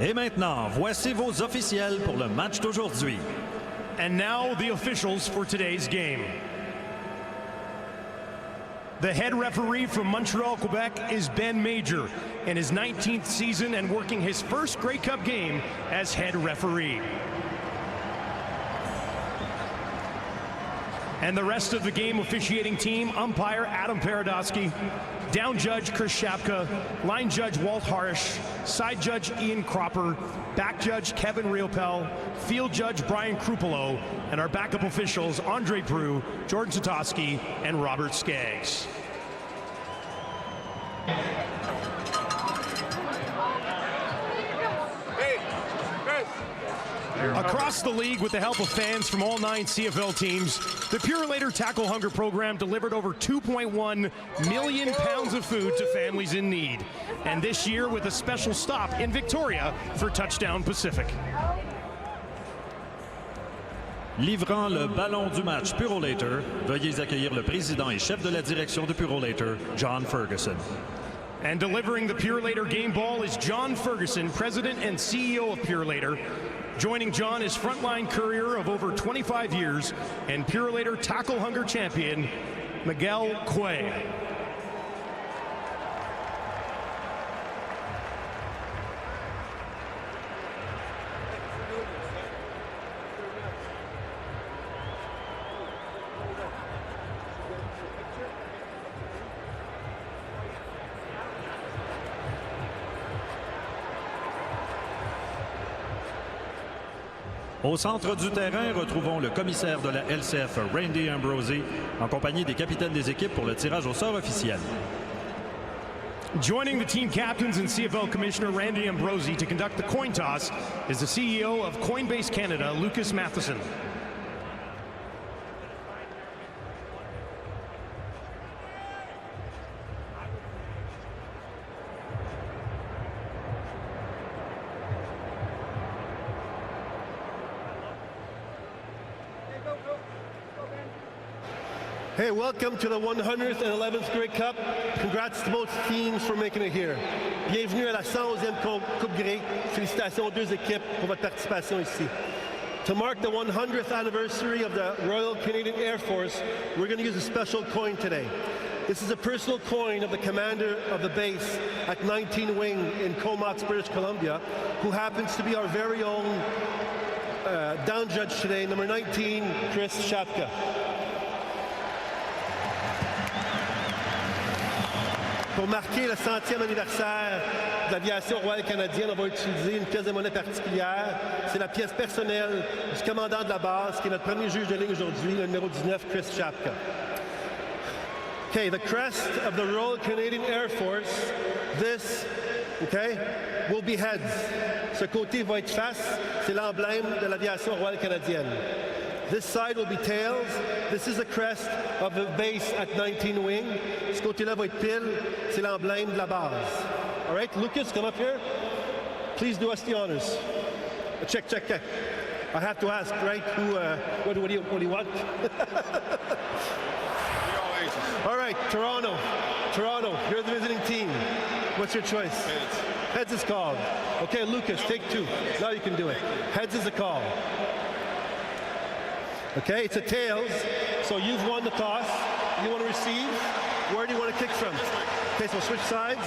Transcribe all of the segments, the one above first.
Et maintenant, voici vos officiels pour le match d'aujourd'hui. And now the officials for today's game. The head referee from Montreal, Quebec is Ben Major in his 19th season and working his first Grey Cup game as head referee. And the rest of the game officiating team, umpire Adam Paradowski, down judge Chris Shapka, line judge Walt Harish, side judge Ian Cropper, back judge Kevin Riopel, field judge Brian Krupolo, and our backup officials Andre Prue, Jordan Satoski, and Robert Skaggs. Across the league, with the help of fans from all 9 CFL teams, the Purolator Tackle Hunger program delivered over 2.1 million pounds of food to families in need. And this year with a special stop in Victoria for Touchdown Pacific. Livrant le ballon du match Purolator, veuillez accueillir le président et chef de la direction de Purolator, John Ferguson. And delivering the Purolator game ball is John Ferguson, president and CEO of Purolator. Joining John is frontline courier of over 25 years and Purolator Tackle Hunger champion, Miguel Quay. Au centre du terrain, retrouvons le commissaire de la LCF, Randy Ambrosie, en compagnie des capitaines des équipes pour le tirage au sort officiel. Joining the team captains and CFL Commissioner Randy Ambrosie to conduct the coin toss is the CEO of Coinbase Canada, Lucas Matheson. Hey, welcome to the 111th Grey Cup. Congrats to both teams for making it here. Bienvenue à la 111e Coupe Grey. Félicitations aux deux équipes pour votre participation ici. To mark the 100th anniversary of the Royal Canadian Air Force, we're going to use a special coin today. This is a personal coin of the commander of the base at 19 Wing in Comox, British Columbia, who happens to be our very own down judge today, number 19, Chris Shapka. Pour marquer le 100e anniversaire de l'aviation royale canadienne, on va utiliser une pièce de monnaie particulière. C'est la pièce personnelle du commandant de la base, qui est notre premier juge de ligne aujourd'hui, le numéro 19, Chris Shapka. Okay, the crest of the Royal Canadian Air Force, this, okay, will be heads. Ce côté va être face, c'est l'emblème de l'aviation royale canadienne. This side will be tails. This is the crest of the base at 19 Wing. Ce côté-là va être pile. C'est l'emblème de la base. All right, Lucas, come up here. Please do us the honors. Check. I have to ask, right? Who? What do you want? All right, Toronto. You're the visiting team. What's your choice? Heads. Heads is called. Okay, Lucas, take 2. Now you can do it. Heads is a call. Okay, it's a tails, so you've won the toss. You want to receive? Where do you want to kick from? Okay, so switch sides.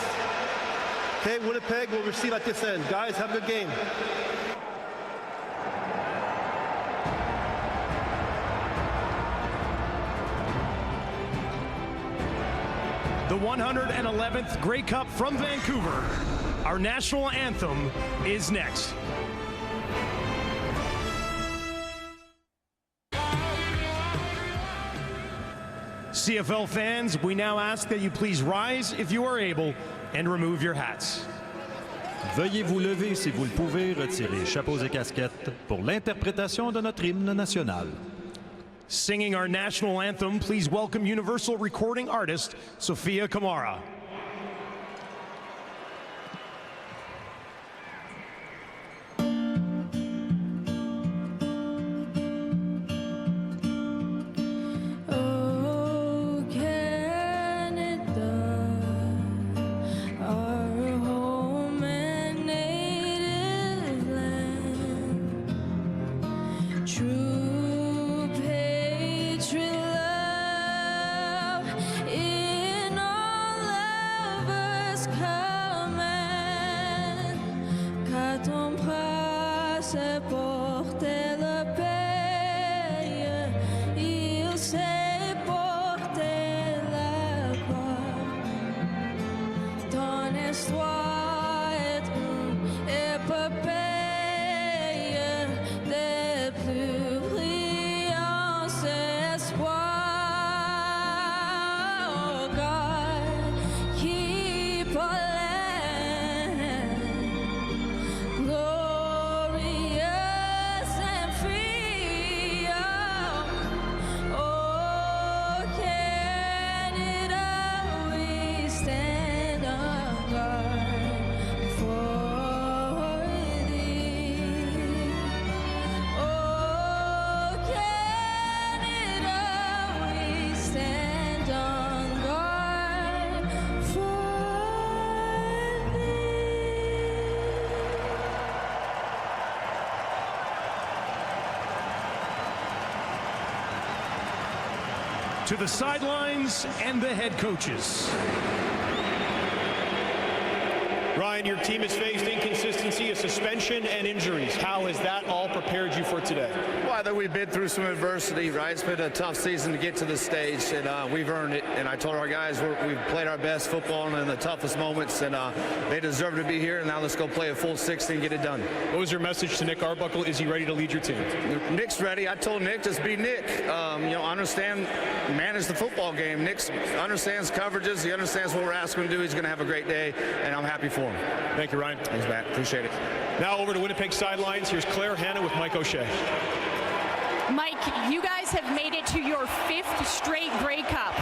Okay, Winnipeg will receive at this end. Guys, have a good game. The 111th Grey Cup from Vancouver. Our national anthem is next. CFL fans, we now ask that you please rise if you are able and remove your hats. Veuillez vous lever si vous le pouvez, retirer chapeaux et casquettes pour l'interprétation de notre hymne national. Singing our national anthem, please welcome Universal recording artist Sophia Kamara. Our home and native sait porter le pays, il sait porter la croix. Ton histoire est une épopée des plus brillants espoirs. Oh God, keep our land glorious and free. Oh Canada, we stand on guard for thee. Oh Canada, we stand on guard for thee. To the sidelines and the head coaches. Ryan, your team has faced inconsistency, a suspension, and injuries. How has that all prepared you for today? Well, I think we've been through some adversity, right? It's been a tough season to get to this stage, and we've earned it. And I told our guys we've played our best football in the toughest moments, and they deserve to be here. And now let's go play a full 60 and get it done. What was your message to Nick Arbuckle? Is he ready to lead your team? Nick's ready. I told Nick, just be Nick. Understand, manage the football game. Nick understands coverages. He understands what we're asking him to do. He's going to have a great day, and I'm happy for him. Thank you, Ryan. Thanks, Matt. Appreciate it. Now over to Winnipeg sidelines. Here's Claire Hanna with Mike O'Shea. Mike, you guys have made it to your 5th straight Grey Cup.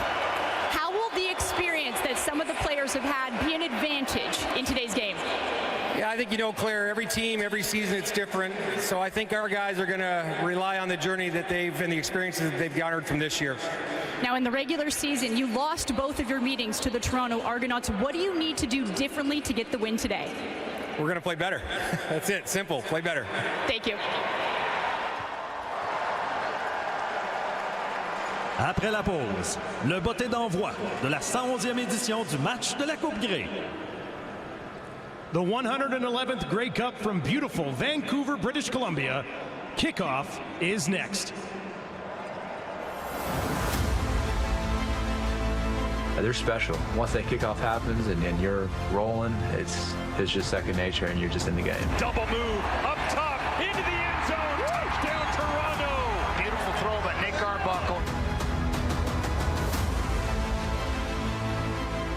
How will the experience that some of the players have had be an advantage in today's game? Yeah, I think, Claire, every team, every season, it's different. So I think our guys are going to rely on the journey that and the experiences that they've garnered from this year. Now, in the regular season, you lost both of your meetings to the Toronto Argonauts. What do you need to do differently to get the win today? We're going to play better. That's it. Simple. Play better. Thank you. Après la pause, le botté d'envoi de la 111e édition du match de la Coupe Grey. The 111th Grey Cup from beautiful Vancouver, British Columbia. Kickoff is next. They're special. Once that kickoff happens and you're rolling, it's just second nature and you're just in the game. Double move, up top, into the end zone, touchdown Toronto! Beautiful throw by Nick Arbuckle.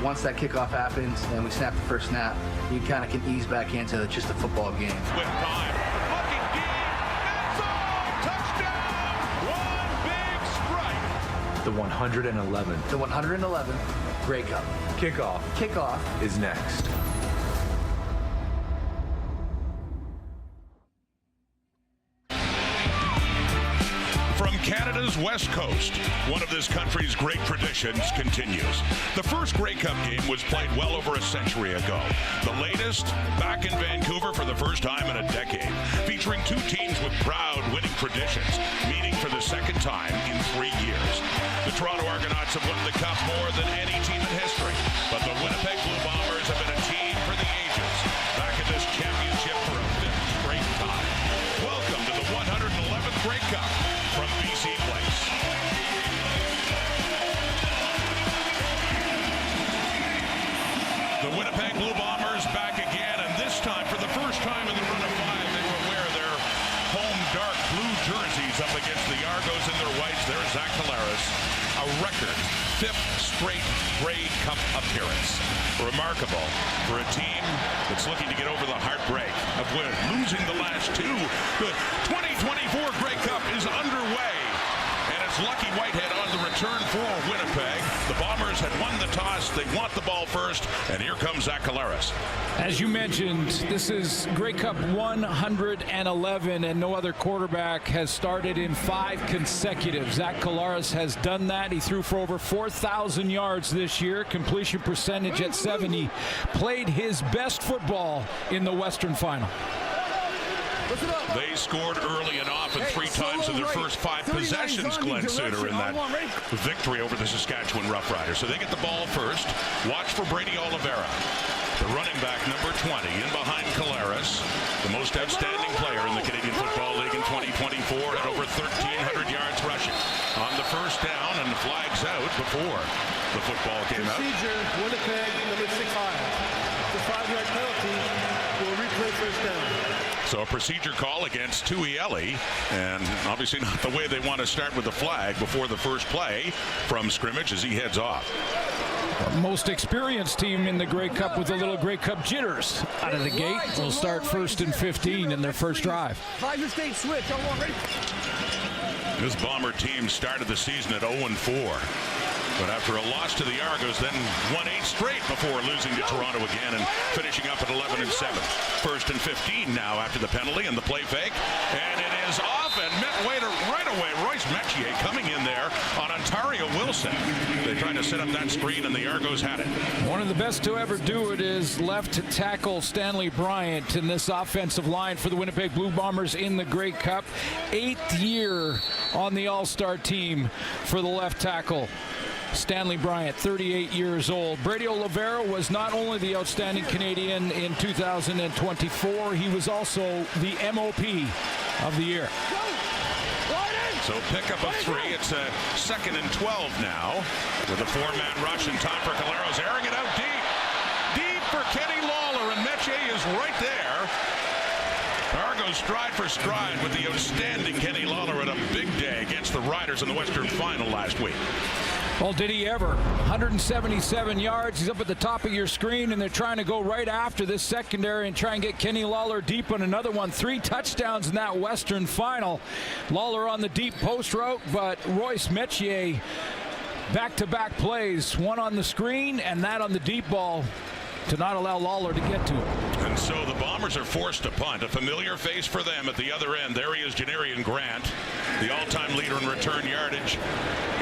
Once that kickoff happens and we snap the first snap, you kind of can ease back into just a football game. With time, looking deep, end zone, touchdown, one big strike. The 111th. The 111th Grey Cup. Kickoff is next. From Canada's West Coast, one of this country's great traditions continues. The first Grey Cup game was played well over a century ago. The latest, back in Vancouver for the first time in a decade, featuring two teams with proud winning traditions, meeting for the second time in 3 years. The Toronto Argonauts have won the Cup more than any team in history, but the Winnipeg Blue Bombers have been a team for the ages, back in this championship for a 5th straight time. Welcome to the 111th Grey Cup from BC Place. The Winnipeg Blue Bombers back again, and this time, for the first time in the run of 5, they will wear their home dark blue jerseys up against the Argos in their whites. There's Zach Collaros, a record 5th straight Grey Cup appearance. Remarkable for a team that's looking to get over the heartbreak of losing the last 2. The 2024 Grey Cup is underway. And it's Lucky Whitehead on the return for Winnipeg. The Bombers had won the toss. They want the ball first. And here comes Zach Collaros. As you mentioned, this is Grey Cup 111, and no other quarterback has started in 5 consecutive. Zach Collaros has done that. He threw for over 4,000 yards this year, completion percentage at 70. Played his best football in the Western Final. They scored early and often 3 times in their first 5 possessions, Glenn Suter, in that victory over the Saskatchewan Roughriders. So they get the ball first. Watch for Brady Oliveira, the running back, number 20, in behind Collaros, the most outstanding player in the Canadian 1,300 yards rushing on the first down, and the flag's out before the football came out. Procedure, Winnipeg, number 6 high. The 5-yard penalty will replay first down. So a procedure call against Tuieli, and obviously not the way they want to start with the flag before the first play from scrimmage as he heads off. Most experienced team in the Grey Cup with a little Grey Cup jitters out of the gate. Will start 1st and 15 in their first drive. This Bomber team started the season at 0-4. But after a loss to the Argos, then won 8 straight before losing to Toronto again and finishing up at 11-7. 1st and 15 now after the penalty and the play fake. And it is off and met way to right away. Royce Metier coming in there on Ontario Wilson. They tried to set up that screen and the Argos had it. One of the best to ever do it is left tackle Stanley Bryant in this offensive line for the Winnipeg Blue Bombers in the Grey Cup. 8th year on the All-Star team for the left tackle. Stanley Bryant, 38 years old. Brady Oliveira was not only the outstanding Canadian in 2024, he was also the MOP of the year. So pickup of 3. It's a 2nd and 12 now with a 4-man rush and time for Caleros, airing it out deep. Deep for Kenny Lawler, and Metier is right there. Argos stride for stride with the outstanding Kenny Lawler at a big day against the Riders in the Western Final last week. Well, did he ever? 177 yards. He's up at the top of your screen, and they're trying to go right after this secondary and try and get Kenny Lawler deep on another one. 3 touchdowns in that Western Final. Lawler on the deep post route, but Royce Metier back-to-back plays. One on the screen and that on the deep ball to not allow Lawler to get to him. And so the Bombers are forced to punt. A familiar face for them at the other end. There he is, Janarian Grant, the all-time leader in return yardage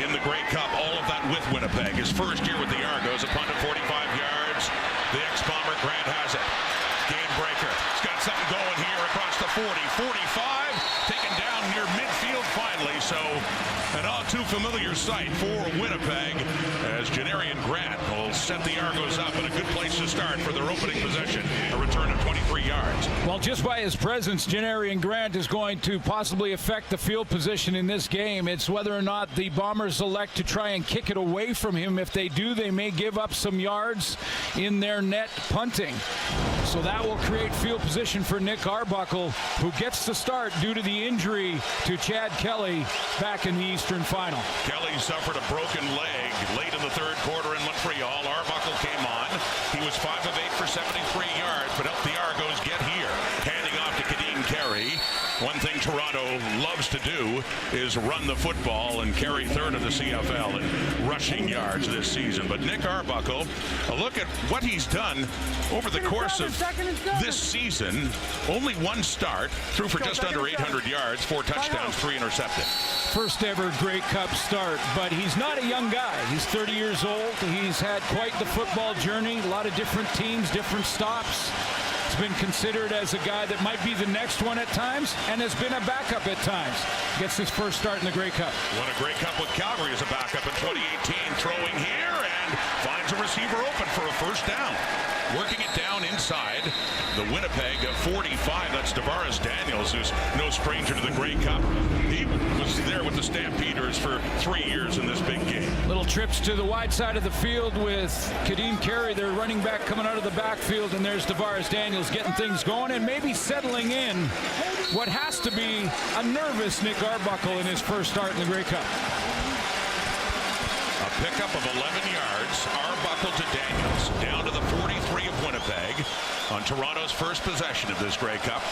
in the Grey Cup. All of that with Winnipeg. His first year with the Argos, a punt of 45 yards. The ex-Bomber Grant has it. Game breaker. He's got something going here across the 40, 45, taken down near midfield finally. So an all too familiar sight for Winnipeg as Janarian Grant will set the Argos up in a good place to start for their opening possession. A return of 23 yards. Well, just by his presence, Janarian Grant is going to possibly affect the field position in this game. It's whether or not the Bombers elect to try and kick it away from him. If they do, they may give up some yards in their net punting. So that will create field position for Nick Arbuckle, who gets the start due to the injury to Chad Kelly back in the Eastern Final. Kelly suffered a broken leg late in the third quarter in Montreal. Arbuckle came on. He was 5 of 8 for 73 yards, but helped the Argos get here. Handing off to Kadeem Carey. One thing Toronto loves to do is run the football, and Carey 3rd of the CFL in rushing yards this season. But Nick Arbuckle, a look at what he's done over the course of this season. Only 1 start, threw for just under 800 yards, 4 touchdowns, 3 intercepted. First ever Grey Cup start, but he's not a young guy. He's 30 years old. He's had quite the football journey, a lot of different teams, different stops. He's been considered as a guy that might be the next one at times, and has been a backup at times. Gets his first start in the Grey Cup. Won a Grey Cup with Calgary as a backup in 2018, throwing here and finds a receiver open for a first down. Working it down inside the Winnipeg 45. That's Tavares Daniels, who's no stranger to the Grey Cup. He was there with the Stampeders for 3 years in this big game. Little trips to the wide side of the field with Kadeem Carey, their running back, coming out of the backfield, and there's Tavares Daniels getting things going and maybe settling in what has to be a nervous Nick Arbuckle in his first start in the Grey Cup. A pickup of 11 yards. Arbuckle to Daniels. Down to the 43 of Winnipeg on Toronto's first possession of this Grey Cup.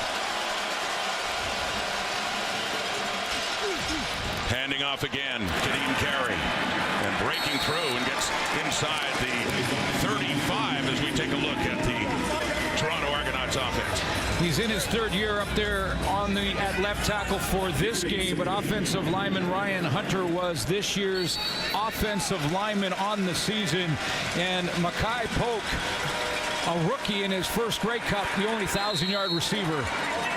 Handing off again. Kadeem Carey. And breaking through and gets inside the 35 as we take a look at the Toronto Argonauts offense. He's in his 3rd year up there at left tackle for this game, but offensive lineman Ryan Hunter was this year's offensive lineman on the season. And Mackay Polk, a rookie in his first Grey Cup, the only 1,000-yard receiver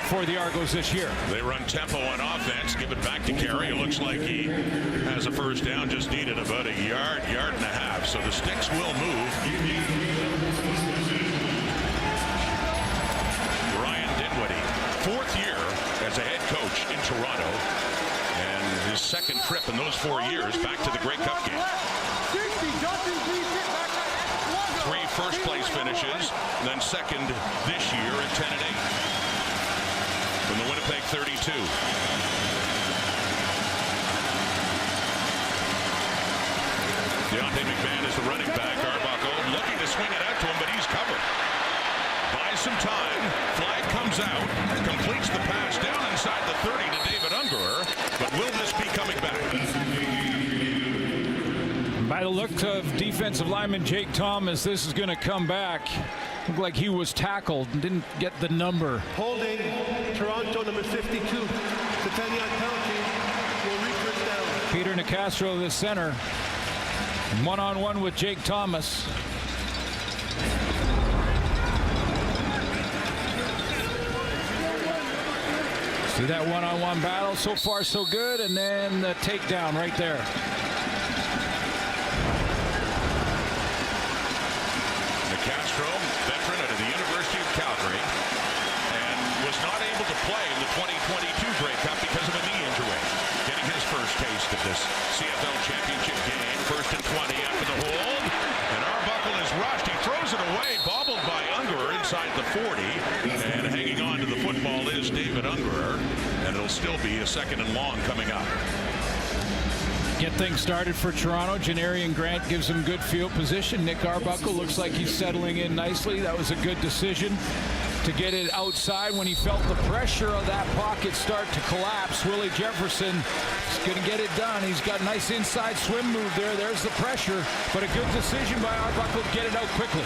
for the Argos this year. They run tempo on offense, give it back to Carey. It looks like he has a first down, just needed about a yard and a half. So the sticks will move. Brian Dinwiddie, 4th year as a head coach in Toronto. second trip in those 4 years back to the Grey Cup game. 3 first-place finishes, then second this year at 10-8 from the Winnipeg 32. Deontay McMahon is the running back. Arbuckle looking to swing it out to him, but he's covered. Buys some time. Flag comes out. Completes the pass down inside the 30 to David Ungerer. But will this be coming back? By the look of defensive lineman Jake Thomas, this is going to come back. Looked like he was tackled and didn't get the number. Holding Toronto number 52. Centennial County will reach first down. Peter Nicastro, the center. One-on-one with Jake Thomas. See that one-on-one battle? So far, so good. And then the takedown right there. Nicastro, veteran out of the University of Calgary, and was not able to play in the 2022 Grey Cup because of a knee injury. Getting his first taste of this CFL championship game. First and 20 after the hold. And Arbuckle is rushed. He throws it away. Bobbled by Ungerer inside the 40. And hanging on to the football is David Ungerer. And it'll still be a second and long coming up. Get things started for Toronto. Janarian Grant gives him good field position. Nick Arbuckle looks like he's settling in nicely. That was a good decision to get it outside when he felt the pressure of that pocket start to collapse. Willie Jefferson is going to get it done. He's got a nice inside swim move there. There's the pressure, but a good decision by Arbuckle to get it out quickly.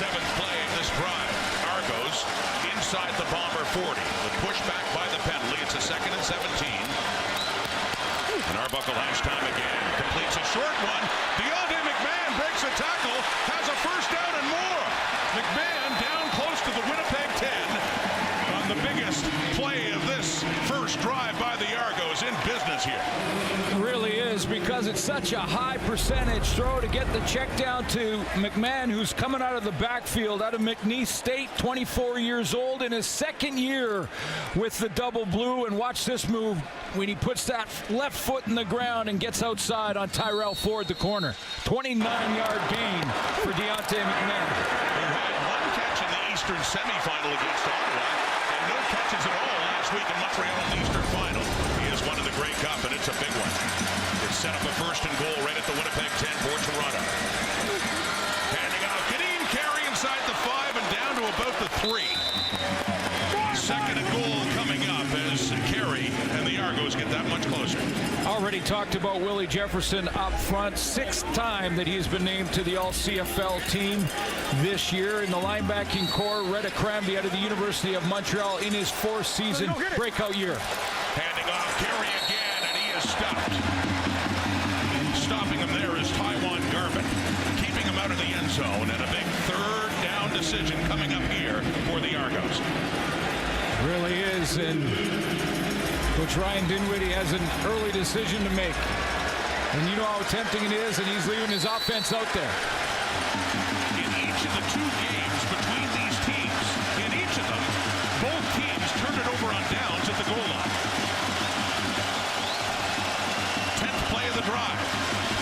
7th play of this drive. Argos inside the Bomber 40. The pushback by the penalty. It's a 2nd and 17. And Arbuckle has time again. Completes a short one. Deontay McMahon breaks a tackle. Has a first down and more. McMahon down close to the Winnipeg 10 on the biggest play of this first drive by the Argos in business here. It really is, because it's such a high percentage throw to get the check down to McMahon, who's coming out of the backfield out of McNeese State, 24 years old, in his second year with the double blue. And watch this move when he puts that left foot in the ground and gets outside on Tyrell Ford, the corner. 29-yard gain for Deontay McMahon. Eastern semifinal against Ottawa, and no catches at all last week in Montreal in the Eastern final. He has won in the Grey Cup, and it's a big one. It's set up a first and goal right at the Winnipeg 10 for Toronto. Handing off, Gadeen carry inside the 5 and down to about the 3. Second and goal coming up as Carey and the Argos get that much closer. Already talked about Willie Jefferson up front. 6th time that he's been named to the All-CFL team this year. In the linebacking core, Reda Cranby out of the University of Montreal in his 4th season breakout year. Handing off Carey again, and he is stopped. Stopping him there is Taiwan Garvin, keeping him out of the end zone, and a big 3rd down decision coming up here for the Argos. Really is, and Coach Ryan Dinwiddie has an early decision to make. And you know how tempting it is, and he's leaving his offense out there. In each of the 2 games between these teams, in each of them, both teams turned it over on downs at the goal line. 10th play of the drive.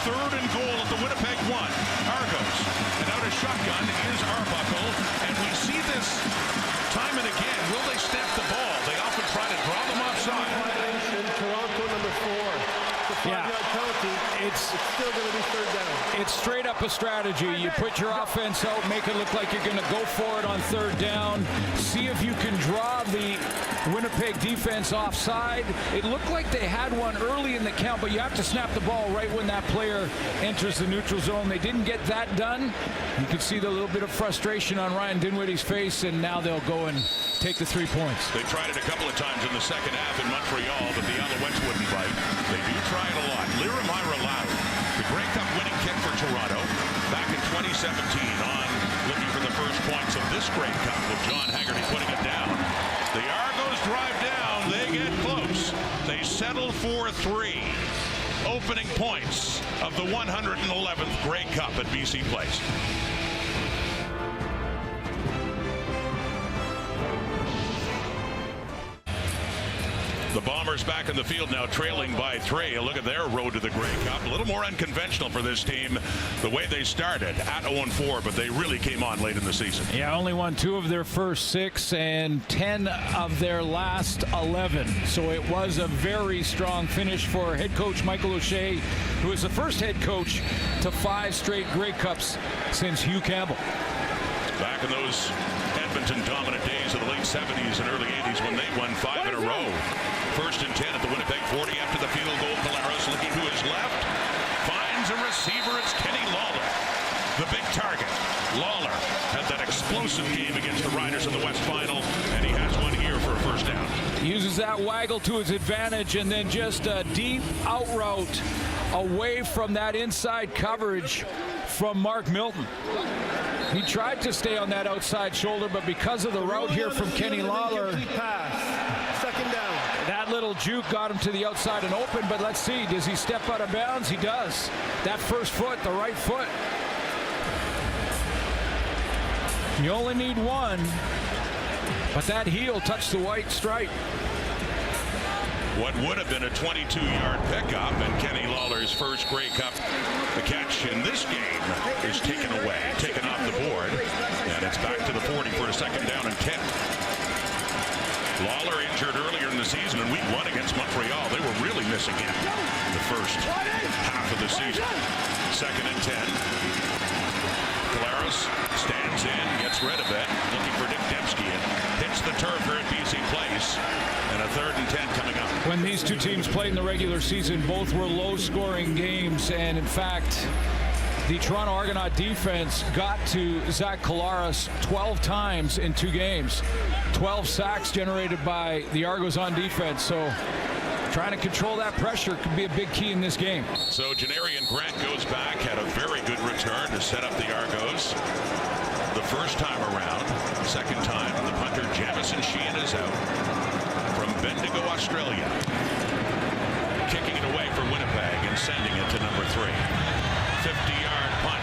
3rd and goal at the Winnipeg 1. Argos. And out of shotgun is Arbuckle. And we see this time and again. Will they snap the ball? They often try to draw them offside. Toronto number 4. Yeah. It's still going to be 3rd down. It's straight up a strategy. You put your offense out, make it look like you're going to go for it on 3rd down. See if you can draw the Winnipeg defense offside. It looked like they had one early in the count, but you have to snap the ball right when that player enters the neutral zone. They didn't get that done. You could see the little bit of frustration on Ryan Dinwiddie's face, and now they'll go and take the 3 points. They tried it a couple of times in the second half in Montreal, but the Alouettes wouldn't bite. They do try it a lot. Liram Iralau, the Grey Cup winning kick for Toronto back in 2017 on looking for the first points of this Grey Cup with John Haggerty putting it down. The Argos drive down. They get close. They settle for 3. Opening points of the 111th Grey Cup at BC Place. The Bombers Bombers back in the field now, trailing by 3. Look at their road to the Grey Cup. A little more unconventional for this team, the way they started at 0-4, but they really came on late in the season. Yeah, only won 2 of their first 6 and 10 of their last 11. So it was a very strong finish for head coach Michael O'Shea, who is the first head coach to 5 straight Grey Cups since Hugh Campbell. Back in those Edmonton dominant days of the late 70s and early 80s when they won 5 in a row. 1st and 10 at the Winnipeg 40 after the field goal. Collaros looking to his left. Finds a receiver. It's Kenny Lawler, the big target. Lawler had that explosive game against the Riders in the West Final, and he has one here for a first down. He uses that waggle to his advantage, and then just a deep out route away from that inside coverage from Mark Milton. He tried to stay on that outside shoulder, but because of the route here from Kenny Lawler, Second down. that little juke got him to the outside and open. But let's see, does he step out of bounds? He does. That first foot, the right foot. You only need one, but that heel touched the white stripe. What would have been a 22-yard pickup, and Kenny Lawler's first Grey Cup. The catch in this game is taken away, taken off the board, and it's back to the 40 for a second down and 10. Lawler injured earlier in the season in week 1 against Montreal. They were really missing him the first half of the season. 2nd and 10. Collaros stands in, gets rid of it, looking for Nick Dembski, and hits the turf here at BC Place. And a 3rd and 10 coming up. When these two teams played in the regular season, both were low-scoring games, and in fact, the Toronto Argonaut defense got to Zach Collaros 12 times in 2 games. 12 sacks generated by the Argos on defense. So trying to control that pressure could be a big key in this game. So Janarian Grant goes back, had a very good return to set up the Argos. The first time around, second time, the punter Jamison Sheehan is out. From Bendigo, Australia. Kicking it away for Winnipeg and sending it to number 3. 50-yard punt.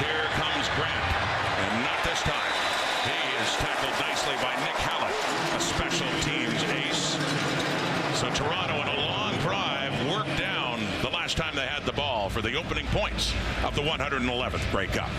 Here comes Grant. And not this time. He is tackled nicely by Nick Hallett, a special teams ace. So Toronto in a long drive worked down the last time they had the ball for the opening points of the 111th Grey Cup.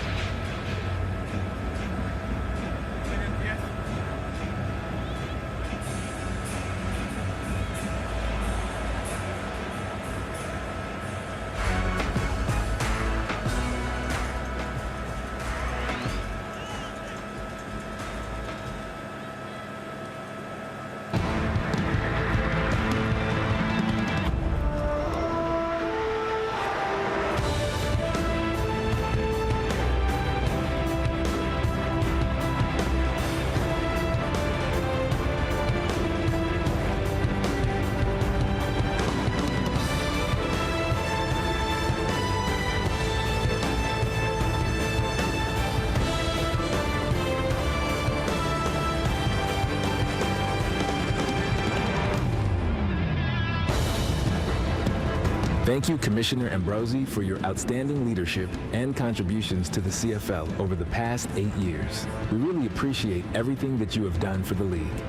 Thank you, Commissioner Ambrosi, for your outstanding leadership and contributions to the CFL over the past 8 years. We really appreciate everything that you have done for the league.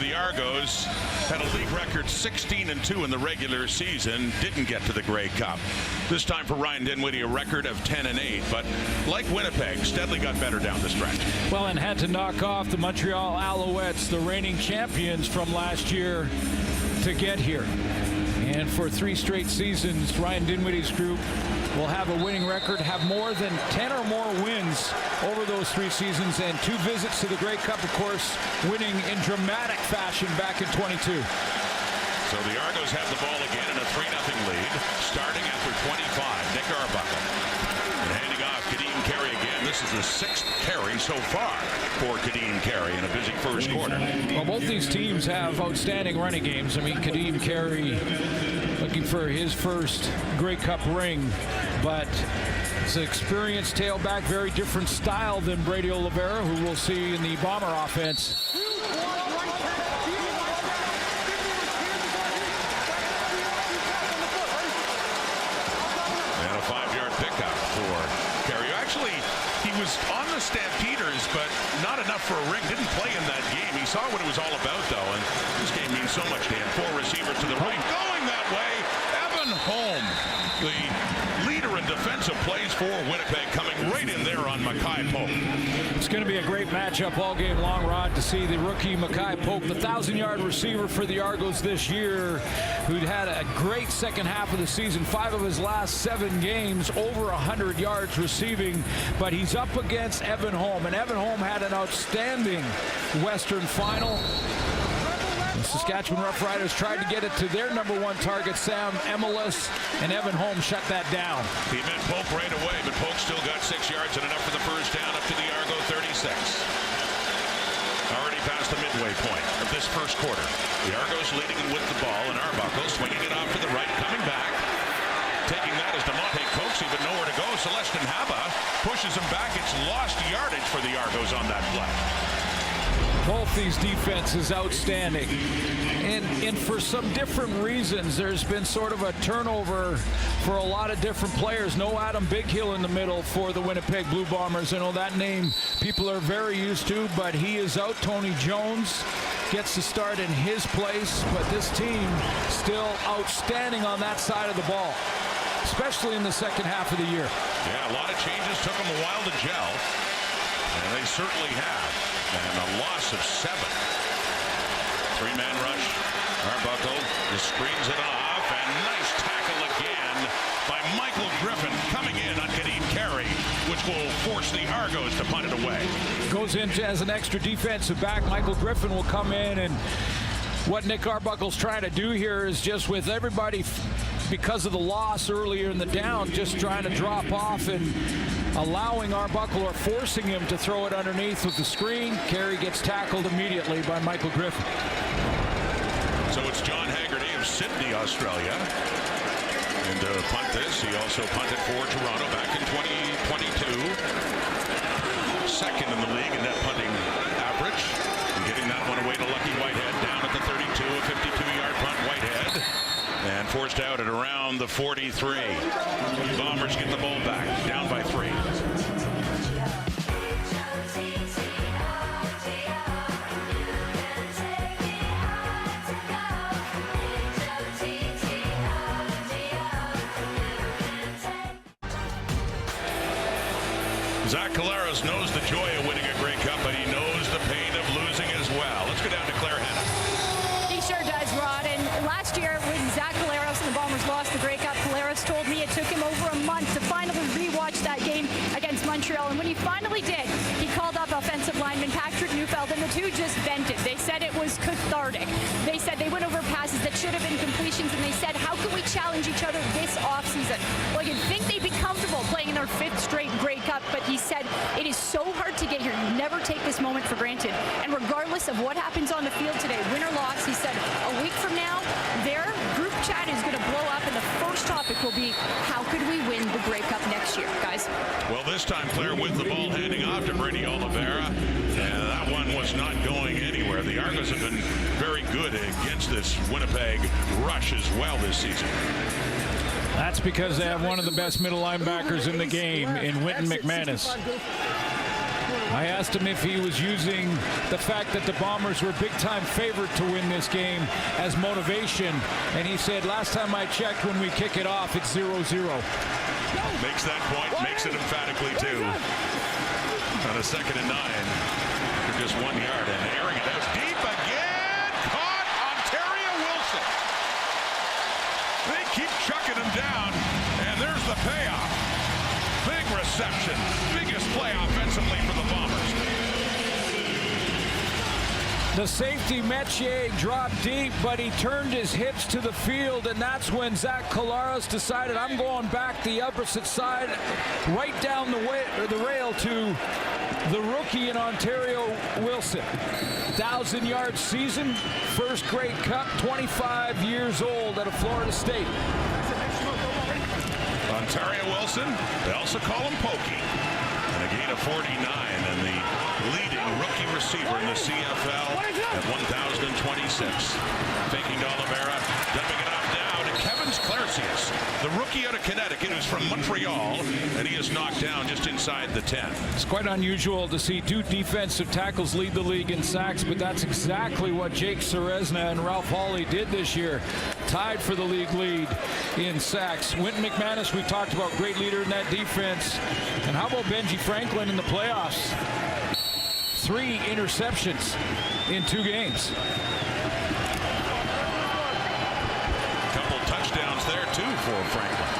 The Argos had a league record 16-2 in the regular season, didn't get to the Grey Cup. This time for Ryan Dinwiddie, a record of 10-8, but like Winnipeg, steadily got better down the stretch. Well, and had to knock off the Montreal Alouettes, the reigning champions from last year, to get here. And for 3 straight seasons, Ryan Dinwiddie's group will have a winning record, have more than 10 or more wins over those 3 seasons, and 2 visits to the Grey Cup, of course, winning in dramatic fashion back in 22. So the Argos have the ball again in a 3-0 lead, starting after 25. Nick Arbuckle. And handing off Kadeem Carey again. This is the 6th carry so far for Kadeem Carey in a busy first quarter. Well, both these teams have outstanding running games. I mean, Kadeem Carey looking for his first Grey Cup ring, but it's an experienced tailback, very different style than Brady Oliveira, who we'll see in the Bomber offense. And a 5-yard pickup for Carey. Actually, he was on the Stampeders, but not enough for a ring. Didn't play in that game. He saw what it was all about, though, and this game means so much to him. 4 receivers to the right, going that way. Evan Holm, the leader in defensive plays for Winnipeg, coming right in there on Mackay Pope. It's going to be a great matchup all game long, Rod, to see the rookie Mackay Pope, the 1,000-yard receiver for the Argos this year, who'd had a great second half of the season. 5 of his last 7 games, over 100 yards receiving, but he's up against Evan Holm, and Evan Holm had an outstanding Western final. The Saskatchewan Roughriders tried to get it to their #1 target, Sam Emelis, and Evan Holm shut that down. He met Polk right away, but Polk still got 6 yards and enough for the first down up to the Argo 36. Already past the midway point of this first quarter. The Argos leading with the ball, and Arbuckle swinging it off to the right, coming back. Taking that is DeMonte Coxey, but nowhere to go. Celestin Haba pushes him back. It's lost yardage for the Argos on that play. Both these defenses outstanding, and for some different reasons. There's been sort of a turnover for a lot of different players. No Adam Bighill in the middle for the Winnipeg Blue Bombers. I know that name people are very used to, but he is out. Tony Jones gets the start in his place, but this team still outstanding on that side of the ball, especially in the second half of the year. Yeah, a lot of changes. Took them a while to gel, and they certainly have. And a loss of 7. 3-man rush. Arbuckle just screens it off, and nice tackle again by Michael Griffin, coming in on Kadeem Carey, which will force the Argos to punt it away. Goes in as an extra defensive back. Michael Griffin will come in, and what Nick Arbuckle's trying to do here is just with everybody, because of the loss earlier in the down, just trying to drop off and allowing Arbuckle or forcing him to throw it underneath with the screen. Carey gets tackled immediately by Michael Griffin. So it's John Haggerty of Sydney, Australia. And to punt this, he also punted for Toronto back in 2022. Second in the league in net punting average. And getting that one away to Lucky Whitehead down at the 32, a 52-yard punt. Whitehead. And forced out at around the 43. Bombers get the ball back, down by 3. Zach Collaros knows the joy of winning a Grey Cup, but he knows the pain of losing as well. Let's go down to Claire Hanna. He sure does, Rod. And last year, when Zach Collaros and the Bombers lost the Grey Cup, Collaros told me it took him over a month to finally rewatch that game against Montreal. And when he finally did, he called up offensive lineman Patrick Neufeld, and the two just vented. They said it was cathartic. They said they went over passes that should have been completions, and they said, how can we challenge each other this offseason? Well, you'd think they'd be comfortable playing in their 5th straight Grey Cup, but he said it is so hard to get here. You never take this moment for granted. And regardless of what happens on the field today, win or loss, he said a week from now, their group chat is going to blow up, and the first topic will be, how could we win the Grey Cup next year, guys? Well, this time, Claire, with the ball handing off to Brady Oliveira, and that one was not going anywhere. The Argos have been very good against this Winnipeg rush as well this season. That's because they have one of the best middle linebackers in the game in Winton McManus. I asked him if he was using the fact that the Bombers were big-time favorite to win this game as motivation, and he said, last time I checked, when we kick it off, it's 0-0. Makes that point, makes it emphatically, too. On a 2nd and 9 for just 1 yard, and airing it out deep again. Caught Ontario Wilson. They keep chucking him down, and there's the payoff. Big reception, biggest play offensively for the Bombers. The safety Metier dropped deep, but he turned his hips to the field, and that's when Zach Collaros decided, I'm going back the opposite side, right down the rail to the rookie in Ontario Wilson. 1,000-yard season, first Grey Cup, 25 years old out of Florida State. Ontario Wilson, they also call him Pokey. And a gain of 49, and the leading rookie receiver in the CFL at 1,026. Faking to Oliveira, dumping it off now to Kevin Clarcius, the rookie out of Connecticut who's from Montreal, and he is knocked down just inside the 10. It's quite unusual to see two defensive tackles lead the league in sacks, but that's exactly what Jake Serezna and Ralph Hawley did this year. Tied for the league lead in sacks. Wynton McManus, we talked about, great leader in that defense. And how about Benji Franklin in the playoffs? 3 interceptions in 2 games. Couple touchdowns there too for Franklin.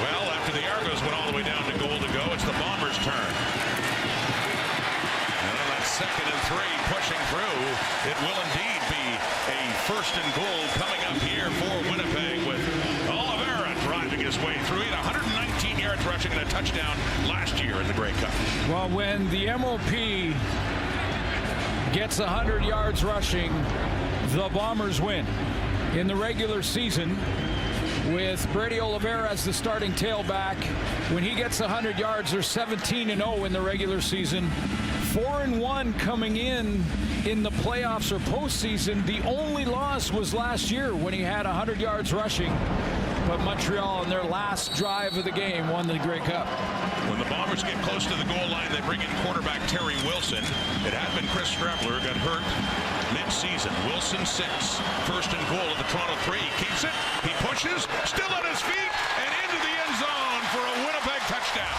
Well, after the Argos went all the way down to goal to go, it's the Bombers' turn. And on that 2nd and 3, pushing through, it will indeed be a 1st and goal coming up here for Winnipeg with Oliveira driving his way through. He had 119 yards rushing and a touchdown last year in the Grey Cup. Well, when the MOP gets 100 yards rushing, the Bombers win. In the regular season, with Brady Oliveira as the starting tailback, when he gets 100 yards, they're 17-0 in the regular season. 4-1 coming in the playoffs or postseason. The only loss was last year when he had 100 yards rushing. But Montreal, in their last drive of the game, won the Grey Cup. When the Bombers get close to the goal line, they bring in quarterback Terry Wilson. It had been Chris Strebler, got hurt mid-season. Wilson sits. 1st and goal at the Toronto 3. He keeps it. He pushes. Still on his feet. And into the end zone for a Winnipeg touchdown.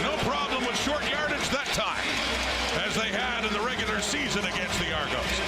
No problem with short yardage that time, as they had in the regular season against the Argos.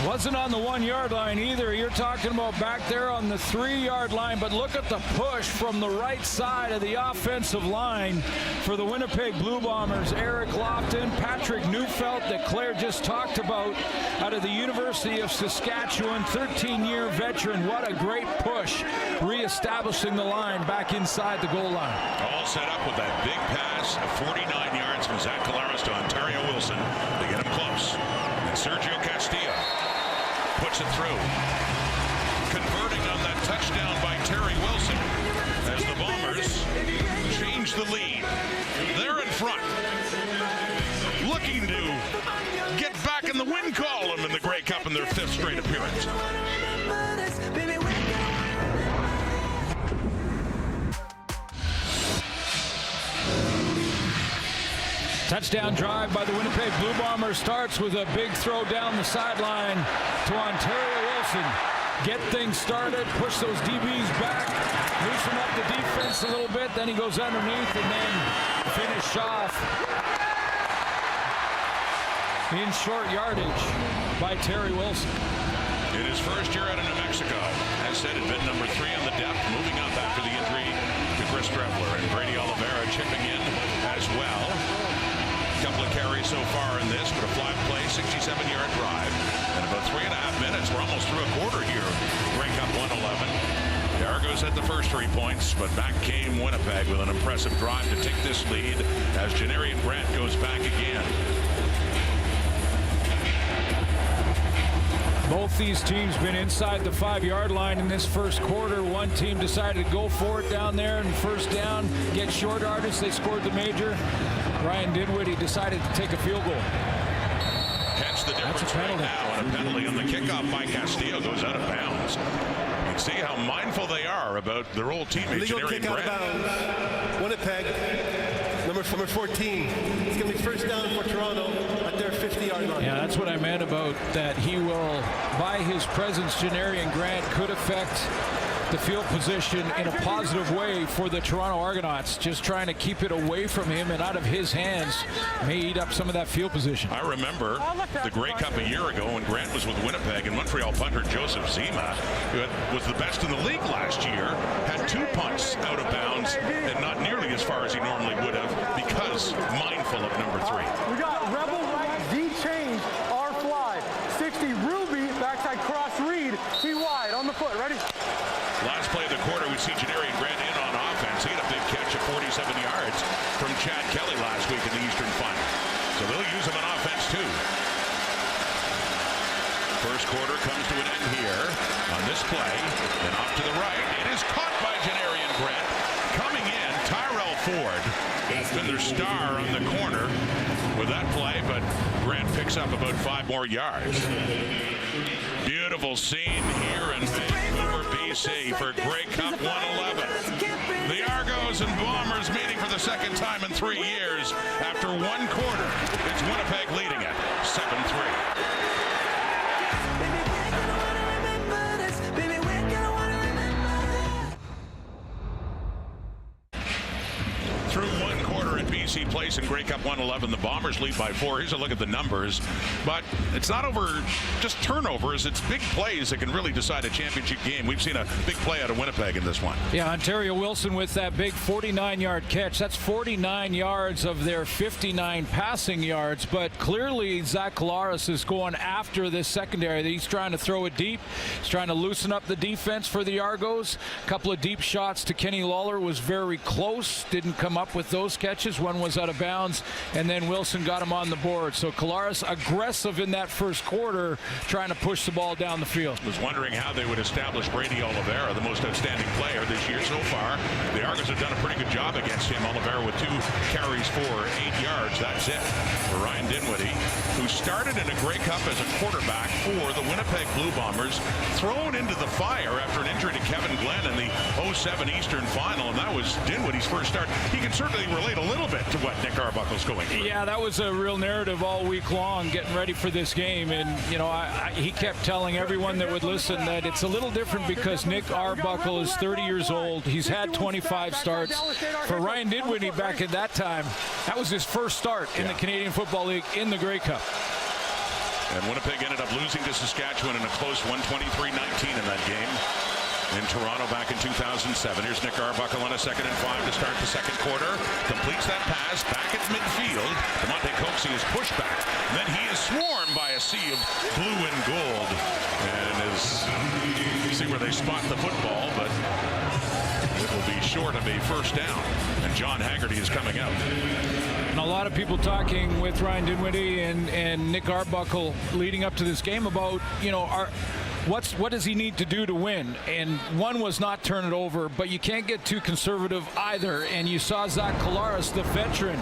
Wasn't on the 1-yard line either. You're talking about back there on the 3-yard line, but look at the push from the right side of the offensive line for the Winnipeg Blue Bombers. Eric Lofton, Patrick Neufeld that Claire just talked about out of the University of Saskatchewan, 13-year veteran. What a great push, reestablishing the line back inside the goal line. All set up with that big pass of 49 yards from Zach Collaros to Ontario Wilson to get him close. And Sergio Castillo puts it through. Converting on that touchdown by Terry Wilson as the Bombers change the lead. They're in front, looking to get back in the win column in the Grey Cup in their 5th straight appearance. Touchdown drive by the Winnipeg Blue Bombers starts with a big throw down the sideline to Ontario Wilson. Get things started, push those DBs back, loosen up the defense a little bit, then he goes underneath and then finish off in short yardage by Terry Wilson. In his first year out of New Mexico, as said, had been number 3 on the depth, moving up after the injury to Chris Strebler, and Brady Oliveira chipping in as well. Couple of carries so far in this, but a flat play, 67-yard drive, and about 3.5 minutes. We're almost through a quarter here. Grey Cup 111. The Argos had the first 3 points, but back came Winnipeg with an impressive drive to take this lead as Janarian Grant goes back again. Both these teams been inside the 5-yard line in this first quarter. One team decided to go for it down there and first down, get short yardage. They scored the major. Ryan Dinwiddie decided to take a field goal. Catch the difference right now, and a penalty on the kickoff by Castillo goes out of bounds. You can see how mindful they are about their old teammate, Janarian Grant. Out of bounds. Winnipeg, number 14. It's going to be first down for Toronto at their 50-yard line. Yeah, that's what I meant about that. He will, by his presence, Janarian Grant could affect the field position in a positive way for the Toronto Argonauts. Just trying to keep it away from him and out of his hands may eat up some of that field position. I remember the Grey Cup a year ago when Grant was with Winnipeg, and Montreal punter Joseph Zima, who was the best in the league last year, had 2 punts out of bounds and not nearly as far as he normally would have because mindful of number 3. We got Rebel right, Z-change, R-fly, 60 Ruby, backside cross read, T wide on the foot. Ready? Last play from Chad Kelly last week in the Eastern Final. So they'll use him on offense too. First quarter comes to an end here on this play. And off to the right. It is caught by Janarian Grant. Coming in, Tyrell Ford has been their star on the corner with that play, but Grant picks up about 5 more yards. Beautiful scene here in Vancouver, BC for Grey Cup 111. The Argos and Bombers meeting for the second time in 3 years. After 1 quarter, it's Winnipeg leading it 7-3. Through 1 quarter at BC Place in Grey Cup 111, the Bombers lead by 4. Here's a look at the numbers. But it's not over just turnovers. It's big plays that can really decide a championship game. We've seen a big play out of Winnipeg in this one. Yeah, Ontario Wilson with that big 49-yard catch. That's 49 yards of their 59 passing yards. But clearly, Zach Collaros is going after this secondary. He's trying to throw it deep. He's trying to loosen up the defense for the Argos. A couple of deep shots to Kenny Lawler was very close. Didn't come up with those catches. One was out of bounds, and then Wilson got him on the board. So Collaros aggressive in that first quarter, trying to push the ball down the field. Was wondering how they would establish Brady Oliveira, the most outstanding player this year so far. The Argos have done a pretty good job against him. Oliveira with 2 carries for 8 yards. That's it for Ryan Dinwiddie, who started in a Grey Cup as a quarterback for the Winnipeg Blue Bombers, thrown into the fire after an injury to Kevin Glenn in the 07 Eastern Final, and that was Dinwiddie's first start. He can certainly relate a little bit to what Nick Arbuckle's going through. Yeah, that was a real narrative all week long, getting ready for this game. And, you know, he kept telling everyone that would listen that it's a little different because Nick Arbuckle is 30 years old. He's had 25 starts. For Ryan Dinwiddie back at that time, that was his first start in the Canadian Football League in the Grey Cup. And Winnipeg ended up losing to Saskatchewan in a close 123-19 in that game. In Toronto back in 2007. Here's Nick Arbuckle on a 2nd and 5 to start the second quarter. Completes that pass back at midfield. DeMonte Coxie is pushed back. And then he is swarmed by a sea of blue and gold. And you see where they spot the football, but it will be short of a first down. And John Haggerty is coming out. And a lot of people talking with Ryan Dinwiddie and Nick Arbuckle leading up to this game about, you know, what does he need to do to win? And one was not turn it over, but you can't get too conservative either. And you saw Zach Collaros, the veteran,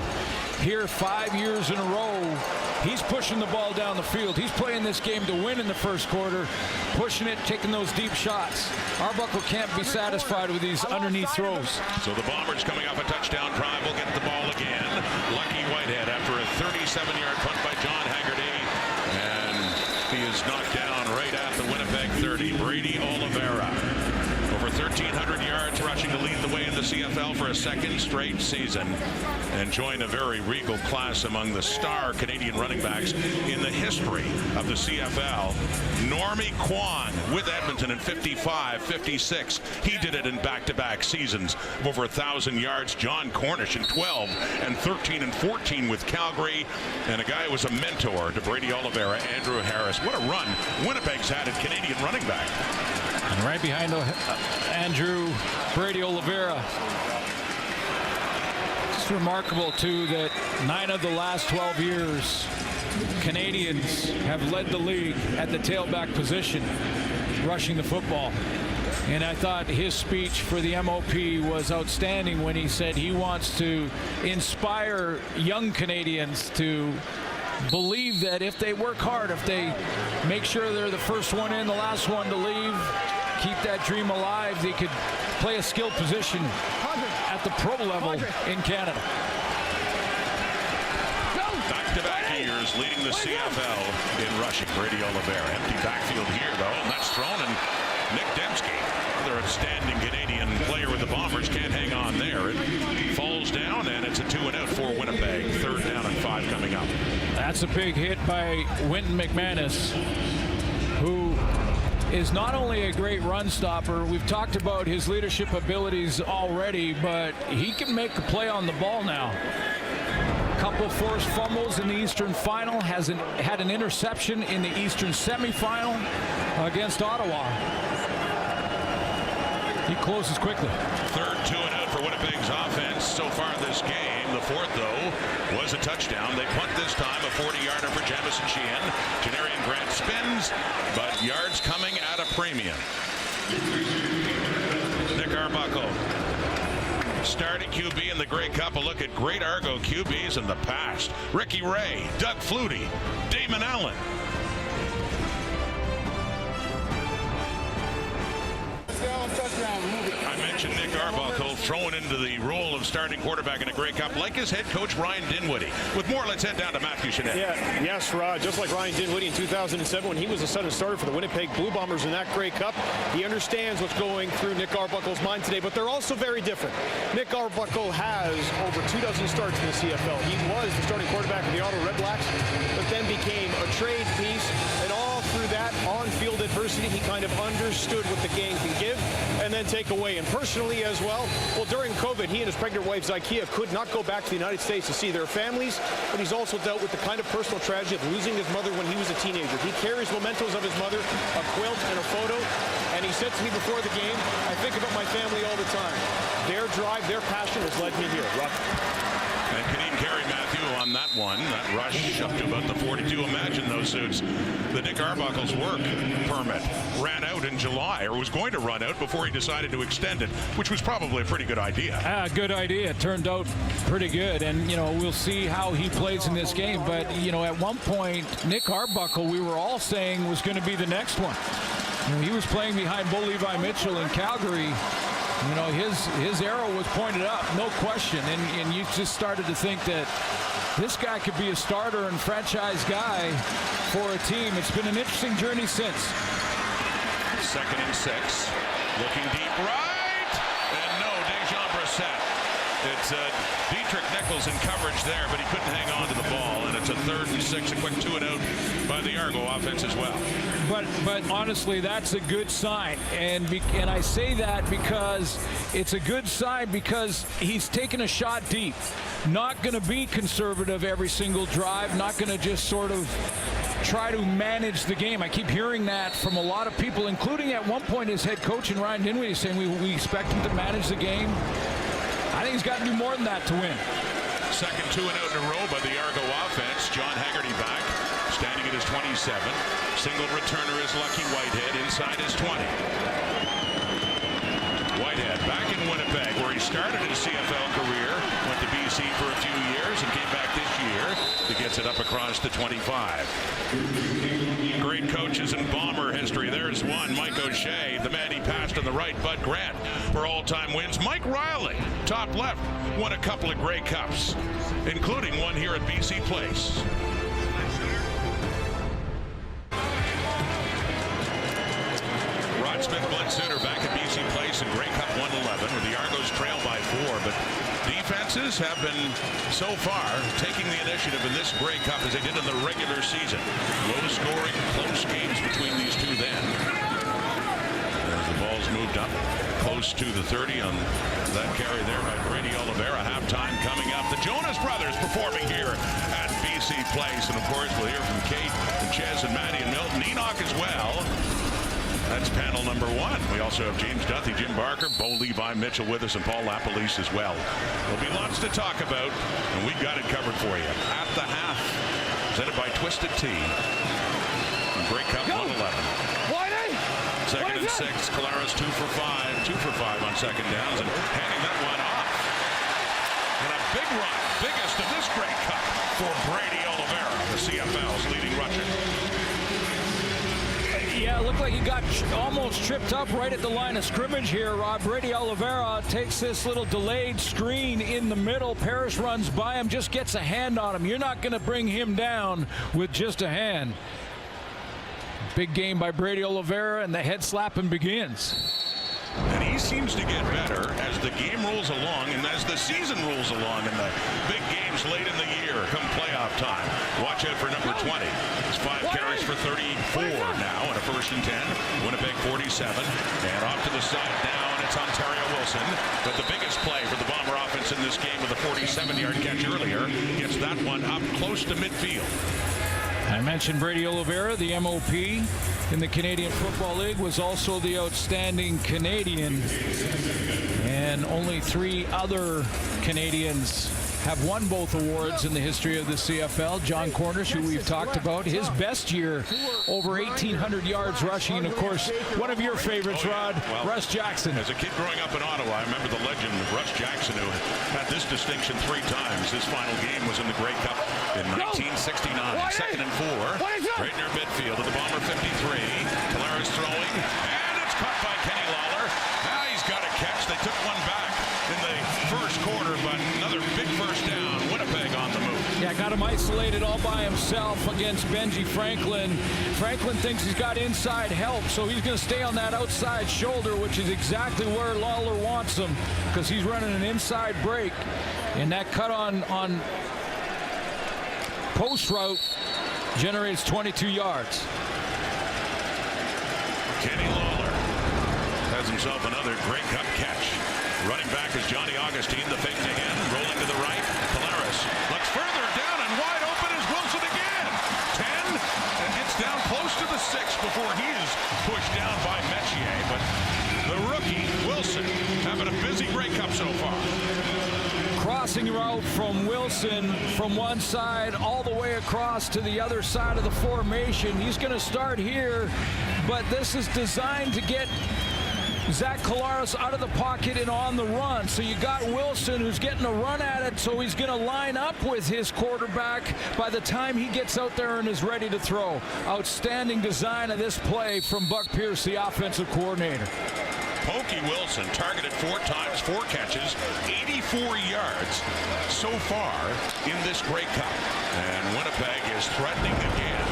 here 5 years in a row. He's pushing the ball down the field. He's playing this game to win in the first quarter, pushing it, taking those deep shots. Arbuckle can't be satisfied with these underneath throws. So the Bombers coming off a touchdown drive will get the ball again. Lucky Whitehead after a 37-yard punt by John Haggerty. And he is knocked down right at the Winnipeg 30. Brady Oliveira, over 1,300 yards rushing to lead the way in the CFL for a second straight season, and join a very regal class among the star Canadian running backs in the history of the CFL. Normie Kwan with Edmonton in 55, 56. He did it in back-to-back seasons of over 1,000 yards. John Cornish in 12 and 13 and 14 with Calgary. And a guy who was a mentor to Brady Oliveira, Andrew Harris. What a run Winnipeg's had at Canadian running back. And right behind Andrew, Brady Oliveira. It's remarkable, too, that 9 of the last 12 years, Canadians have led the league at the tailback position, rushing the football. And I thought his speech for the MOP was outstanding when he said he wants to inspire young Canadians to believe that if they work hard, if they make sure they're the first one in, the last one to leave, keep that dream alive, they could play a skilled position at the pro level in Canada. Back-to-back years leading the CFL in rushing. Brady Oliveira. Empty backfield here, though, and that's thrown. And Nick Dembski, another outstanding Canadian player with the Bombers, can't hang on there. It falls down, and it's a 2-and-out for Winnipeg. 3rd down and 5 coming up. That's a big hit by Wynton McManus, who is not only a great run stopper. We've talked about his leadership abilities already, but he can make a play on the ball now. Couple forced fumbles in the Eastern Final, had an interception in the Eastern Semifinal against Ottawa. He closes quickly. Third 2-and-out for Winnipeg's offense so far this game. The fourth, though, was a touchdown. They punt this time, a 40-yarder for Jamison Sheehan. Janarian Grant spins, but yards coming at a premium. Nick Arbuckle, starting QB in the Grey Cup. A look at great Argo QBs in the past. Ricky Ray, Doug Flutie, Damon Allen. I mentioned Nick Arbuckle thrown into the role of starting quarterback in a Grey Cup, like his head coach Ryan Dinwiddie. With more, let's head down to Matthew Chanel. Yes, Rod. Just like Ryan Dinwiddie in 2007 when he was the sudden starter for the Winnipeg Blue Bombers in that Grey Cup, he understands what's going through Nick Arbuckle's mind today, but they're also very different. Nick Arbuckle has over 24 starts in the CFL. He was the starting quarterback of the Ottawa Red Blacks, but then became a trade piece, and all through that on-field adversity, he kind of understood what the game can give and then take away. And personally as well, during COVID, he and his pregnant wife, Zykia, could not go back to the United States to see their families, but he's also dealt with the kind of personal tragedy of losing his mother when he was a teenager. He carries mementos of his mother, a quilt and a photo, and he said to me before the game, I think about my family all the time. Their drive, their passion has led me here. And can even carry Matthew on that one. That rush up to about the 42. Imagine those suits. The Nick Arbuckle's work permit ran out in July, or was going to run out before he decided to extend it, which was probably a pretty good idea. Good idea. It turned out pretty good. And, we'll see how he plays in this game. But, at one point, Nick Arbuckle, we were all saying was going to be the next one. He was playing behind Bo Levi Mitchell in Calgary. His arrow was pointed up, no question, and you just started to think that this guy could be a starter and franchise guy for a team. It's been an interesting journey since. 2nd and 6, looking deep right, and no, Dejan Brissett. It's Dietrich Nichols in coverage there, but he couldn't hang on to the ball, and it's a 3rd and 6, a quick 2-and-out by the Argo offense as well. But honestly, that's a good sign, and I say that because it's a good sign because he's taken a shot deep. Not going to be conservative every single drive, not going to just sort of try to manage the game. I keep hearing that from a lot of people, including at one point his head coach and Ryan Dinwiddie saying we expect him to manage the game. I think he's got to do more than that to win. 2nd 2-and-out in a row by the Argo offense. John Haggerty back, standing at his 27. Single returner is Lucky Whitehead inside his 20. Whitehead back in Winnipeg, where he started his CFL career, went to BC for a few years and came back this year. He gets it up across the 25. Great coaches in Bomber history. There's one, Mike O'Shea, the man he passed on the right, Bud Grant, for all-time wins. Mike Riley, top left, won a couple of Grey Cups, including one here at BC Place. Rod Smith, Glenn Suter back at BC Place in Grey Cup 111, where the Argos trail by 4, but defenses have been, so far, taking the initiative in this Grey Cup as they did in the regular season. Low-scoring, close games between these two then. As the ball's moved up close to the 30 on that carry there by Brady Oliveira. Halftime coming up. The Jonas brothers performing here at BC Place. And, of course, we'll hear from Kate and Ches and Maddie and Milton. Enoch as well. That's panel number 1. We also have James Duthie, Jim Barker, Bo Levi Mitchell with us, and Paul Lapalisse as well. There'll be lots to talk about, and we've got it covered for you. At the half, presented by Twisted Tea. Grey Cup 111. 2nd and 6. Collaros 2 for 5. 2 for 5 on 2nd downs, and handing that one off. And a big run, biggest of this Grey Cup for Brady Oliveira, the CFL's leading rusher. Yeah, it looked like he got almost tripped up right at the line of scrimmage here, Rob. Brady Oliveira takes this little delayed screen in the middle. Parrish runs by him, just gets a hand on him. You're not going to bring him down with just a hand. Big game by Brady Oliveira, and the head slapping begins. And he seems to get better as the game rolls along and as the season rolls along in the big games late in the year come playoff time. Watch out for number 20. It's 5 carries for 34 now and a 1st and 10. Winnipeg 47. And off to the side now, and it's Ontario Wilson. But the biggest play for the Bomber offense in this game with a 47-yard catch earlier gets that one up close to midfield. I mentioned Brady Oliveira, the MOP in the Canadian Football League, was also the outstanding Canadian. And only 3 other Canadians have won both awards in the history of the CFL. John Cornish, who we've talked about, his best year, over 1,800 yards rushing. And of course, one of your favorites, Rod, well, Russ Jackson. As a kid growing up in Ottawa, I remember the legend of Russ Jackson, who had this distinction 3 times. His final game was in the Grey Cup in 1969. 2nd and 4. Right near midfield at the Bomber 53. Collaros throwing, and it's caught by Kenny Lawler. Now he's got a catch. They took one back in the first quarter, but another big first down. Winnipeg on the move. Yeah, got him isolated all by himself against Benji Franklin. Franklin thinks he's got inside help, so he's going to stay on that outside shoulder, which is exactly where Lawler wants him, because he's running an inside break. And that cut on post route generates 22 yards. Kenny Lawler has himself another Grey Cup catch. Running back is Johnny Augustine, the fake to him, rolling to the right. Collaros looks further down, and wide open is Wilson again. 10, and gets down close to the 6 before he is pushed down by Metier. But the rookie, Wilson, having a busy Grey Cup so far. Crossing route from Wilson from one side all the way across to the other side of the formation. He's going to start here, but this is designed to get Zach Collaros out of the pocket and on the run. So you got Wilson, who's getting a run at it, so he's going to line up with his quarterback by the time he gets out there and is ready to throw. Outstanding design of this play from Buck Pierce, the offensive coordinator. Pokey Wilson targeted 4 times, 4 catches, 84 yards so far in this Grey Cup. And Winnipeg is threatening again.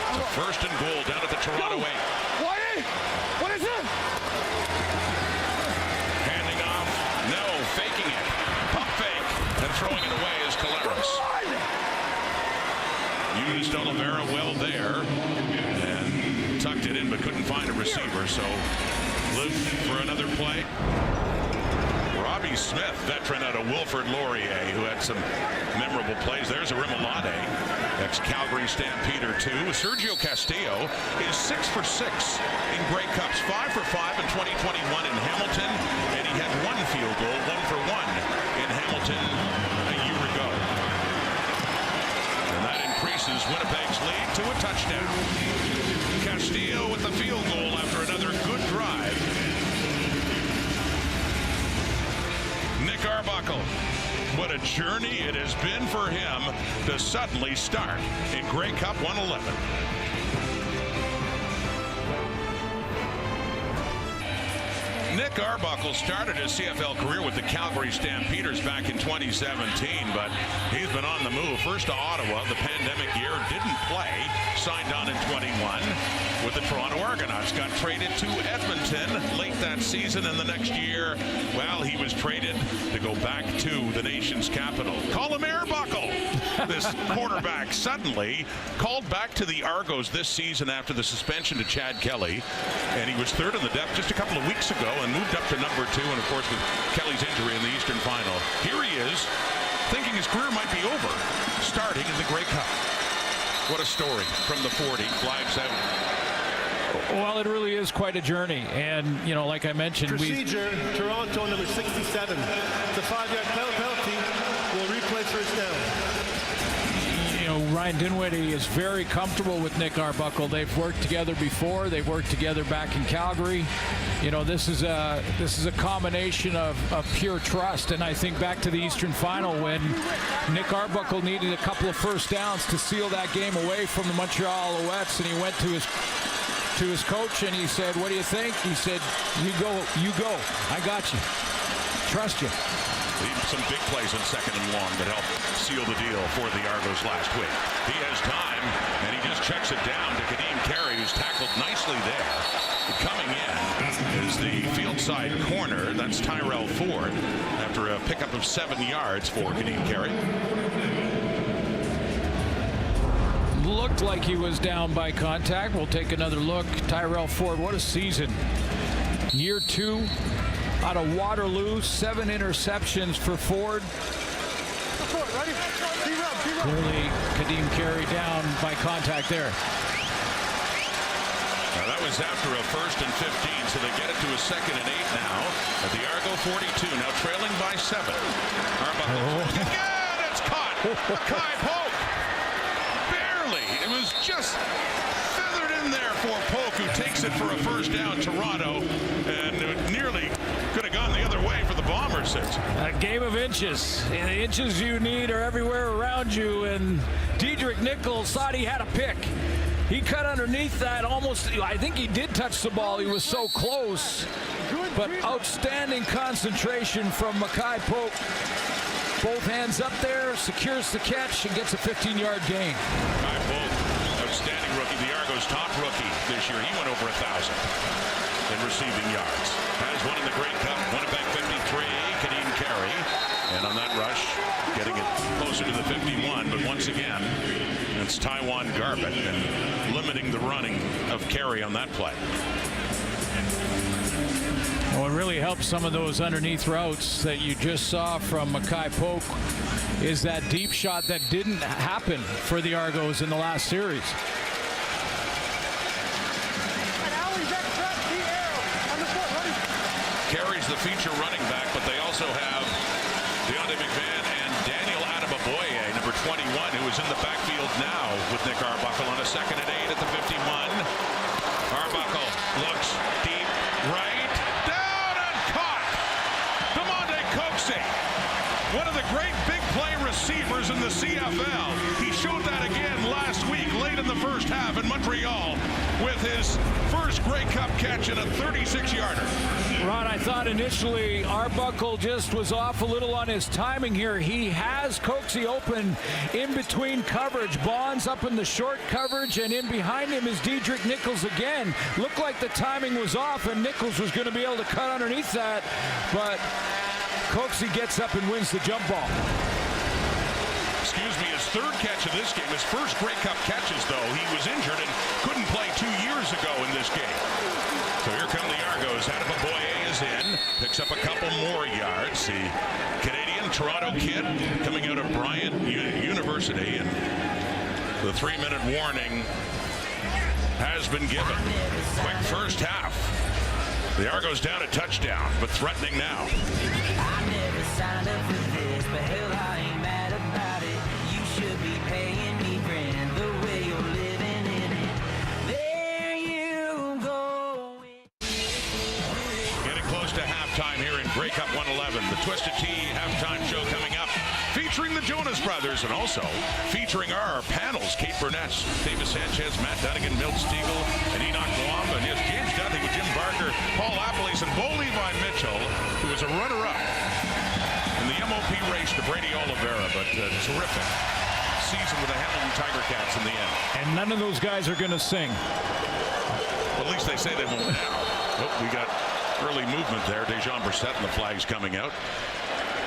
It's a 1st and goal down at the Toronto 8. What is it? Handing off. No, faking it. Pump fake. And throwing it away is Collaros. Used Oliveira well there. And tucked it in but couldn't find a receiver. So live for another play. Robbie Smith, veteran out of Wilfrid Laurier, who had some memorable plays. There's a Rimolade, ex-Calgary Stampeder 2. Sergio Castillo is 6 for 6 in Grey Cups, 5 for 5 in 2021 in Hamilton, and he had 1 field goal, 1 for 1 in Hamilton a year ago. And that increases Winnipeg's lead to a touchdown. Castillo with the field goal after another good drive. Nick Arbuckle, what a journey it has been for him to suddenly start in Grey Cup 111. Nick Arbuckle started his CFL career with the Calgary Stampeders back in 2017, but he's been on the move. First to Ottawa, the pandemic year, didn't play, signed on in 21 with the Toronto Argonauts. Got traded to Edmonton late that season, and the next year, well, he was traded to go back to the nation's capital. Call him Arbuckle. This quarterback suddenly called back to the Argos this season after the suspension to Chad Kelly, and he was 3rd in the depth just a couple of weeks ago and moved up to number 2, and of course with Kelly's injury in the Eastern Final. Here he is, thinking his career might be over, starting in the Grey Cup. What a story from the 40, flags out. Well, it really is quite a journey, and you know, like I mentioned, procedure, Toronto number 67. It's a 5-yard penalty. Will replay first down. You know, Ryan Dinwiddie is very comfortable with Nick Arbuckle. They've worked together before. They've worked together back in Calgary. You know, this is a combination of pure trust. And I think back to the Eastern Final when Nick Arbuckle needed a couple of first downs to seal that game away from the Montreal Alouettes, and he went to his coach and he said, "What do you think?" He said, "You go. I got you. Trust you." Some big plays on 2nd and long that helped seal the deal for the Argos last week. He has time, and he just checks it down to Kadeem Carey, who's tackled nicely there. Coming in is the field side corner. That's Tyrell Ford after a pickup of 7 yards for Kadeem Carey. Looked like he was down by contact. We'll take another look. Tyrell Ford, what a season. Year 2. Out of Waterloo, 7 interceptions for Ford. the foot. Ready? T-rub, T-rub. Clearly, Kadeem Carey down by contact there. Now that was after a 1st and 15, so they get it to a 2nd and 8 now at the Argo 42. Now trailing by 7. Arbuckle again. It's caught. Kai Polk. Barely. It was just feathered in there for Polk, who takes it for a 1st down. Toronto, and it nearly could have gone the other way for the Bombers. A game of inches. And the inches you need are everywhere around you. And Diedrich Nichols thought he had a pick. He cut underneath that almost. I think he did touch the ball. He was so close. But outstanding concentration from Mackay Polk. Both hands up there, secures the catch, and gets a 15-yard gain. Mackay Polk, outstanding rookie. The Argos' top rookie this year. He went over 1,000 in receiving yards. Has one in the Grey Cup. Winnipeg 53, Kadeem Carey. And on that rush, getting it closer to the 51. But once again, it's Taiwan Garbett and limiting the running of Carey on that play. Well, it really helps some of those underneath routes that you just saw from Mackay Polk is that deep shot that didn't happen for the Argos in the last series. Carey's the feature running back, but they also have Deontay McMahon and Daniel Adamaboye, number 21, who is in the backfield now with Nick Arbuckle on a 2nd and 8 at the 51. Arbuckle looks deep right, down and caught. DeMonte Coxey, one of the great big play receivers in the CFL. He showed that again last week, late in the 1st half in Montreal, with his first Grey Cup catch in a 36-yarder. Ron, I thought initially Arbuckle just was off a little on his timing here. He has Coxey open in between coverage. Bonds up in the short coverage, and in behind him is Diedrich Nichols again. Looked like the timing was off, and Nichols was going to be able to cut underneath that, but Coxey gets up and wins the jump ball. Excuse me, his 3rd catch of this game. His first Grey Cup catches, though. He was injured and couldn't play 2 years ago in this game. So here come the Argos. Adamaboye is in, picks up a couple more yards. The Canadian Toronto kid coming out of Bryant University, and the 3-minute warning has been given. Quick first half. The Argos down a touchdown, but threatening now. I never signed up for this, but hell, I ain't mad about it. You should be paying me rent the way you're living in it. There you go. Getting close to halftime here in Grey Cup 111. The Twisted Tea halftime show coming up, featuring the Jonas Brothers and also featuring our panels: Kate Burnett, Davis Sanchez, Matt Dunnigan, Milt Stiegel, and Enoch Mwamba, and yes, James Dudley with Jim Barker, Paul Appleys, and Bo Levi Mitchell, who was a runner-up in the MOP race to Brady Oliveira, but terrific season with the Hamilton Tiger Cats in the end. And none of those guys are going to sing. Well, at least they say they won't now. Oh, we got early movement there. Dejan Brissett and the flags coming out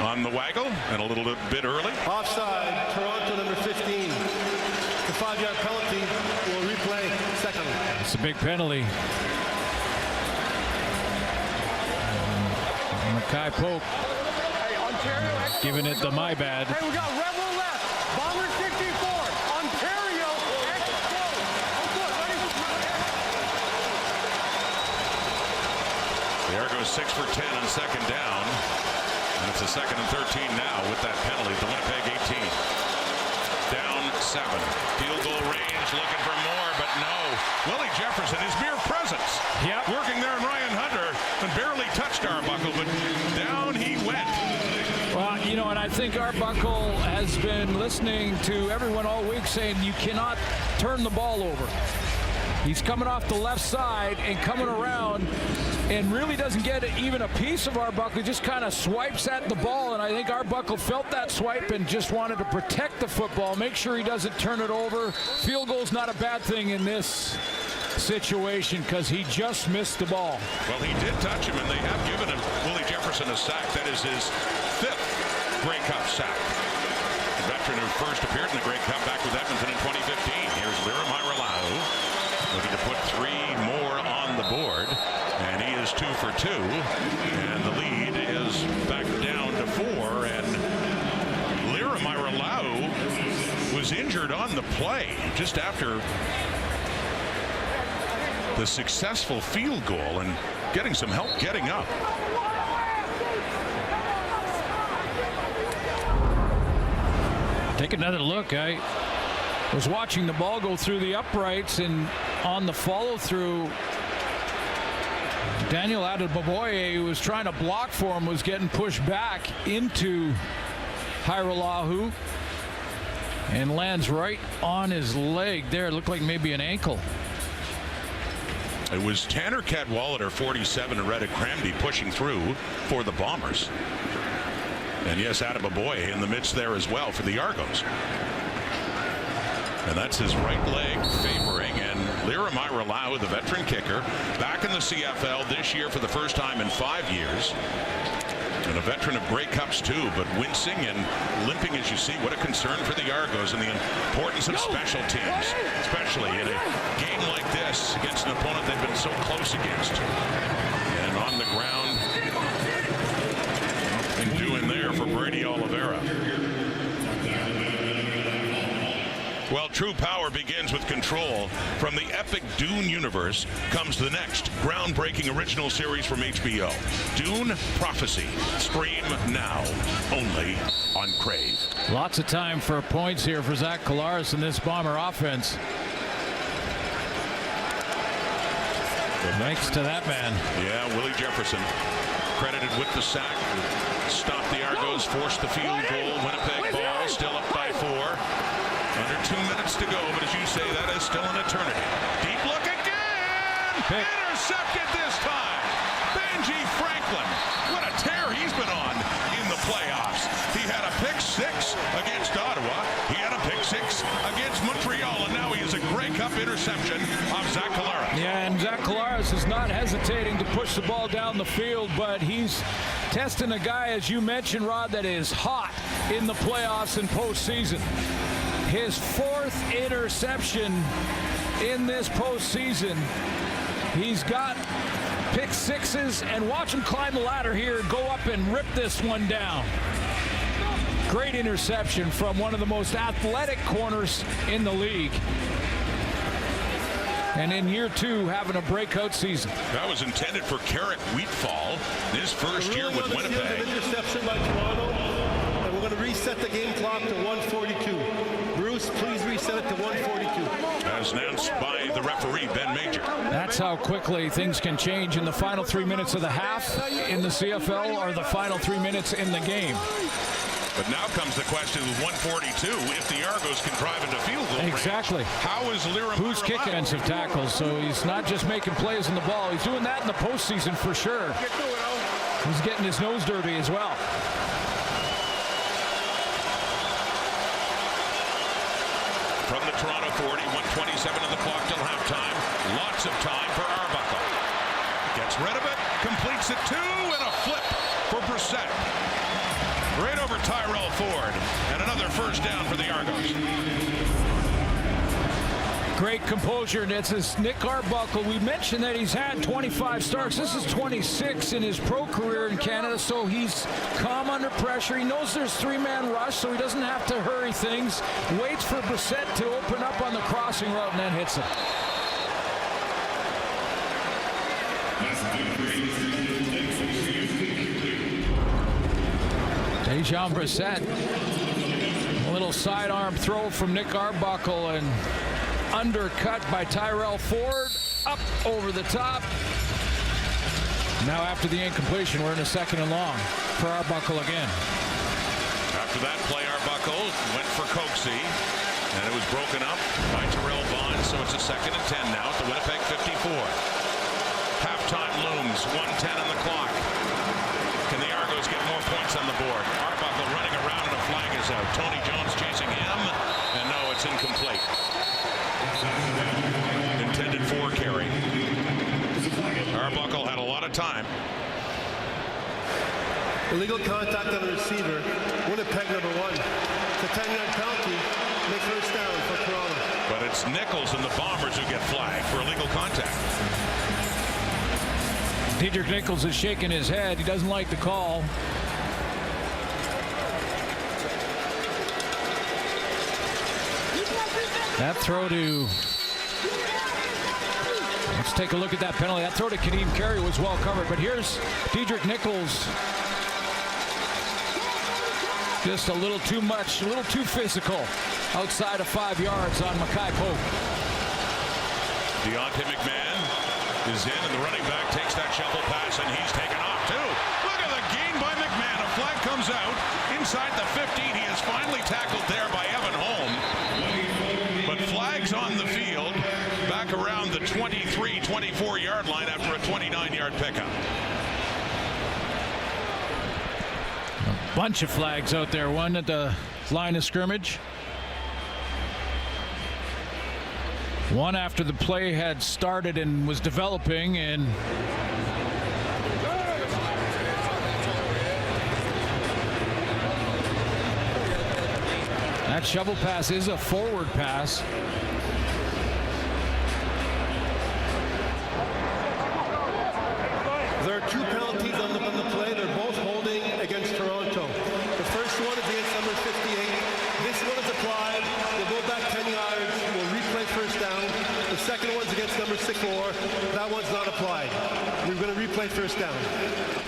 on the waggle, and a little bit early. Offside, Toronto number 15. The 5-yard penalty will replay 2nd. It's a big penalty. Mackay Polk giving it the my bad. Hey, we got Rebel left. Bombers 54. Ontario X close. On foot, ready? The Argos 6 for 10 on 2nd down. And it's a 2nd and 13 now with that penalty. The Winnipeg 18. Down 7. Field goal range, looking for more, but no. Willie Jefferson, his mere presence. Yep. Working there in Ryan Hunter, and barely touched Arbuckle, but down he went. Well, you know, and I think Arbuckle has been listening to everyone all week saying you cannot turn the ball over. He's coming off the left side and coming around and really doesn't get even a piece of Arbuckle. He just kind of swipes at the ball, and I think Arbuckle felt that swipe and just wanted to protect the football, make sure he doesn't turn it over. Field goal's not a bad thing in this situation because he just missed the ball. Well, he did touch him, and they have given him, Willie Jefferson, a sack. That is his 5th Grey Cup sack. The veteran who first appeared in the Grey Cup back with Edmonton in 2015. Here's Liram Hiralau looking to put 3 more on the board, and he is 2 for 2, and the lead is back down to 4, and Liram was injured on the play just after the successful field goal and getting some help getting up. Take another look. I was watching the ball go through the uprights, and on the follow-through, Daniel Adebaboye, who was trying to block for him, was getting pushed back into Hairolahu and lands right on his leg there. It looked like maybe an ankle. It was Tanner Cadwallader, 47, and Reddick Cramby pushing through for the Bombers. And yes, Adebaboye in the midst there as well for the Argos. And that's his right leg favoring. And Lira Mairolau, the veteran kicker, back in the CFL this year for the first time in 5 years. And a veteran of Grey Cups too, but wincing and limping as you see. What a concern for the Argos and the importance of special teams, especially in a game like this against an opponent they've been so close against. And on the ground, and doing there for Brady Oliveira. Well, true power begins with control. From the epic Dune universe comes the next groundbreaking original series from HBO, Dune Prophecy. Stream now, only on Crave. Lots of time for points here for Zach Collaros in this Bomber offense. Thanks to that man. Yeah, Willie Jefferson credited with the sack. Stopped the Argos, forced the field goal. Winnipeg ball, still up by 4. Under 2 minutes to go, but as you say, that is still an eternity. Deep look again! Intercepted this time! Benji Franklin! What a tear he's been on in the playoffs. He had a pick 6 against Ottawa. He had a pick 6 against Montreal, and now he has a Grey Cup interception of Zach Collaros. Yeah, and Zach Collaros is not hesitating to push the ball down the field, but he's testing a guy, as you mentioned, Rod, that is hot in the playoffs and postseason. His 4th interception in this postseason. He's got pick 6s, and watch him climb the ladder here, go up and rip this one down. Great interception from one of the most athletic corners in the league. And in year 2, having a breakout season. That was intended for Carrick Wheatfall, his first year with Winnipeg. Interception by Toronto, and we're going to reset the game clock to 1:42. Bruce, please reset it to 1:42. As announced by the referee, Ben Major. That's how quickly things can change in the final 3 minutes of the half in the CFL or the final 3 minutes in the game. But now comes the question with 1:42, if the Argos can drive into field goal range. Exactly. How is Lira Who's kicking defensive tackles? So he's not just making plays on the ball. He's doing that in the postseason for sure. He's getting his nose dirty as well. From the Toronto 40, 1:27 on the clock till halftime. Lots of time for Arbuckle. Gets rid of it, completes it 2, and a flip for Brissett. Right over Tyrell Ford, and another first down for the Argos. Great composure, and it's Nick Arbuckle. We mentioned that he's had 25 starts. This is 26 in his pro career in Canada, so he's calm under pressure. He knows there's 3-man rush, so he doesn't have to hurry things. Waits for Brissett to open up on the crossing route and then hits him. Dejan Brissett. A little sidearm throw from Nick Arbuckle and undercut by Tyrell Ford. Up over the top. Now after the incompletion, we're in a 2nd and long for Arbuckle again. After that play, Arbuckle went for Coxie, and it was broken up by Terrell Vaughn, so it's a 2nd and 10 now at the Winnipeg 54. Halftime looms, 1:10 on the clock. Can the Argos get more points on the board? Arbuckle running around and a flag is out. Tony Jones chasing him, and no, it's incomplete. Intended for carry. Arbuckle had a lot of time. Illegal contact on the receiver. Winnipeg number 1. It's a 10-yard penalty. Make first down for Toronto. But it's Nichols and the Bombers who get flagged for illegal contact. Diedrich Nichols is shaking his head. He doesn't like the call. That throw to... Let's take a look at that penalty. That throw to Kadeem Carey was well covered, but here's Diedrich Nichols. Just a little too much, a little too physical outside of 5 yards on Mackay Pope. Deontay McMahon is in, and the running back takes that shovel pass, and he's taken off too. Look at the gain by McMahon. A flag comes out inside the 15. He is finally tackled there by Evan Holm. But flags on the field back around the 23, 24-yard line after a 29-yard pickup. Bunch of flags out there. One at the line of scrimmage. One after the play had started and was developing, and that shovel pass is a forward pass. There are 2 penalties on the play. They're both holding against Toronto. The first one is against number 58. This one is applied. We'll go back 10 yards. We'll replay first down. The second one's against number 64. That one's not applied. We're going to replay first down.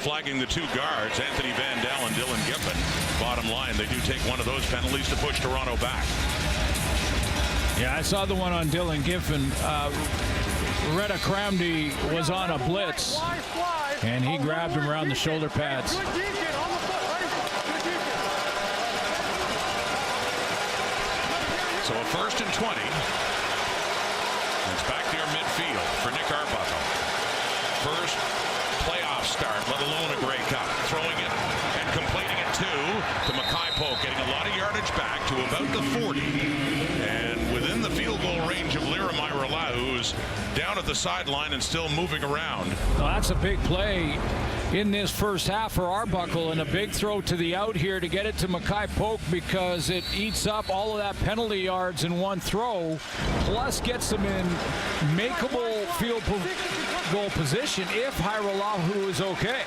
Flagging the 2 guards, Anthony Van Dell and Dylan Giffen. Bottom line, they do take one of those penalties to push Toronto back. Yeah, I saw the one on Dylan Giffen. Retta Cramdy was on a blitz, and he grabbed him around the shoulder pads. So a 1st and 20. It's back near midfield for Nick Arbuckle. First playoff start, let alone a Grey Cup. Throwing it and completing it to Mackay Pope, getting a lot of yardage back to about the 40. And within the field goal range of Liram Irola, who's down at the sideline and still moving around. Well, that's a big play in this first half for Arbuckle, and a big throw to the out here to get it to Mackay Pope, because it eats up all of that penalty yards in one throw, plus gets them in makeable field goal position if Hairolahu is okay.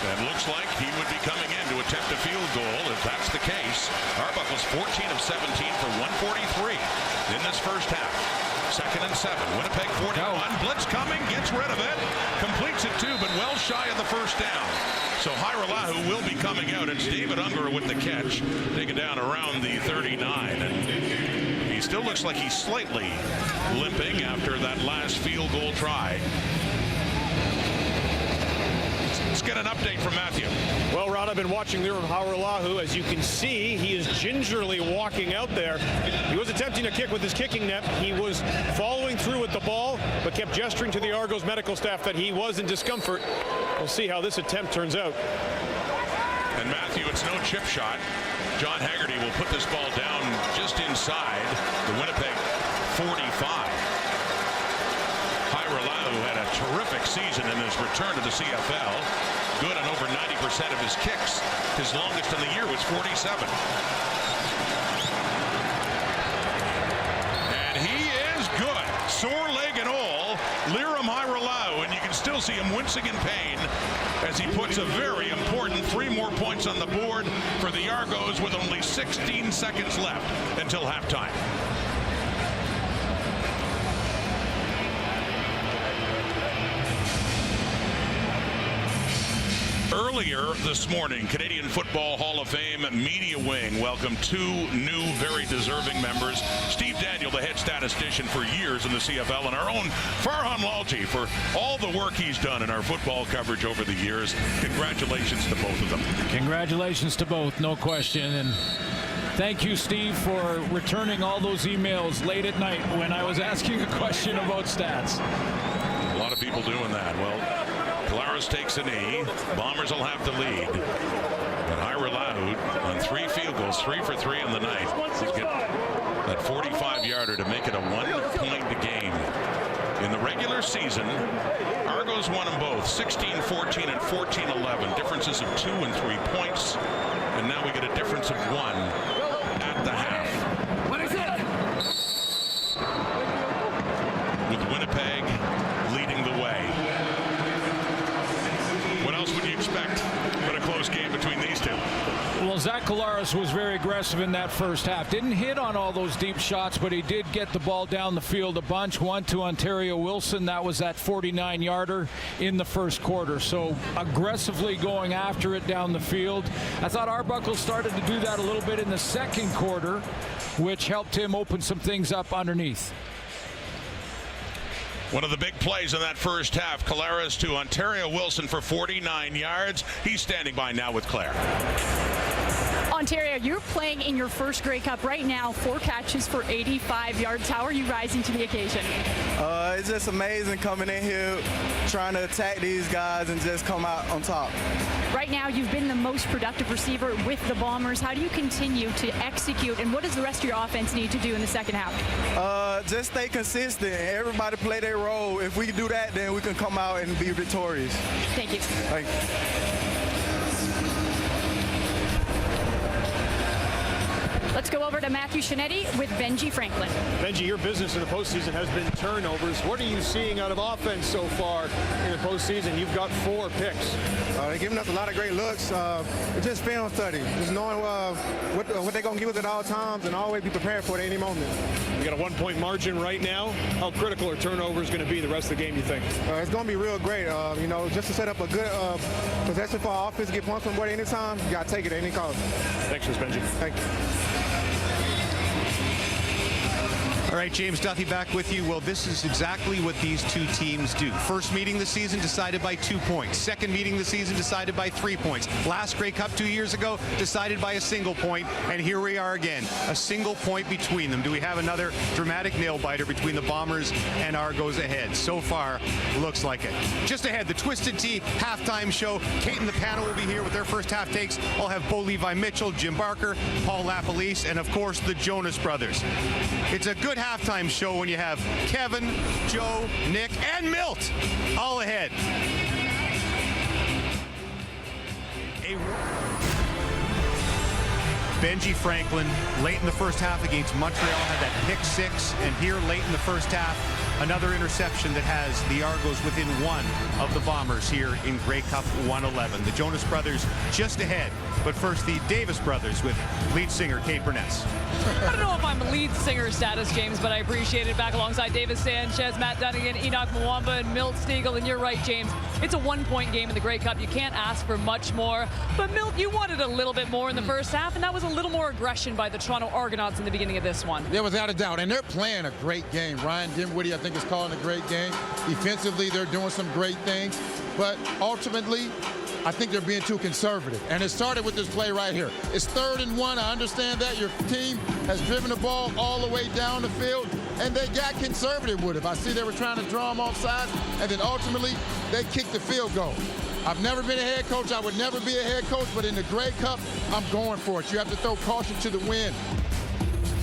And looks like he would be coming in to attempt a field goal. If that's the case, Arbuckle's 14 of 17 for 143 in this first half. 2nd and 7. Winnipeg 41. Blitz coming, gets rid of it, completes it too, but well shy of the first down. So Hairolahu will be coming out. It's David Unger with the catch, taken down around the 39. And he still looks like he's slightly limping after that last field goal try. Let's get an update from Matthew. Well, Rod, I've been watching Liram Hairolahu. As you can see, he is gingerly walking out there. He was attempting a kick with his kicking net. He was following through with the ball, but kept gesturing to the Argos medical staff that he was in discomfort. We'll see how this attempt turns out. And Matthew, it's no chip shot. John Haggerty will put this ball down just inside the Winnipeg 45. Hairolahu had a terrific season in his return to the CFL. Good on over 90% of his kicks. His longest in the year was 47. And he is good. Sore leg and all. Liram Hairolahu, and you can still see him wincing in pain as he puts a very important 3 more points on the board for the Argos with only 16 seconds left until halftime. Earlier this morning, Canadian Football Hall of Fame Media Wing welcomed 2 new, very deserving members. Steve Daniel, the head statistician for years in the CFL, and our own Farhan Lalji for all the work he's done in our football coverage over the years. Congratulations to both of them. Congratulations to both, no question. And thank you, Steve, for returning all those emails late at night when I was asking a question about stats. A lot of people doing that. Well, Collaros takes a knee. Bombers will have the lead. But Hairolahu on 3 field goals, 3 for 3 on the night. He's get that 45-yarder to make it a 1-point game. In the regular season, Argos won them both, 16-14 and 14-11. Differences of 2 and 3 points. And now we get a difference of 1 at the half. What is it? With Winnipeg leading the way. What else would you expect but a close game between these two? Well, Zach Collaros was very aggressive in that first half. Didn't hit on all those deep shots, but he did get the ball down the field a bunch. One to Ontario Wilson. That was that 49-yarder in the first quarter. So aggressively going after it down the field. I thought Arbuckle started to do that a little bit in the second quarter, which helped him open some things up underneath. One of the big plays in that first half, Collaros to Ontario Wilson for 49 yards. He's standing by now with Claire. Ontario, you're playing in your first Grey Cup right now, 4 catches for 85 yards. How are you rising to the occasion? It's just amazing coming in here, trying to attack these guys and just come out on top. Right now, you've been the most productive receiver with the Bombers. How do you continue to execute, and what does the rest of your offense need to do in the second half? Just stay consistent. Everybody play their role. If we can do that, then we can come out and be victorious. Thank you. Thank you. Let's go over to Matthew Shinetti with Benji Franklin. Benji, your business in the postseason has been turnovers. What are you seeing out of offense so far in the postseason? You've got 4 picks. They're giving us a lot of great looks. It's just film study, just knowing what they're going to give us at all times and always be prepared for it at any moment. You got a 1-point margin right now. How critical are turnovers going to be the rest of the game, you think? It's going to be real great. Just to set up a good possession for our offense, get points from board anytime, you got to take it at any cost. Thanks, Benji. Thank you. All right, James Duffy back with you. Well, this is exactly what these two teams do. First meeting the season decided by 2 points. Second meeting the season decided by 3 points. Last Grey Cup 2 years ago decided by a single point. And here we are again, a single point between them. Do we have another dramatic nail-biter between the Bombers and Argos ahead? So far, looks like it. Just ahead, the Twisted Tea halftime show. Kate and the panel will be here with their first half takes. I'll have Bo Levi Mitchell, Jim Barker, Paul Lapalisse, and of course, the Jonas Brothers. It's a good halftime show when you have Kevin, Joe, Nick, and Milt all ahead. Benji Franklin, late in the first half against Montreal, had that pick 6, and here late in the first half, another interception that has the Argos within 1 of the Bombers here in Grey Cup 111. The Jonas Brothers just ahead, but first the Davis Brothers with lead singer Kate Burness. I don't know if I'm lead singer status, James, but I appreciate it. Back alongside Davis Sanchez, Matt Dunnigan, Enoch Mwamba, and Milt Stiegel. And you're right, James. It's a 1-point game in the Grey Cup. You can't ask for much more. But Milt, you wanted a little bit more in the first half, and that was a little more aggression by the Toronto Argonauts in the beginning of this one. Yeah, without a doubt. And they're playing a great game. Ryan Dinwiddie, I think, is calling a great game. Defensively, they're doing some great things. But ultimately, I think they're being too conservative. And it started with this play right here. It's 3rd and 1. I understand that. Your team has driven the ball all the way down the field, and they got conservative with it. I see they were trying to draw them off sides, and then ultimately they kicked the field goal. I've never been a head coach. I would never be a head coach, but in the Grey Cup, I'm going for it. You have to throw caution to the wind.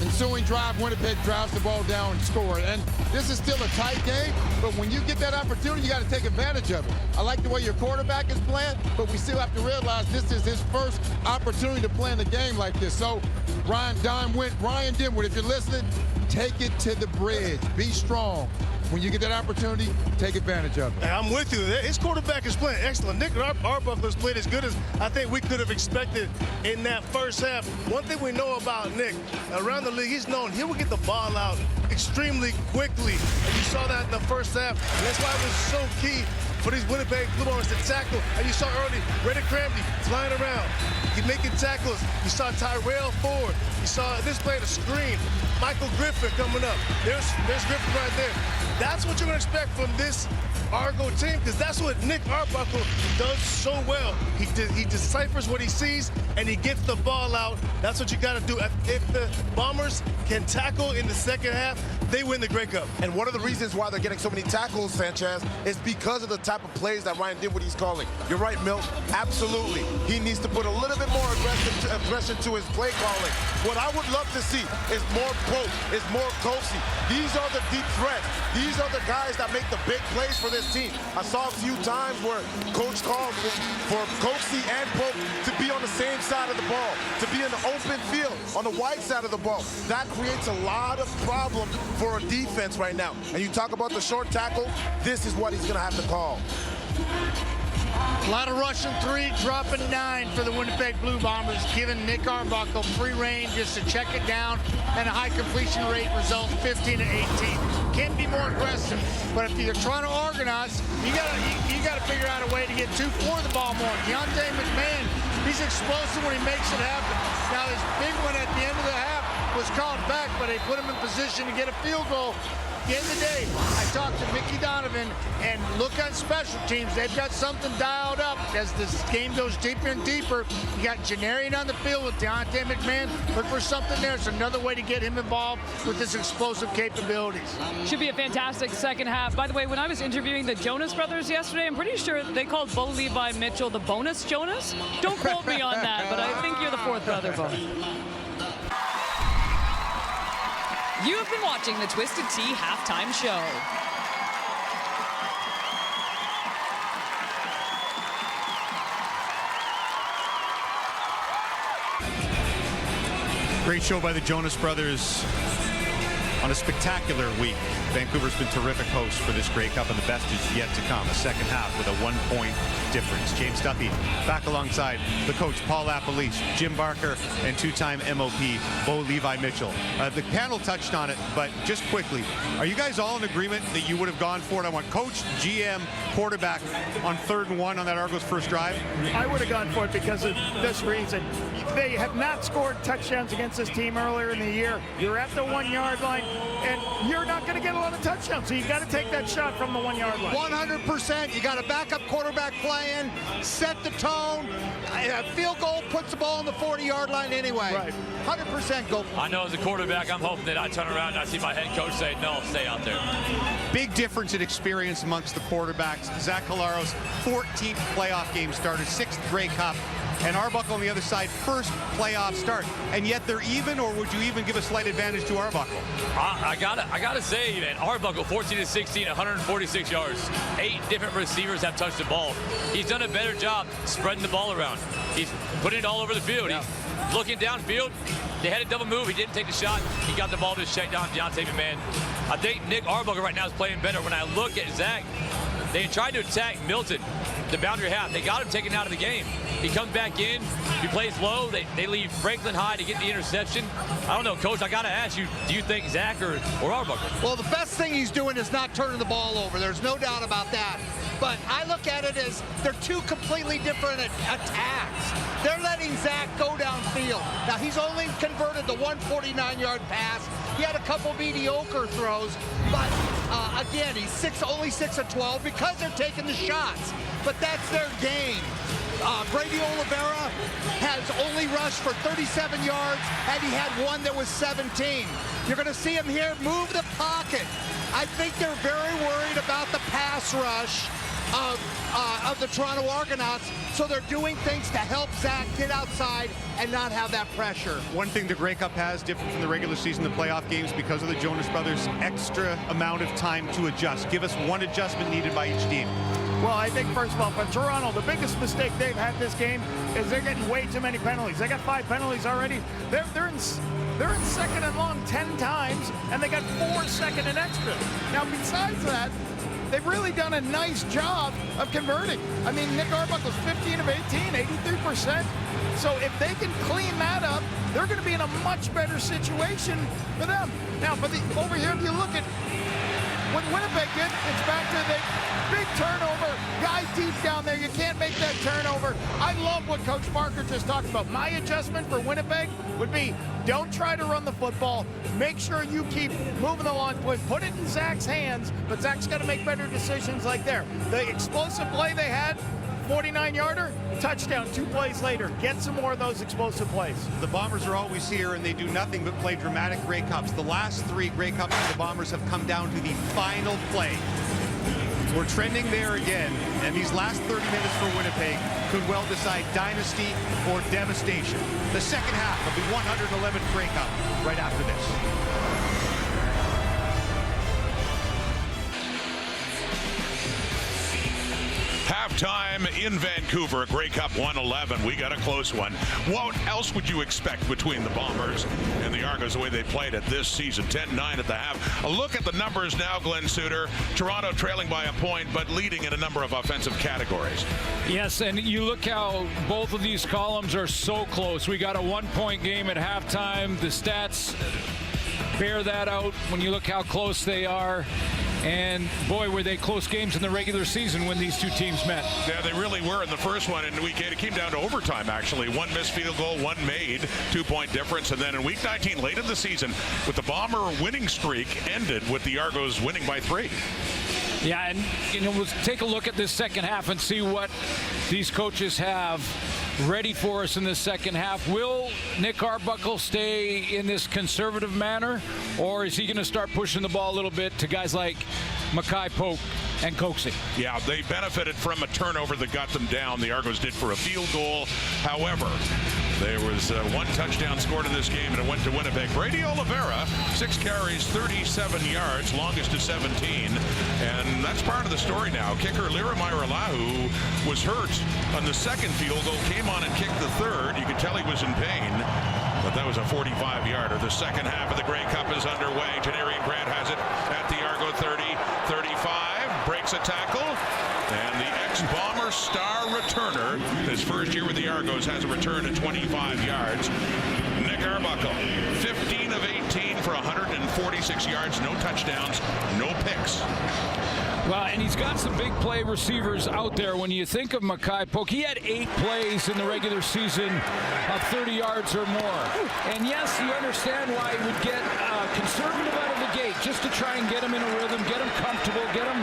Ensuing drive, Winnipeg drives the ball down and score. And this is still a tight game, but when you get that opportunity, you got to take advantage of it. I like the way your quarterback is playing, but we still have to realize this is his first opportunity to play in a game like this. So Ryan Dinwiddie, if you're listening, take it to the bridge. Be strong. When you get that opportunity, take advantage of it. I'm with you. His quarterback is playing excellent. Nick Arbuckle has played as good as I think we could have expected in that first half. One thing we know about Nick, around the league, he's known he will get the ball out extremely quickly. And you saw that in the first half. And that's why it was so key for these Winnipeg Blue Bombers to tackle. And you saw early, Reddick Cramby flying around. He's making tackles. You saw Tyrell Ford. You saw this play, the screen. Michael Griffin coming up. There's Griffin right there. That's what you're going to expect from this Argo team, because that's what Nick Arbuckle does so well. He deciphers what he sees, and he gets the ball out. That's what you got to do. If the Bombers can tackle in the second half, they win the Grey Cup. And one of the reasons why they're getting so many tackles, Sanchez, is because of the type of plays that Ryan Dinwiddie's calling. You're right, Milt. Absolutely. He needs to put a little bit more aggression to his play calling. What I would love to see is more Pope, is more Kosi. These are the deep threats. These are the guys that make the big plays for this team. I saw a few times where Coach called for Kosi and Pope to be on the same side of the ball, to be in the open field, on the wide side of the ball. That creates a lot of problems for a defense right now. And you talk about the short tackle, this is what he's going to have to call. A lot of rushing 3, dropping 9 for the Winnipeg Blue Bombers, giving Nick Arbuckle free rein just to check it down, and a high completion rate results 15 to 18. Can be more aggressive, but if you're Toronto Argonauts, you gotta figure out a way to get to for the ball more. Deontay McMahon, he's explosive when he makes it happen. Now his big one at the end of the half was called back, but they put him in position to get a field goal. At the end of the day, I talked to Mickey Donovan, and look at special teams. They've got something dialed up as this game goes deeper and deeper. You got Janarian on the field with Deontay McMahon. Look for something there. It's another way to get him involved with his explosive capabilities. Should be a fantastic second half. By the way, when I was interviewing the Jonas brothers yesterday, I'm pretty sure they called Bo Levi Mitchell the bonus Jonas. Don't quote me on that, but I think you're the fourth brother, Bo. You have been watching the Twisted Tea Halftime Show. Great show by the Jonas brothers on a spectacular week. Vancouver's been terrific hosts for this Grey Cup, and the best is yet to come. A second half with a 1-point difference. James Duffy back alongside the coach, Paul Lapalisse, Jim Barker, and two-time MOP, Bo Levi Mitchell. The panel touched on it, but just quickly, are you guys all in agreement that you would have gone for it? I want coach, GM, quarterback on 3rd and 1 on that Argos first drive? I would have gone for it because of this reason. They have not scored touchdowns against this team earlier in the year. You're at the 1-yard line, and you're not going to get a lot of touchdowns, so you got to take that shot from the 1-yard line. 100%. You got a backup quarterback playing, set the tone. A field goal puts the ball on the 40-yard line anyway. Right. 100% go. I know as a quarterback, I'm hoping that I turn around and I see my head coach say, no, stay out there. Big difference in experience amongst the quarterbacks. Zach Collaros, 14th playoff game started, 6th Grey Cup. And Arbuckle on the other side, first playoff start. And yet they're even, or would you even give a slight advantage to Arbuckle? I gotta say, man, Arbuckle 14-16, 146 yards. 8 different receivers have touched the ball. He's done a better job spreading the ball around. He's putting it all over the field. Yeah. He's looking downfield. They had a double move. He didn't take the shot. He got the ball to check down Deontay McMahon. I think Nick Arbuckle right now is playing better. When I look at Zach, they tried to attack Milton, the boundary half. They got him taken out of the game. He comes back in. He plays low. They leave Franklin high to get the interception. I don't know, Coach. I got to ask you, do you think Zach or Arbuckle? Well, the best thing he's doing is not turning the ball over. There's no doubt about that. But I look at it as they're two completely different attacks. They're letting Zach go downfield. Now, he's only converted the 149-yard pass. He had a couple mediocre throws, but again, he's only 6 of 12 because they're taking the shots. But that's their game. Brady Oliveira has only rushed for 37 yards, and he had one that was 17. You're going to see him here move the pocket. I think they're very worried about the pass rush of the Toronto Argonauts, so they're doing things to help Zach get outside and not have that pressure. One thing the Grey Cup has different from the regular season, the playoff games, because of the Jonas brothers, extra amount of time to adjust. Give us one adjustment needed by each team. Well, I think, first of all, for Toronto, the biggest mistake they've had this game is they're getting way too many penalties. They got 5 penalties already. They're in 2nd and long 10 times, and they got 4 second and extra. Now, besides that, they've really done a nice job of converting. I mean, Nick Arbuckle's 15 of 18, 83%. So if they can clean that up, they're going to be in a much better situation for them. Now, over here, if you look at what Winnipeg did, it's back to the big turnover. Guys deep down there, you can't make that turnover. I love what Coach Barker just talked about. My adjustment for Winnipeg would be, don't try to run the football. Make sure you keep moving the launch point. Put it in Zach's hands, but Zach's got to make better decisions like there. The explosive play they had, 49-yarder, touchdown 2 plays later. Get some more of those explosive plays. The Bombers are always here, and they do nothing but play dramatic Grey Cups. The last 3 Grey Cups for the Bombers have come down to the final play. We're trending there again, and these last 30 minutes for Winnipeg could well decide dynasty or devastation. The second half of the 111th Grey Cup right after this. Time in Vancouver, Grey Cup 111. We got a close one. What else would you expect between the Bombers and the Argos the way they played it this season? 10-9 at the half. A look at the numbers now, Glenn Suter. Toronto trailing by a point, but leading in a number of offensive categories. Yes, and you look how both of these columns are so close. We got a 1-point game at halftime. The stats bear that out when you look how close they are. And boy, were they close games in the regular season when these two teams met. Yeah, they really were in the first one in week 8. It came down to overtime, actually. One missed field goal, one made, 2-point difference. And then in week 19, late in the season, with the Bomber winning streak ended with the Argos winning by 3. Yeah, and we'll take a look at this second half and see what these coaches have ready for us in the second half. Will Nick Arbuckle stay in this conservative manner, or is he going to start pushing the ball a little bit to guys like Mackay Polk and coaxing? Yeah, they benefited from a turnover that got them down. The Argos did for a field goal. However, there was one touchdown scored in this game, and it went to Winnipeg. Brady Oliveira, 6 carries, 37 yards, longest to 17. And that's part of the story now. Kicker Liramaira Lahu was hurt on the second field goal, came on and kicked the third. You could tell he was in pain, but that was a 45-yarder. The second half of the Grey Cup is underway. Janarian Grant has it at the Argo 30, 35, breaks a tackle, and the ex-Bomber star returner, his first year with the Argos, has a return at 25 yards. Nick Arbuckle, 15 of 18 for 146 yards, no touchdowns, no picks. Well, and he's got some big play receivers out there. When you think of Mackay Polk, he had 8 plays in the regular season of 30 yards or more. And yes, you understand why he would get conservative out of the gate, just to try and get him in a rhythm, get him comfortable, get him,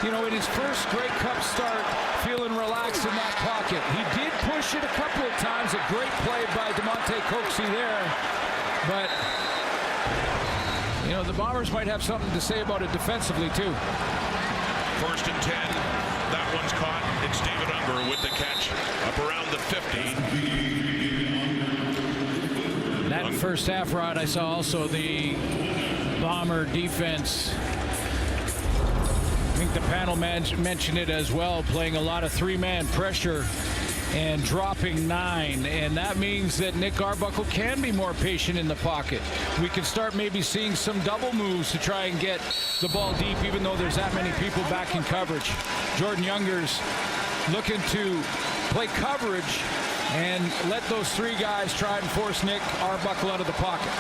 in his first Grey Cup start, feeling relaxed in that pocket. He did push it a couple of times. A great play by DeMonte Coxie there. But, the Bombers might have something to say about it defensively, too. First and 10. That one's caught. It's David Unger with the catch up around the 50. That first half, Rod, I saw also the Bomber defense. I think the panel mentioned it as well, playing a lot of 3-man pressure and dropping 9, and that means that Nick Arbuckle can be more patient in the pocket. We can start maybe seeing some double moves to try and get the ball deep, even though there's that many people back in coverage. Jordan Younger's looking to play coverage and let those 3 guys try and force Nick Arbuckle out of the pocket.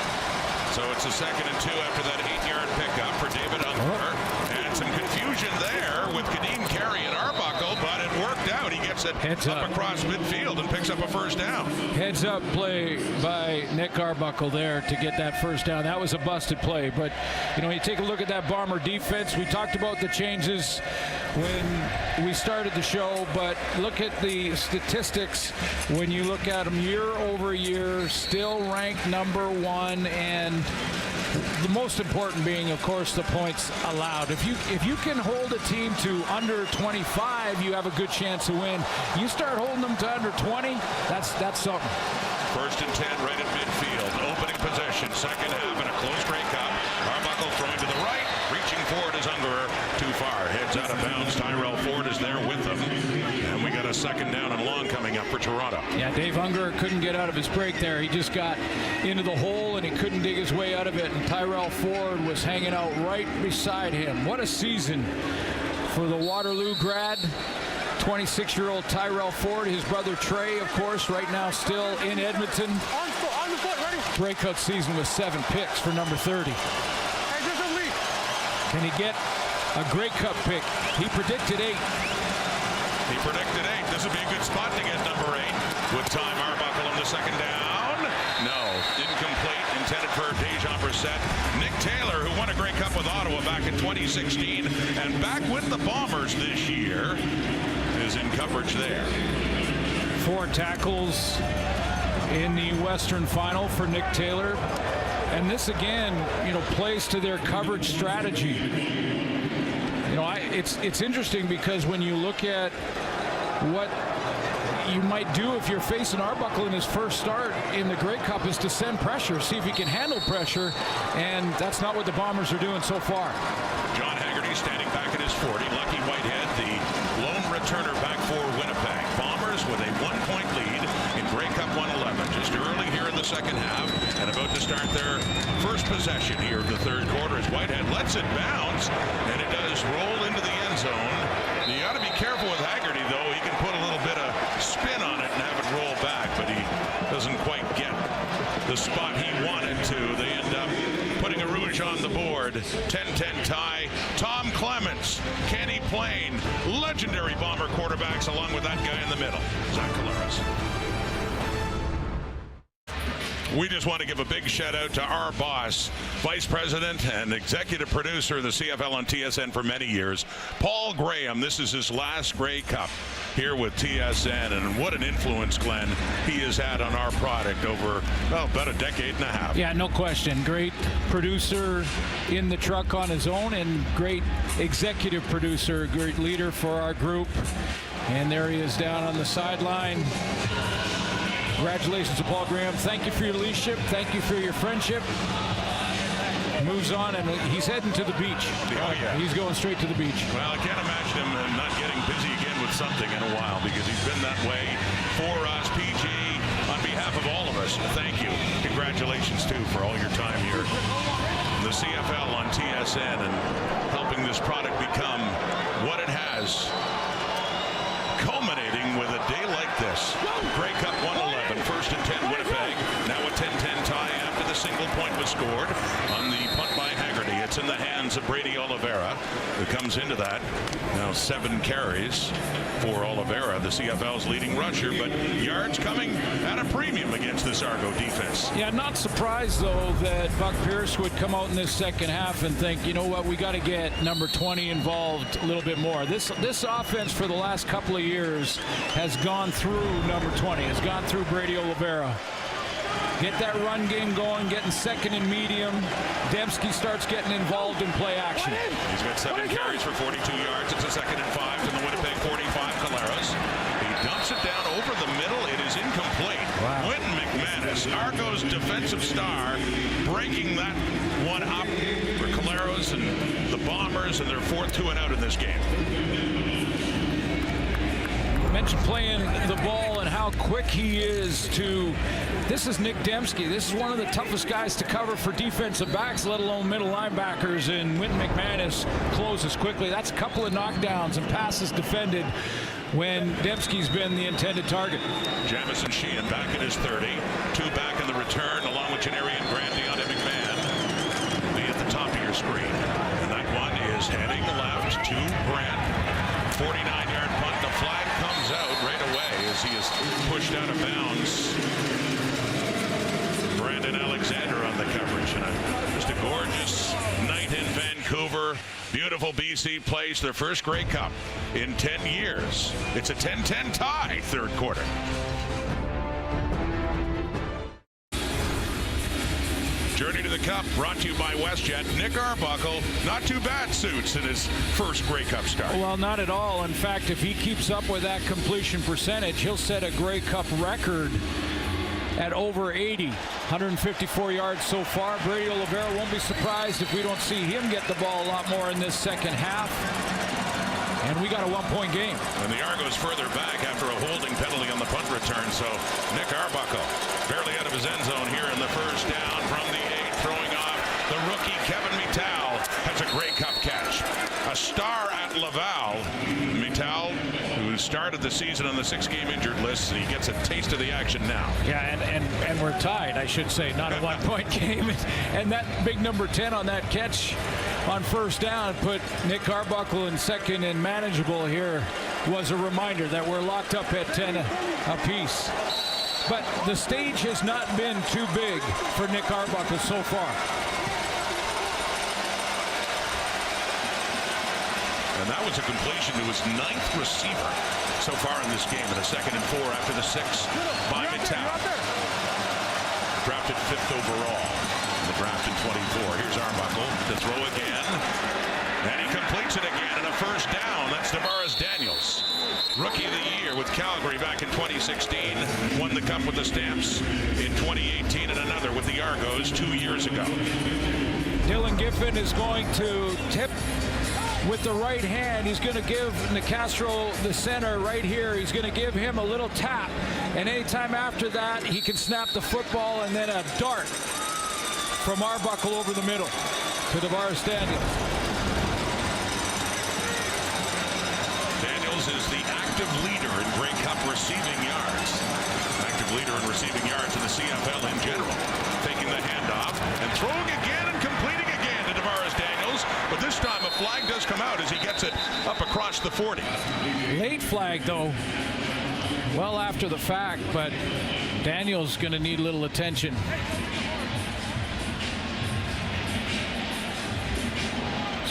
So it's a 2nd and 2 after that 8-yard pickup for David Unger. And some confusion there with Kadeem Carey and Arbuckle, but it worked out. He gets it up across midfield and picks up a first down. Heads up play by Nick Arbuckle there to get that first down. That was a busted play. But, you take a look at that Bomber defense. We talked about the changes when we started the show, but look at the statistics. When you look at them year over year, still ranked number 1, and the most important being, of course, the points allowed. If you can hold a team to under 25, you have a good chance to win. You start holding them to under 20, that's something. First and 10 right at midfield. Opening possession, second half in a close Grey Cup. Arbuckle throwing to the right, reaching forward is Unger. Too far, heads out of bounds. Tyrell Ford is there with them. And we got a 2nd down and long coming up for Toronto. Yeah, Dave Unger couldn't get out of his break there. He just got into the hole and he couldn't dig his way out of it. And Tyrell Ford was hanging out right beside him. What a season for the Waterloo grad. 26-year-old Tyrell Ford, his brother Trey, of course, right now still in Edmonton. On the foot, ready? Breakout season with 7 picks for number 30. Hey, there's a lead. Can he get a Grey Cup pick? He predicted 8. He predicted 8. This would be a good spot to get number 8. With time, Arbuckle on the 2nd down. No, incomplete. Intended for Dejan Brissett. Nick Taylor, who won a Grey Cup with Ottawa back in 2016, and back with the Bombers this year, is in coverage there. 4 tackles in the Western Final for Nick Taylor. And this again, plays to their coverage strategy. It's interesting because when you look at what you might do if you're facing Arbuckle in his first start in the Grey Cup is to send pressure, see if he can handle pressure, and that's not what the Bombers are doing so far. John Haggerty standing back at his 40. Lucky Whitehead, the lone Turner back for Winnipeg. Bombers with a 1-point lead in Grey Cup 111. Just early here in the second half and about to start their first possession here of the third quarter as Whitehead lets it bounce, and it does roll into the end zone. You got to be careful with Haggerty, though. He can put a little bit of spin on it and have it roll back, but he doesn't quite get the spot he wanted to. They end up putting a rouge on the board. 10-10 tie. Tom Clements, Kenny Plain, legendary Bomber quarterbacks, along with that guy in the middle, Zach Collaros. We just want to give a big shout out to our boss, Vice President and Executive Producer of the CFL on TSN for many years, Paul Graham. This is his last Grey Cup here with TSN, and what an influence, Glenn, he has had on our product over about a decade and a half. Yeah, no question. Great producer in the truck on his own, and great executive producer, great leader for our group. And there he is down on the sideline. Congratulations to Paul Graham. Thank you for your leadership. Thank you for your friendship. Moves on, and he's heading to the beach. Oh, yeah. He's going straight to the beach. Well, I can't imagine him not getting busy again with something in a while, because he's been that way for us. PG, on behalf of all of us, thank you. Congratulations, too, for all your time here in the CFL on TSN and helping this product become what it has, culminating with a day like this. Grey Cup 111, 1st and 10 Winnipeg. Now a 10-10 tie after the single point was scored on the punt by Haggerty. It's in the hands of Brady Oliveira, who comes into that. Now 7 carries for Oliveira, the CFL's leading rusher, but yards coming at a premium against this Argo defense. Yeah, not surprised, though, that Buck Pierce would come out in this second half and think, you know what, we got to get number 20 involved a little bit more. This offense for the last couple of years has gone through number 20, has gone through Brady Oliveira. Get that run game going, getting second and medium. Dembski starts getting involved in play action. He's got 7 carries for 42 yards. It's a 2nd and 5 to the Winnipeg 45. Collaros. He dumps it down over the middle. It is incomplete. Wow. Quentin McManus, Argo's defensive star, breaking that one up for Collaros and the Bombers, and their 4th 2 and out in this game. Mentioned playing the ball and how quick he is to. This is Nick Dembski. This is one of the toughest guys to cover for defensive backs, let alone middle linebackers, and Quentin McManus closes quickly. That's a couple of knockdowns and passes defended when Dembski's been the intended target. Jamison Sheehan back at his 30. 2 back in the return, along with Janarian Grant, Deontay McMahon. Will be at the top of your screen. And that one is heading left to Grant. 49-yard punt. The flag comes out right away as he is pushed out of bounds. Brandon Alexander on the coverage. And just a gorgeous night in Vancouver. Beautiful BC plays their first Grey Cup in 10 years. It's a 10-10 tie, third quarter. Journey to the Cup brought to you by WestJet. Nick Arbuckle, not too bad suits in his first Grey Cup start. Well, not at all. In fact, if he keeps up with that completion percentage, he'll set a Grey Cup record at over 80. 154 yards so far. Brady Oliveira won't be surprised if we don't see him get the ball a lot more in this second half. And we got a 1-point game. And the Argos further back after a holding penalty on the punt return. So Nick Arbuckle barely out of his end zone here in the first down from the 8, throwing off the rookie Kevin Mittal has a Grey Cup catch. A star at Laval. Mittal, who started the season on the 6-game injured list, he gets a taste of the action now. Yeah, and we're tied, I should say, not a 1-point game. And that big number 10 on that catch on first down put Nick Arbuckle in second and manageable here. Was a reminder that we're locked up at 10 apiece. But the stage has not been too big for Nick Arbuckle so far. And that was a completion to his 9th receiver so far in this game, and a 2nd and 4 after the 6 by Mittal. Drafted 5th overall in the draft in 24. Here's Arbuckle to throw again, and he completes it again, and a first down. That's Tavares Daniels, Rookie of the Year with Calgary back in 2016. Won the Cup with the Stamps in 2018, and another with the Argos 2 years ago. Dylan Giffen is going to tip with the right hand. He's going to give Nicastro, the center, right here. He's going to give him a little tap. And anytime after that, he can snap the football, and then a dart from Arbuckle over the middle to DeVaris Daniels. Daniels is the active leader in Grey Cup receiving yards. Active leader in receiving yards in the CFL in general. Taking the handoff and throwing again and completing again to DeVaris Daniels. But this time a flag does come out as he gets it up across the 40. Late flag, though. Well after the fact, but Daniels going to need a little attention.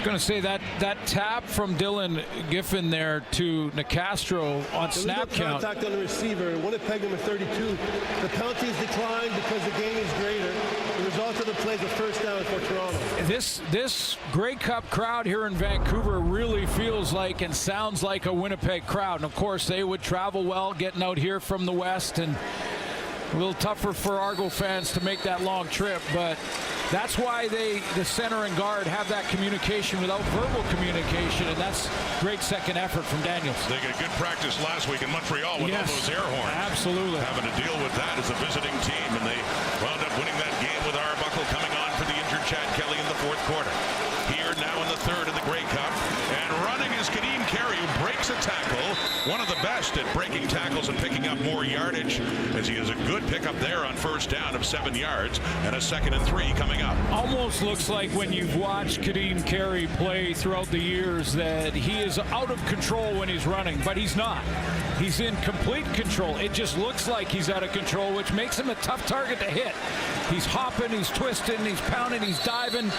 Going to say that tap from Dylan Giffen there to Nicastro on snap count. Contact on the receiver. Winnipeg number 32. The penalty is declined because the gain is greater. The result of the play is a first down for Toronto. This Grey Cup crowd here in Vancouver really feels like and sounds like a Winnipeg crowd. And of course, they would travel well getting out here from the west, and a little tougher for Argo fans to make that long trip, but that's why the center and guard have that communication without verbal communication, and that's great second effort from Daniels. They got good practice last week in Montreal with all those air horns. Absolutely. Having to deal with that as a visiting team, and they wound up winning that game with Arbuckle coming on for the injured Chad Kelly in the fourth quarter. Here now in the third in the Grey Cup, and running is Kadeem Carey, who breaks a tackle. One of the best at breaking tackles and picking up more yardage, as he has a good pickup there on first down of 7 yards, and a 2nd and 3 coming up. Almost looks like when you've watched Kadeem Carey play throughout the years that he is out of control when he's running, but he's not. He's in complete control. It just looks like he's out of control, which makes him a tough target to hit. He's hopping, he's twisting, he's pounding, he's diving.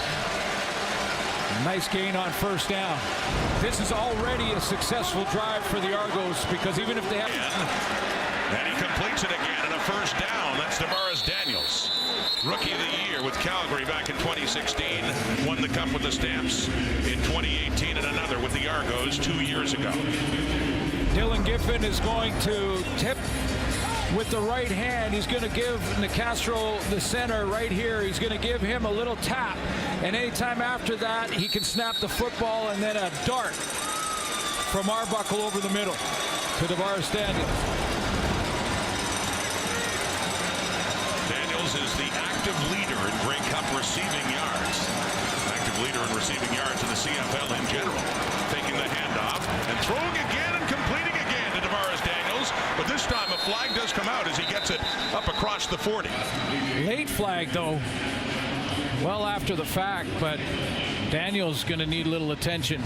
Nice gain on first down. This is already a successful drive for the Argos, because even if they have... And he completes it again, and a first down. That's DeVaris Daniels. Rookie of the Year with Calgary back in 2016. Won the Cup with the Stamps in 2018, and another with the Argos 2 years ago. Dylan Giffen is going to tip with the right hand. He's going to give Nicastro, the center, right here. He's going to give him a little tap. And anytime after that, he can snap the football, and then a dart from Arbuckle over the middle to DeVaris Daniels. Daniels is the active leader in Grey Cup receiving yards. Active leader in receiving yards in the CFL in general. Taking the handoff and throwing again and completing again to DeVaris Daniels. But this time a flag does come out as he gets it up across the 40. Late flag, though. Well after the fact, but Daniels going to need a little attention.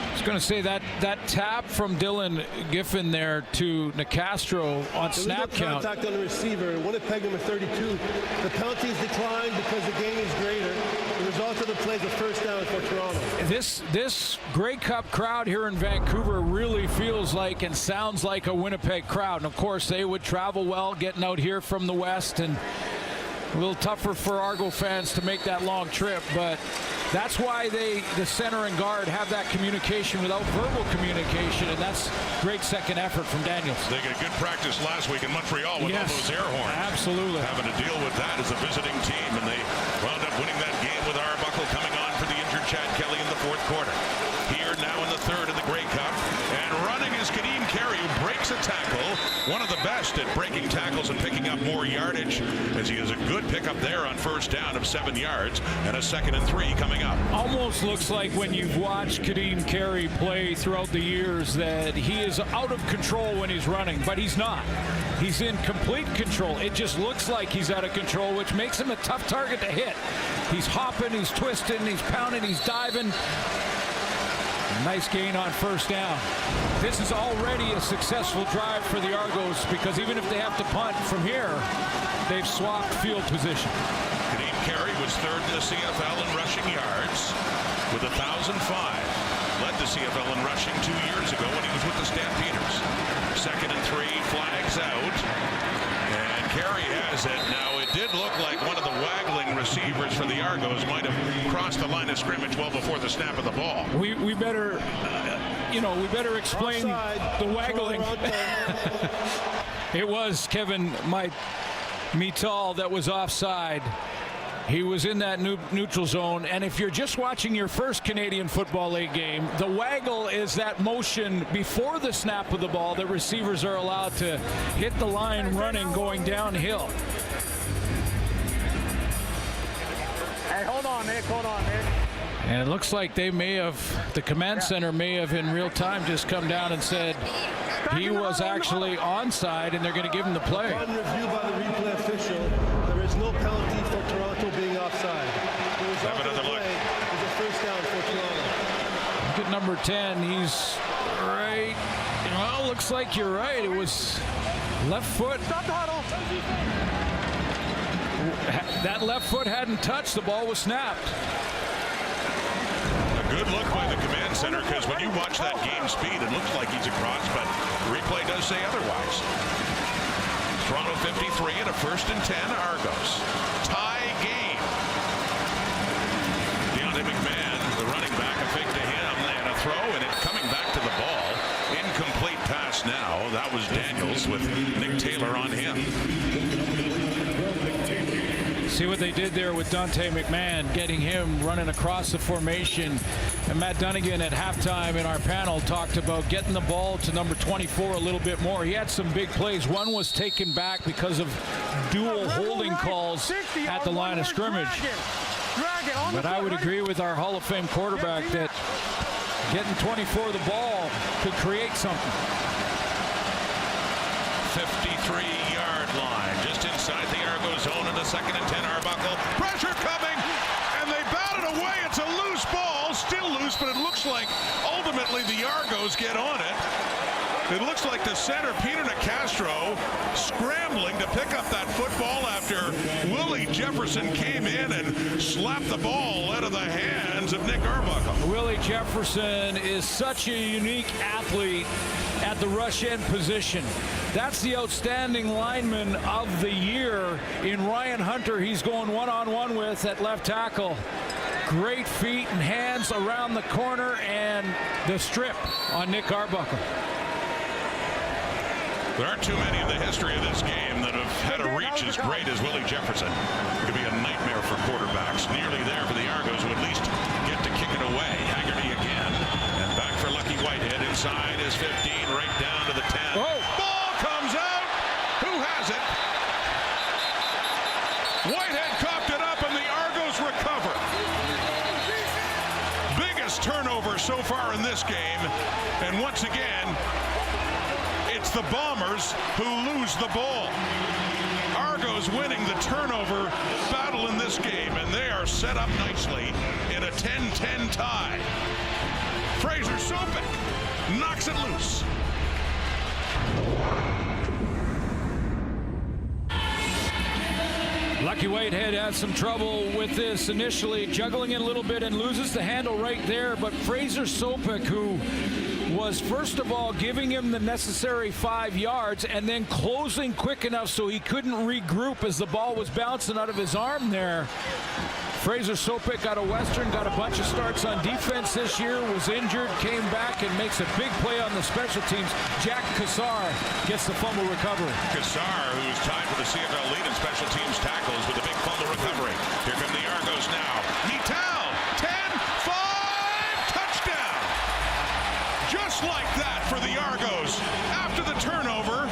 I was going to say that tap from Dylan Giffen there to Nicastro on snap count. Contact on the receiver. Winnipeg number 32. The penalty is declined because the gain is greater. The result of the play is a first down for Toronto. This Grey Cup crowd here in Vancouver really feels like and sounds like a Winnipeg crowd. And of course, they would travel well getting out here from the west, and a little tougher for Argo fans to make that long trip, but that's why the center and guard have that communication without verbal communication, and that's great second effort from Daniels. They got good practice last week in Montreal with all those air horns. Absolutely. Having to deal with that as a visiting team, and they wound up winning that game with Arbuckle coming on for the injured Chad Kelly in the fourth quarter. Here now in the third in the Grey Cup, and running is Kadeem Carey, who breaks a tackle. One of the best at breaking tackles and picking up more yardage, as he has a good pickup there on first down of 7 yards, and a 2nd and 3 coming up. Almost looks like when you've watched Kadeem Carey play throughout the years that he is out of control when he's running, but he's not. He's in complete control. It just looks like he's out of control, which makes him a tough target to hit. He's hopping, he's twisting, he's pounding, he's diving. Nice gain on first down. This is already a successful drive for the Argos, because even if they have to punt from here, they've swapped field position. Kadeem Carey was third in the CFL in rushing yards with 1,005. Led the CFL in rushing 2 years ago when he was with the Stampeders. 2nd and 3, flags out. And Carey has it. Now, it did look like one of the waggling receivers for the Argos might have crossed the line of scrimmage well before the snap of the ball. We better, we better explain the waggling. It was Kevin Mital that was offside. He was in that neutral zone, and if you're just watching your first Canadian Football League game, the waggle is that motion before the snap of the ball that receivers are allowed to hit the line running going downhill. Hey, hold on, Nick. Hold on, Nick. And it looks like they may have, the command center may have in real time just come down and said he was actually onside, and they're going to give him the play. On review by the replay official, there is no penalty for Toronto being offside. There was have another look. There's a first down for Toronto. Look at number 10. He's right. Well, looks like you're right. It was left foot. Stop the huddle. That left foot hadn't touched. The ball was snapped. Good look by the command center, because when you watch that game speed, it looks like he's across, but the replay does say otherwise. Toronto 53 and a 1st and 10, Argos. Tie game. Deontay McMahon, the running back, a fake to him, and a throw, and it coming back to the ball. Incomplete pass now. That was Daniels with Nick Taylor on him. See what they did there with Dante McMahon, getting him running across the formation. And Matt Dunnigan at halftime in our panel talked about getting the ball to number 24 a little bit more. He had some big plays. One was taken back because of dual holding calls at the line of scrimmage. But I would agree with our Hall of Fame quarterback that getting 24 the ball could create something. 53-yard line, just inside the Argo zone in the 2nd and 10. Arbuckle, pressure coming, and they bat it away. It's a loose ball, still loose, but it looks like ultimately the Argos get on it. It looks like the center, Peter Nicastro, scrambling to pick up that football after Willie Jefferson came in and slapped the ball out of the hands of Nick Arbuckle. Willie Jefferson is such a unique athlete at the rush end position. That's the outstanding lineman of the year in Ryan Hunter. He's going one-on-one with at left tackle. Great feet and hands around the corner, and the strip on Nick Arbuckle. There aren't too many in the history of this game that have had a reach as great as Willie Jefferson. It could be a nightmare for quarterbacks. Nearly there for the Argos, who at least get to kick it away. Haggerty again. And back for Lucky Whitehead. Inside is 15, right down to the 10. Oh. Ball comes out. Who has it? Whitehead coughed it up, and the Argos recover. Biggest turnover so far in this game. And once again, it's the Bombers who lose the ball. Argos winning the turnover battle in this game, and they are set up nicely in a 10-10 tie. Fraser Sopik knocks it loose. Lucky Whitehead had some trouble with this initially, juggling it a little bit and loses the handle right there. But Fraser Sopik, who was first of all giving him the necessary 5 yards and then closing quick enough so he couldn't regroup as the ball was bouncing out of his arm there. Fraser Sopik out of Western, got a bunch of starts on defense this year, was injured, came back and makes a big play on the special teams. Jack Cassar gets the fumble recovery. Cassar, who's tied for the CFL lead in special teams tackles with a big fumble recovery. Here come the Argos now. Nital, 10-5, touchdown. Just like that for the Argos. After the turnover,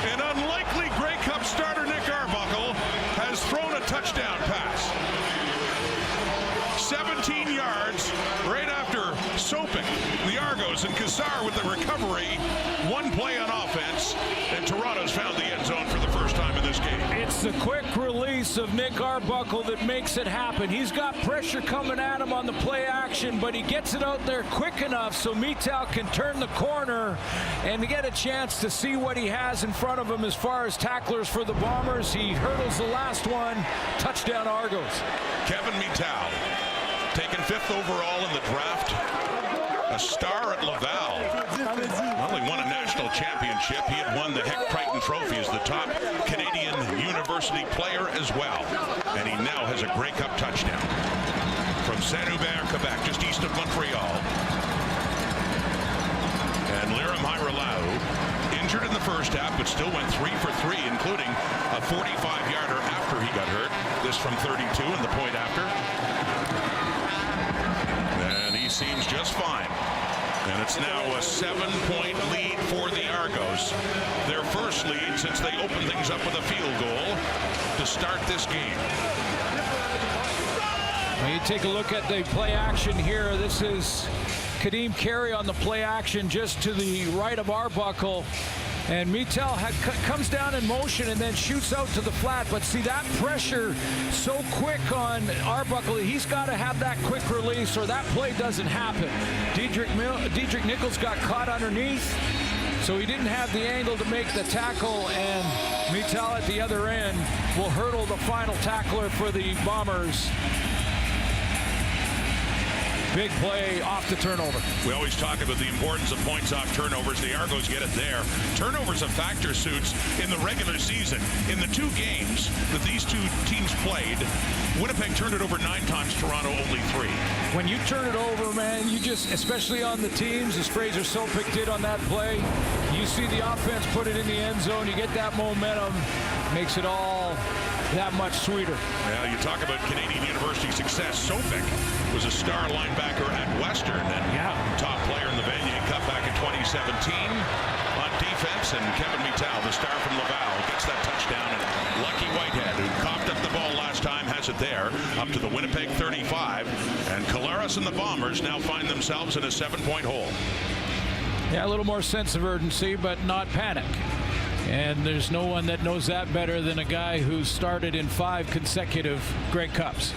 an unlikely Grey Cup starter, Nick Arbuckle, has thrown a touchdown pass. 17 yards right after Sopik, the Argos, and Cassar with the recovery. One play on offense, and Toronto's found the end zone for the first time in this game. It's the quick release of Nick Arbuckle that makes it happen. He's got pressure coming at him on the play action, but he gets it out there quick enough so Mital can turn the corner and to get a chance to see what he has in front of him as far as tacklers for the Bombers. He hurdles the last one. Touchdown Argos. Kevin Mital, taken 5th overall in the draft, a star at Laval. Not only won a national championship, he had won the Heck Crichton Trophy as the top Canadian university player as well. And he now has a Grey Cup touchdown from Saint-Hubert, Quebec, just east of Montreal. And Liram Hairolau, injured injured in the first half, but still went 3 for 3, including a 45-yarder after he got hurt. This from 32 and the point after. And he seems just fine. And it's now a 7-point lead for the Argos. Their first lead since they opened things up with a field goal to start this game. When you take a look at the play action here, this is Kadeem Carey on the play action just to the right of Arbuckle. And Mitel comes down in motion and then shoots out to the flat. But see that pressure so quick on Arbuckle, he's got to have that quick release or that play doesn't happen. Diedrich Nichols got caught underneath, so he didn't have the angle to make the tackle, and Mitel at the other end will hurdle the final tackler for the Bombers. Big play off the turnover. We always talk about the importance of points off turnovers. The Argos get it there. Turnovers a factor, Suits, in the regular season. In the 2 games that these two teams played, Winnipeg turned it over 9 times, Toronto only 3. When you turn it over, man, you just, especially on the teams, as Fraser Sopik did on that play, you see the offense put it in the end zone, you get that momentum, makes it all that much sweeter. Well, you talk about Canadian University success. Sopik was a star linebacker at Western and top player in the Vanier Cup back in 2017 on defense. And Kevin Mitel, the star from Laval, gets that touchdown. And Lucky Whitehead, who coughed up the ball last time, has it there up to the Winnipeg 35. And Collaros and the Bombers now find themselves in a 7-point hole. Yeah, a little more sense of urgency, but not panic. And there's no one that knows that better than a guy who started in 5 consecutive Grey Cups.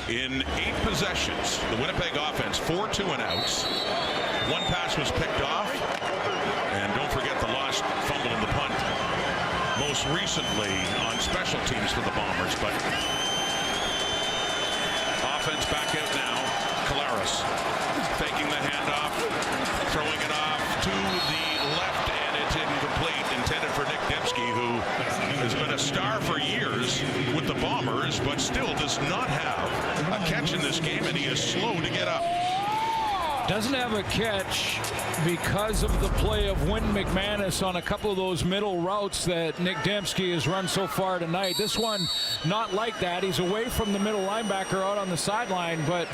In 8 possessions, the Winnipeg offense, 4 2-and-outs. 1 pass was picked off. And don't forget the lost fumble in the punt. Most recently on special teams for the Bombers. But offense back out now. Collaros faking the handoff, throwing it off to the left, and it's incomplete. Intended for Nick Dembski, who has been a star for years with the Bombers, but still does not have a catch in this game, and he is slow to get up. Doesn't have a catch because of the play of Wynn McManus on a couple of those middle routes that Nick Dembski has run so far tonight. This one, not like that. He's away from the middle linebacker out on the sideline, but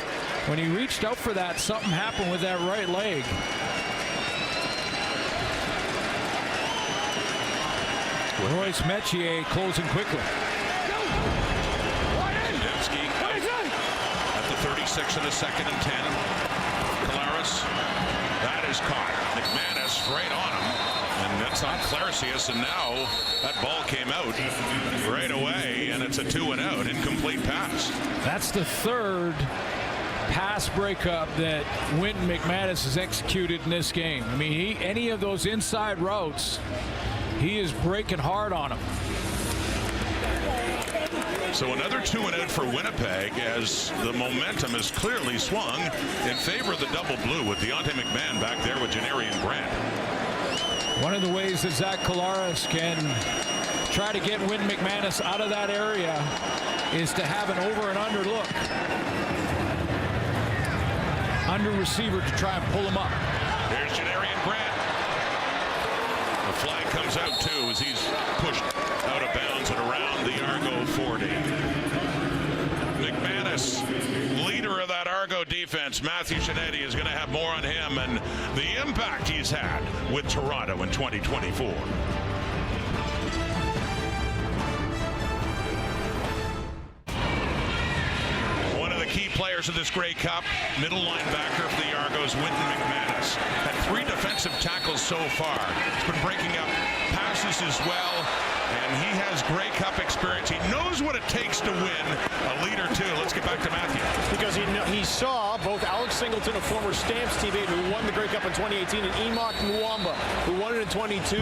when he reached out for that, something happened with that right leg. Royce Metier closing quickly. Dembski at the 36 in the 2nd and 10. Collaros, that is caught. McManus straight on him, and that's on Claricius, and now that ball came out right away, and it's a 2-and-out, incomplete pass. That's the 3rd pass breakup that Wynton McManus has executed in this game. I mean, any of those inside routes, he is breaking hard on him. So another 2-and-out for Winnipeg as the momentum is clearly swung in favor of the double blue with Deontay McMahon back there with Janarian Grant. One of the ways that Zach Collaros can try to get Wynton McManus out of that area is to have an over and under look. Under receiver to try and pull him up. There's Janarian Grant. The flag comes out too as he's pushed out of bounds and around the Argo 40. McManus, leader of that Argo defense. Matthew Shinetti is going to have more on him and the impact he's had with Toronto in 2024. One of the key players of this Grey Cup, middle linebacker for the Argos, Wynton McManus. Had 3 defensive tackles so far. He's been breaking up passes as well, and he has Grey Cup experience. He knows what it takes to win. A leader too. Let's get back to Matthew. Because he saw both Alex Singleton, a former Stamps teammate who won the Grey Cup in 2018, and Enoch Mwamba, who won it in 22,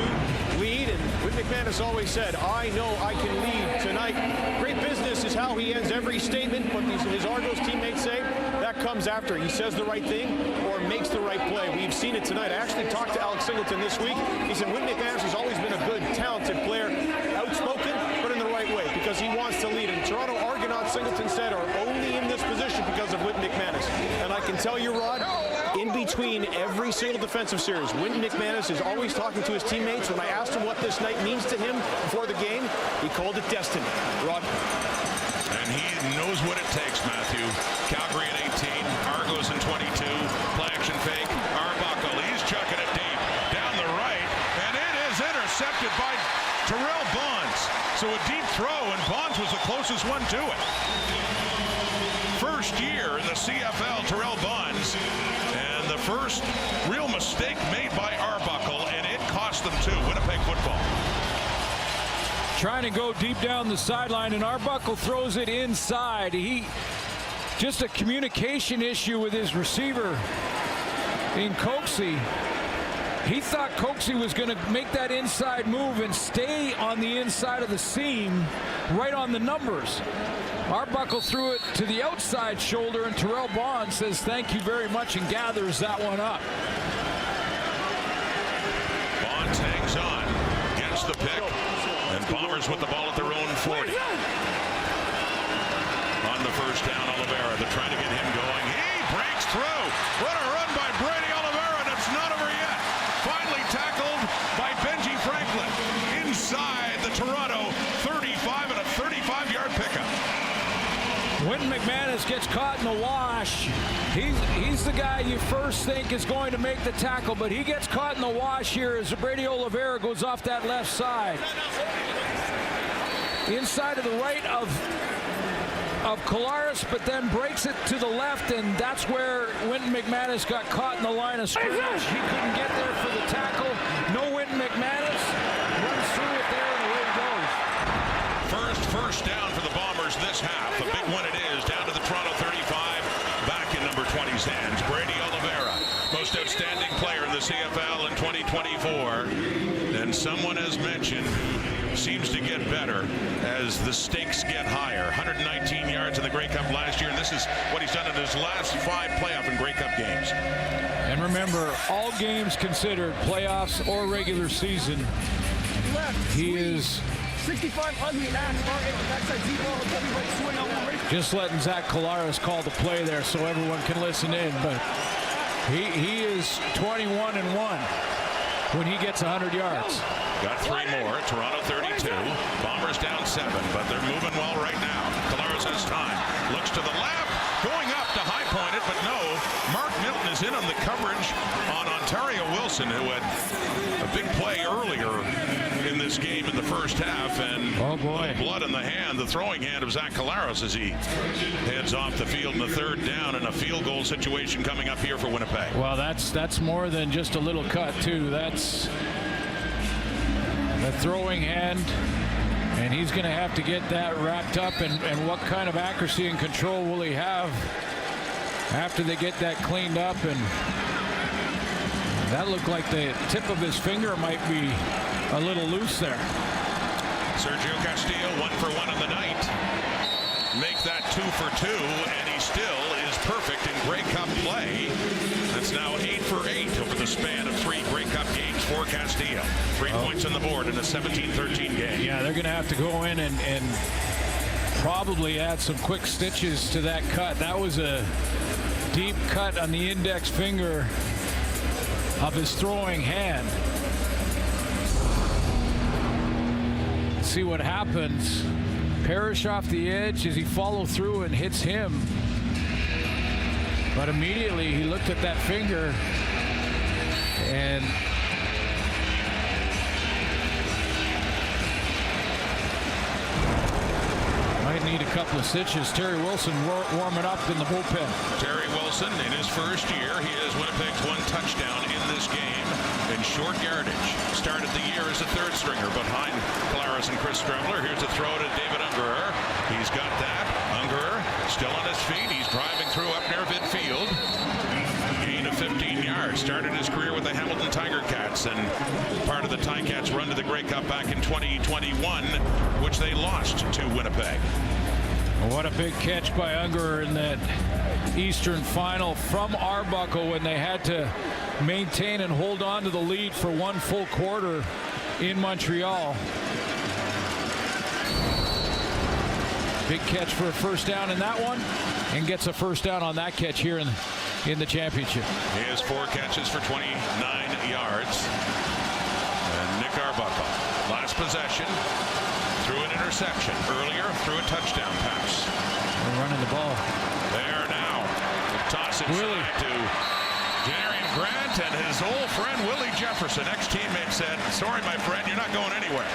lead. And Wynton McManus always said, I know I can lead tonight. Great business is how he ends every statement, but his Argos teammates say that comes after he says the right thing or makes the right play. We've seen it tonight. I actually talked to Alex Singleton this week. He said Wynton McManus has always been a good, talented player, outspoken, but in the right way because he wants to lead. And Toronto Argonauts, Singleton said, are only in this position because of Wynton McManus. And I can tell you, Rod, in between every single defensive series. Wynton McManus is always talking to his teammates. When I asked him what this night means to him before the game, he called it destiny. Rod. And he knows what it takes, Matthew. Calgary at 18, Argos in 22, play action fake, Arbuckle, he's chucking it deep, down the right, and it is intercepted by Terrell Bonds. So a deep throw, and Bonds was the closest one to it. First year in the CFL, Terrell Bonds, and the first real mistake made by Arbuckle, and it cost them too. Winnipeg football. Trying to go deep down the sideline, and Arbuckle throws it inside. Just a communication issue with his receiver in Coxie. He thought Coxie was going to make that inside move and stay on the inside of the seam, right on the numbers. Arbuckle threw it to the outside shoulder, and Terrell Bond says thank you very much and gathers that one up. Bonds hangs on, gets the pick, and Bombers with the ball at their own 40. On the first down, Oliveira, they're trying to get him going. He breaks through. What a run by Brady Oliveira, and it's not over yet. Finally tackled by Benji Franklin inside the Toronto 35 and a 35-yard pickup. Wynton McManus gets caught in the wash. He's the guy you first think is going to make the tackle, but he gets caught in the wash here as Brady Oliveira goes off that left side. Inside to the right of Collaros, but then breaks it to the left, and that's where Wynton McManus got caught in the line of scrimmage. He couldn't get there for the tackle. No Wynton McManus. Runs through it there, and away he goes. First down for the Bombers this half. A big one it is, down to the Toronto 35. Back in number 20's hands, Brady Oliveira. Most outstanding player in the CFL in 2024. And someone has mentioned seems to get better as the stakes get higher. 119 yards in the Grey Cup last year, and this is what he's done in his last 5 playoff and Grey Cup games. And remember, all games considered, playoffs or regular season, he is 65 on the just letting Zach Collaros call the play there so everyone can listen in, but he is 21-1 when he gets 100 yards. Got 3 more. Toronto 32. Bombers down 7, but they're moving well right now. Collaros has time. Looks to the left. Going up to high point it, but no. Mark Milton is in on the coverage on Ontario Wilson, who had a big play earlier in this game in the first half, and oh boy, blood in the hand, the throwing hand of Zach Collaros as he heads off the field in the 3rd down, and a field goal situation coming up here for Winnipeg. Well, that's more than just a little cut too. That's the throwing hand, and he's going to have to get that wrapped up, and what kind of accuracy and control will he have after they get that cleaned up? And that looked like the tip of his finger might be a little loose there. Sergio Castillo 1 for 1 on the night. Make that 2 for 2, and he still is perfect in Grey Cup play. That's now 8 for 8 over the span of 3 Grey Cup games for Castillo. 3 points on the board in a 17-13 game. Yeah, they're going to have to go in and probably add some quick stitches to that cut. That was a deep cut on the index finger of his throwing hand. See what happens. Parrish off the edge. Does he follow through and hits him? But immediately he looked at that finger and might need a couple of stitches. Terry Wilson warming up in the bullpen. Terry Wilson, in his first year, he has Winnipeg's 1 touchdown in this game in short yardage. Started the year as a 3rd stringer behind Collaros and Chris Strebler. Here's a throw to David Ungerer. He's got that. Ungerer still on his feet. He's driving through up near midfield. Gain of 15 yards. Started his career with the Hamilton Tiger Cats, and part of the Ticats run to the Grey Cup back in 2021, which they lost to Winnipeg. What a big catch by Ungerer in that Eastern Final from Arbuckle when they had to maintain and hold on to the lead for 1 full quarter in Montreal. Big catch for a first down in that one, and gets a first down on that catch here in in the championship. He has 4 catches for 29 yards. And Nick Arbuckle, last possession, threw an interception. Earlier, threw a touchdown pass. They're running the ball. There now. The toss inside to Janarian Grant and his old friend Willie Jefferson. Ex-teammate said, "Sorry, my friend, you're not going anywhere."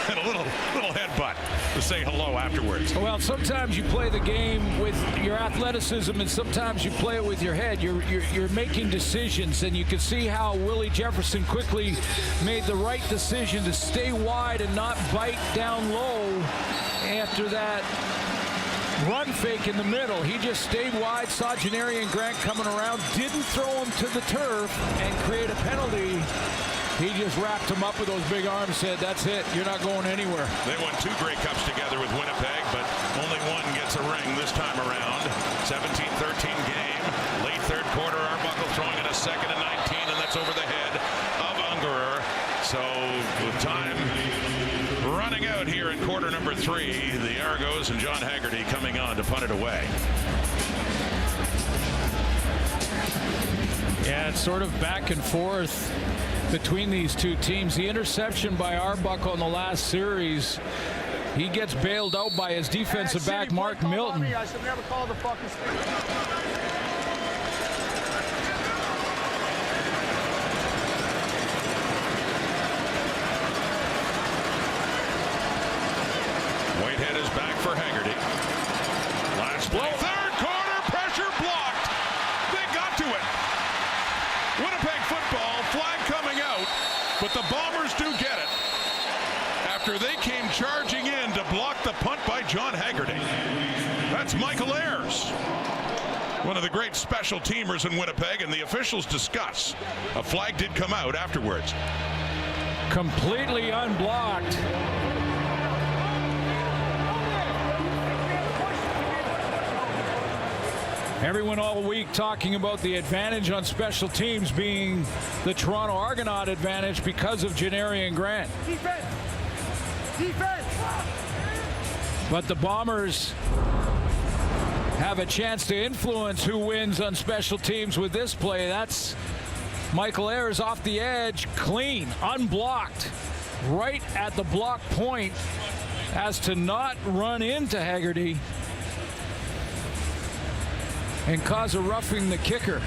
And a little headbutt to say hello afterwards. Well, sometimes you play the game with your athleticism, and sometimes you play it with your head. You're making decisions, and you can see how Willie Jefferson quickly made the right decision to stay wide and not bite down low after that run fake in the middle. He just stayed wide, saw Janarian Grant coming around, didn't throw him to the turf and create a penalty. He just wrapped him up with those big arms, said, "That's it, you're not going anywhere." They won 2 Grey Cups together with Winnipeg, but only one gets a ring this time around. 17-13 game. Late third quarter, Arbuckle throwing in a 2nd and 19, and that's over the head of Ungerer. So with time running out here in quarter number 3, the Argos and John Haggerty coming on to punt it away. Yeah, it's sort of back and forth between these two teams. The interception by Arbuckle in the last series, he gets bailed out by his defensive back, Mark Milton. I should never call the fucking Whitehead is back for Haggerty. Last play. Third quarter, pressure blocked. They got to it. Winnipeg football, flag coming out, but the Bombers do get it after they came charging in to block the punt by John Haggerty. That's Michael Ayers, one of the great special teamers in Winnipeg, and the officials discuss. A flag did come out afterwards. Completely unblocked. Everyone all week talking about the advantage on special teams being the Toronto Argonaut advantage because of Janarian Grant. Defense! Defense! But the Bombers have a chance to influence who wins on special teams with this play. That's Michael Ayers off the edge, clean, unblocked, right at the block point as to not run into Haggerty and cause a roughing the kicker.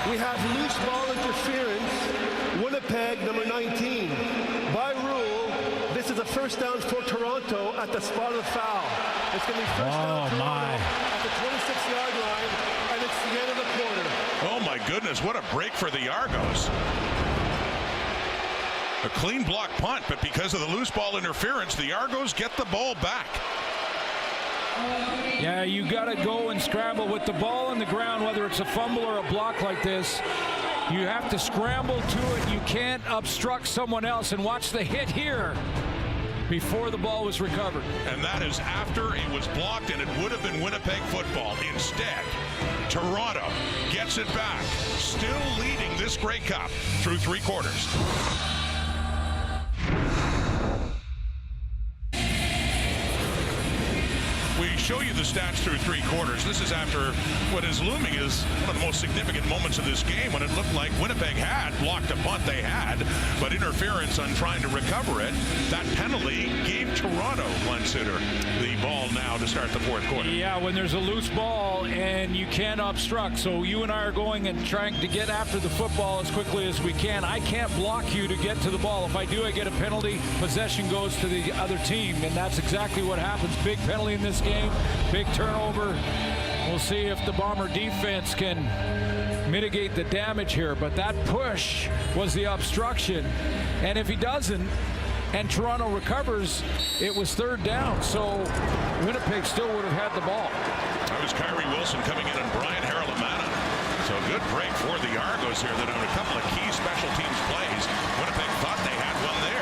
We have loose ball interference. Winnipeg, number 19. By rule, this is a first down for Toronto at the spot of the foul. It's going to be first down Toronto at the 26-yard line, and it's the end of the quarter. Oh my goodness, what a break for the Argos. A clean block punt, but because of the loose ball interference, the Argos get the ball back. Yeah, you got to go and scramble with the ball on the ground, whether it's a fumble or a block like this. You have to scramble to it. You can't obstruct someone else. And watch the hit here before the ball was recovered. And that is after it was blocked, and it would have been Winnipeg football. Instead, Toronto gets it back, still leading this Grey Cup through 3 quarters. We show you the stats through 3 quarters. This is after what is looming is one of the most significant moments of this game, when it looked like Winnipeg had blocked a punt they had, but interference on trying to recover it. That penalty gave Toronto, Glenn Sitter, the ball now to start the 4th quarter. Yeah, when there's a loose ball and you can't obstruct. So you and I are going and trying to get after the football as quickly as we can. I can't block you to get to the ball. If I do, I get a penalty. Possession goes to the other team, and that's exactly what happens. Big penalty in this game, big turnover. We'll see if the Bomber defense can mitigate the damage here, but that push was the obstruction, and if he doesn't and Toronto recovers, it was 3rd down, so Winnipeg still would have had the ball. That was Kyrie Wilson coming in and Brian Haralamana. So a good break for the Argos here that on a couple of key special teams plays, Winnipeg thought they had one there.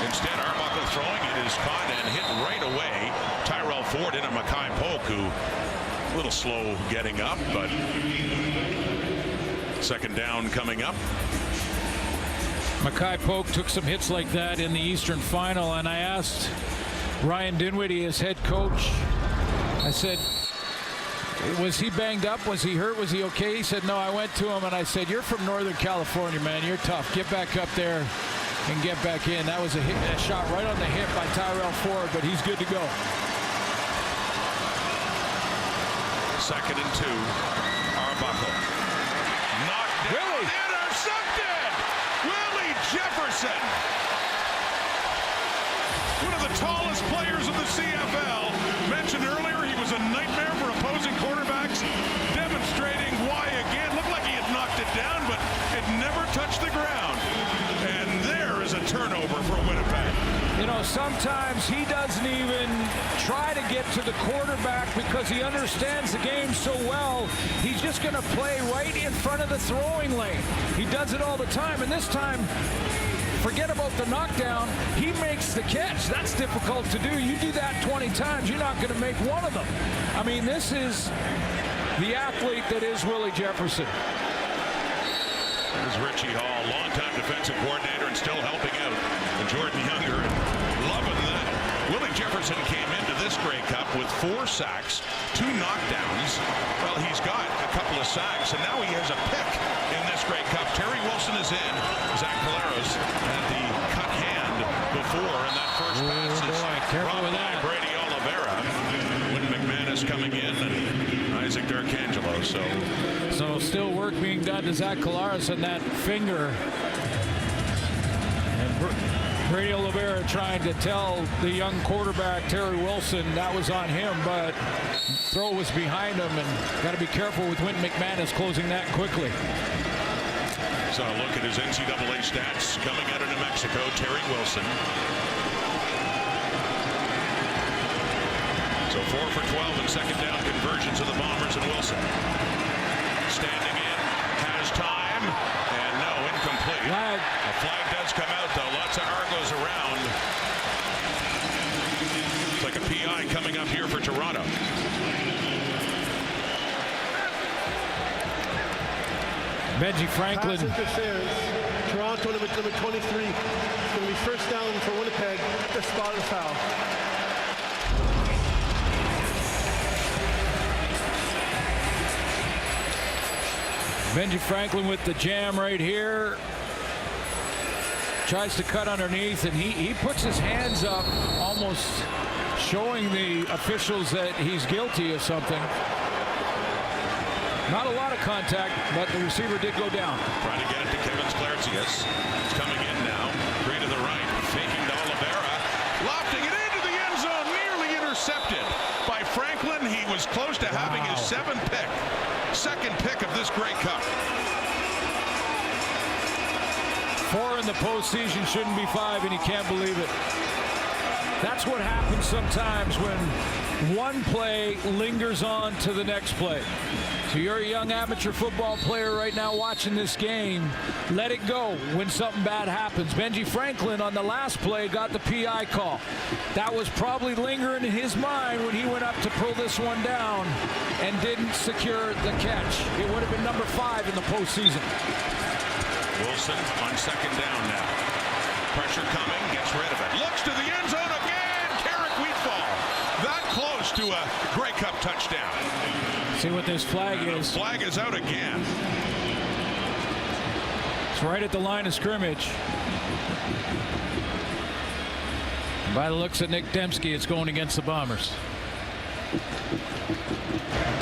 Instead, Arbuckle throwing, it is caught and hit right away. Tyrell Ford into Mackay Polk, who a little slow getting up, but 2nd down coming up. Mackay Polk took some hits like that in the Eastern Final, and I asked Ryan Dinwiddie, his head coach, I said, was he banged up? Was he hurt? Was he okay? He said, no. I went to him and I said, you're from Northern California, man. You're tough. Get back up there and get back in. That was a shot right on the hip by Tyrell Ford, but he's good to go. 2nd and 2. Arbuckle. Knocked down. Willie. Intercepted. Willie Jefferson. One of the tallest players in the CFL. Mentioned earlier, he was a nightmare for opposing quarterbacks. Demonstrating why again. Looked like he had knocked it down, but it never touched the ground. And there is a turnover for Winnipeg. You know, sometimes he doesn't even try to get to the quarterback because he understands the game so well. He's just going to play right in front of the throwing lane. He does it all the time, and this time, forget about the knockdown. He makes the catch. That's difficult to do. You do that 20 times, you're not going to make one of them. I mean, this is the athlete that is Willie Jefferson. There's Richie Hall, longtime defensive coordinator and still helping out. And Jordan Younger, loving that. Willie Jefferson came into this Grey Cup with 4 sacks, 2 knockdowns. Well, he's got a couple of sacks, and now he has a pick in this Grey Cup. Terry Wilson is in. Zach Collaros had the cut hand before, and that first pass is brought by Brady Oliveira. Wynn McManus coming in, and Isaac D'Arcangelo. So still work being done to Zach Collaros on that finger. And Brady Oliveira trying to tell the young quarterback, Terry Wilson, that was on him, but throw was behind him, and got to be careful with Wynn McManus closing that quickly. So a look at his NCAA stats coming out of New Mexico, Terry Wilson. So 4 for 12 in second down conversions of the Bombers, and Wilson standing in, has time, and no, incomplete. Flag. A flag does come out, though. Lots of Argos around. It's like a PI coming up here for Toronto. Benji Franklin. Pass interference. Toronto number 23. It's going to be first down for Winnipeg. The spot of foul. Benji Franklin with the jam right here. Tries to cut underneath, and he puts his hands up, almost showing the officials that he's guilty of something. Not a lot of contact, but the receiver did go down. Trying to get it to Kevin Sklarzius. He's coming in now. 3 to the right. Faking to Oliveira. Lofting it into the end zone. Nearly intercepted by Franklin. He was close to having his 7th pick. 2nd pick of this Grey Cup. 4 in the postseason, shouldn't be 5, and he can't believe it. That's what happens sometimes when one play lingers on to the next play. So you're a young amateur football player right now watching this game. Let it go when something bad happens. Benji Franklin on the last play got the PI call. That was probably lingering in his mind when he went up to pull this one down and didn't secure the catch. It would have been number 5 in the postseason. Wilson on second down now. Pressure coming, gets rid of it. Looks to the end zone again. Carrick Wheatfall. That close to a Grey Cup touchdown. See what this flag is. The flag is out again. It's right at the line of scrimmage. And by the looks of Nick Dembski, it's going against the Bombers.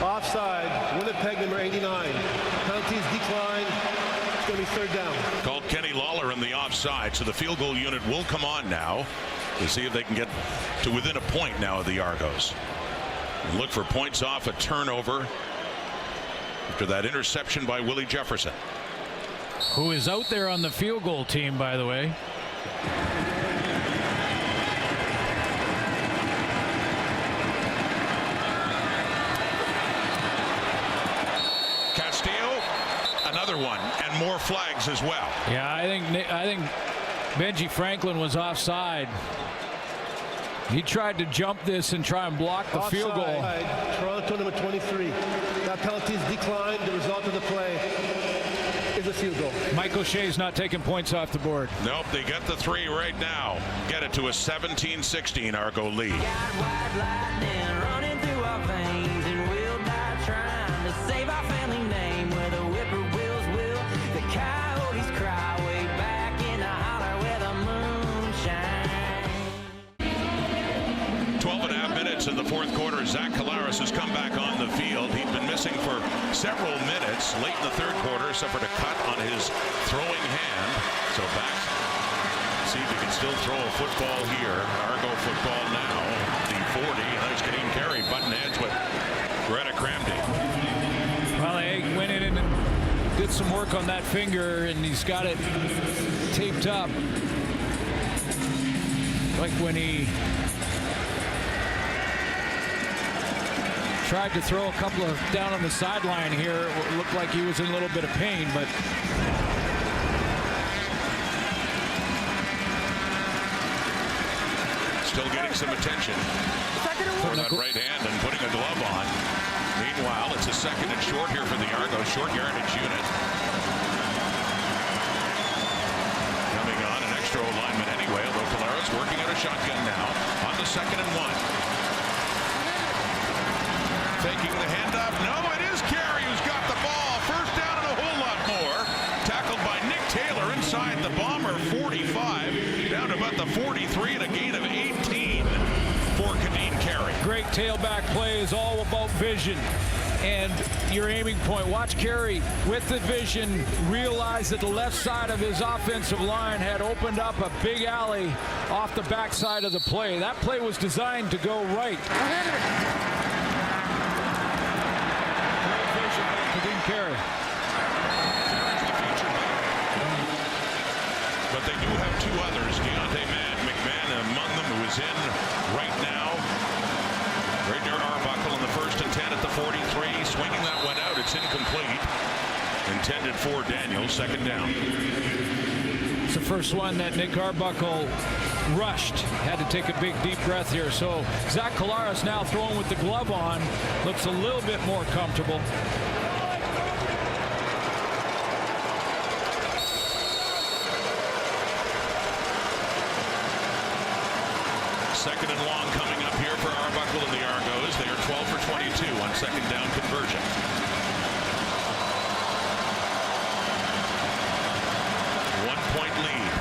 Offside. Winnipeg number 89. Penalties decline. It's going to be third down. Called Kenny Lawler in the offside, so the field goal unit will come on now to see if they can get to within a point now of the Argos. And look for points off a turnover after that interception by Willie Jefferson, who is out there on the field goal team, by the way. Castillo, another one, and more flags as well. Yeah, I think Benji Franklin was offside. He tried to jump this and try and block the field goal. Toronto number 23. That penalty is declined. The result of the play is a field goal. Mike O'Shea's not taking points off the board. Nope, they get the 3 right now. Get it to a 17-16 Argo lead. Running through our veins, and we'll die trying to save our family name where the whippoorwills will. The coyotes cry way back in the holler where the moon shines. 12.5 minutes in the fourth quarter. Zach Collaros has come back on the field. He'd been missing for several minutes. Late in the third quarter, suffered a cut on his throwing hand. So back, see if he can still throw a football here. Argo football now. The 40. There's Kadeen Carey button heads with Greta Cramdy. Well, they went in and did some work on that finger, and he's got it taped up. Like when he tried to throw a couple of down on the sideline here, it looked like he was in a little bit of pain, but Still getting some attention for that right hand and putting a glove on. Meanwhile, it's a second and short here for the Argos, short yardage unit. Coming on, an extra alignment anyway, although Collaros working out a shotgun now on the 2nd and 1. Taking the handoff. No, it is Carey who's got the ball. First down and a whole lot more. Tackled by Nick Taylor inside the Bomber 45. Down to about the 43 and a gain of 18 for Kadeen Carey. great tailback play is all about vision and your aiming point. Watch Carey with the vision realize that the left side of his offensive line had opened up a big alley off the backside of the play. That play was designed to go right. Great vision by Kadeen Carey. But they do have two others, Deontay McMahon among them, who is in right now. Right near Arbuckle in the 1st and 10 at the 43. Swinging that one out. It's incomplete. Intended for Daniel. 2nd down. It's the first one that Nick Arbuckle rushed. Had to take a big deep breath here. So Zach Collaros now throwing with the glove on. Looks a little bit more comfortable. Second and long coming up here for Arbuckle and the Argos. They are 12 for 22 on 2nd down conversion. One-point lead.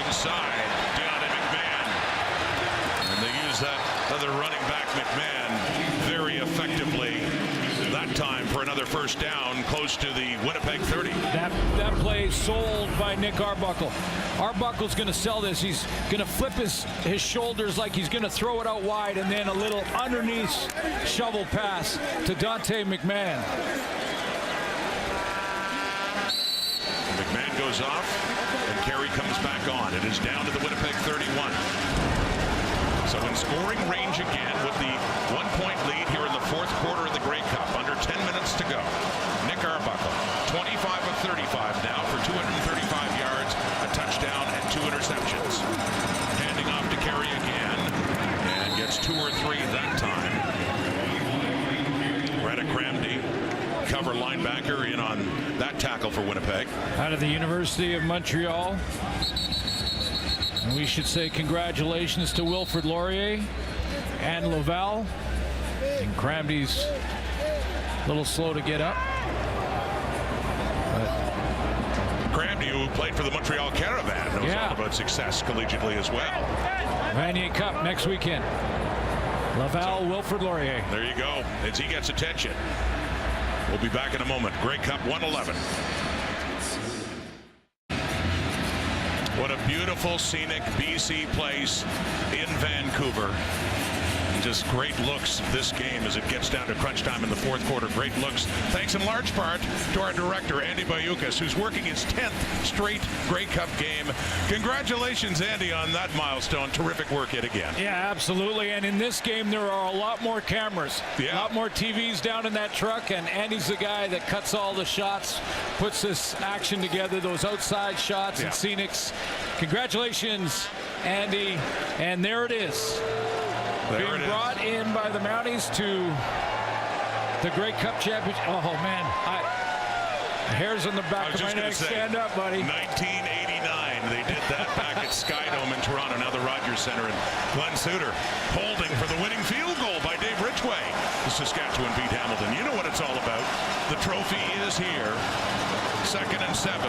Inside, Deontay McMahon. And they use that other running back, McMahon, very effectively. That time for another 1st down, close to the Winnipeg 30. That play sold by Nick Arbuckle. Arbuckle's going to sell this. He's going to flip his shoulders like he's going to throw it out wide, and then a little underneath shovel pass to Deontay McMahon. McMahon goes off, and Carey comes back on. It is down to the Winnipeg 31. So in scoring range again with the 1-point lead here in the 4th quarter of the Grey Cup. Under 10 minutes to go. Nick Arbuckle, 25 of 35 now for 235 yards, a touchdown, and 2 interceptions. Handing off to Carey again, and gets 2 or 3 that time. Greta Cramdy, cover linebacker, in on that tackle for Winnipeg. Out of the University of Montreal. And we should say congratulations to Wilfrid Laurier and Laval. And Cramdy's a little slow to get up. Cramdy, who played for the Montreal Caravan, knows all about success collegiately as well. Vanier Cup next weekend. Laval, Wilfrid Laurier. There you go, as he gets attention. We'll be back in a moment. Grey Cup 111. What a beautiful, scenic BC place in Vancouver. Just great looks this game as it gets down to crunch time in the 4th quarter. Great looks, thanks in large part to our director, Andy Bayukas, who's working his 10th straight Grey Cup game. Congratulations, Andy, on that milestone. Terrific work yet again. Yeah, absolutely. And in this game, there are a lot more cameras. Yeah. A lot more TVs down in that truck. And Andy's the guy that cuts all the shots, puts this action together, those outside shots and scenics. Congratulations, Andy. And there it is. Being brought in by the Mounties to the Grey Cup Championship. Oh, man. Hairs on the back of my neck. Stand up, buddy. 1989. They did that back at Skydome in Toronto. Now the Rogers Centre, and Glenn Suter holding for the winning field goal by Dave Ridgway. The Saskatchewan beat Hamilton. You know what it's all about. The trophy is here. 2nd and 7.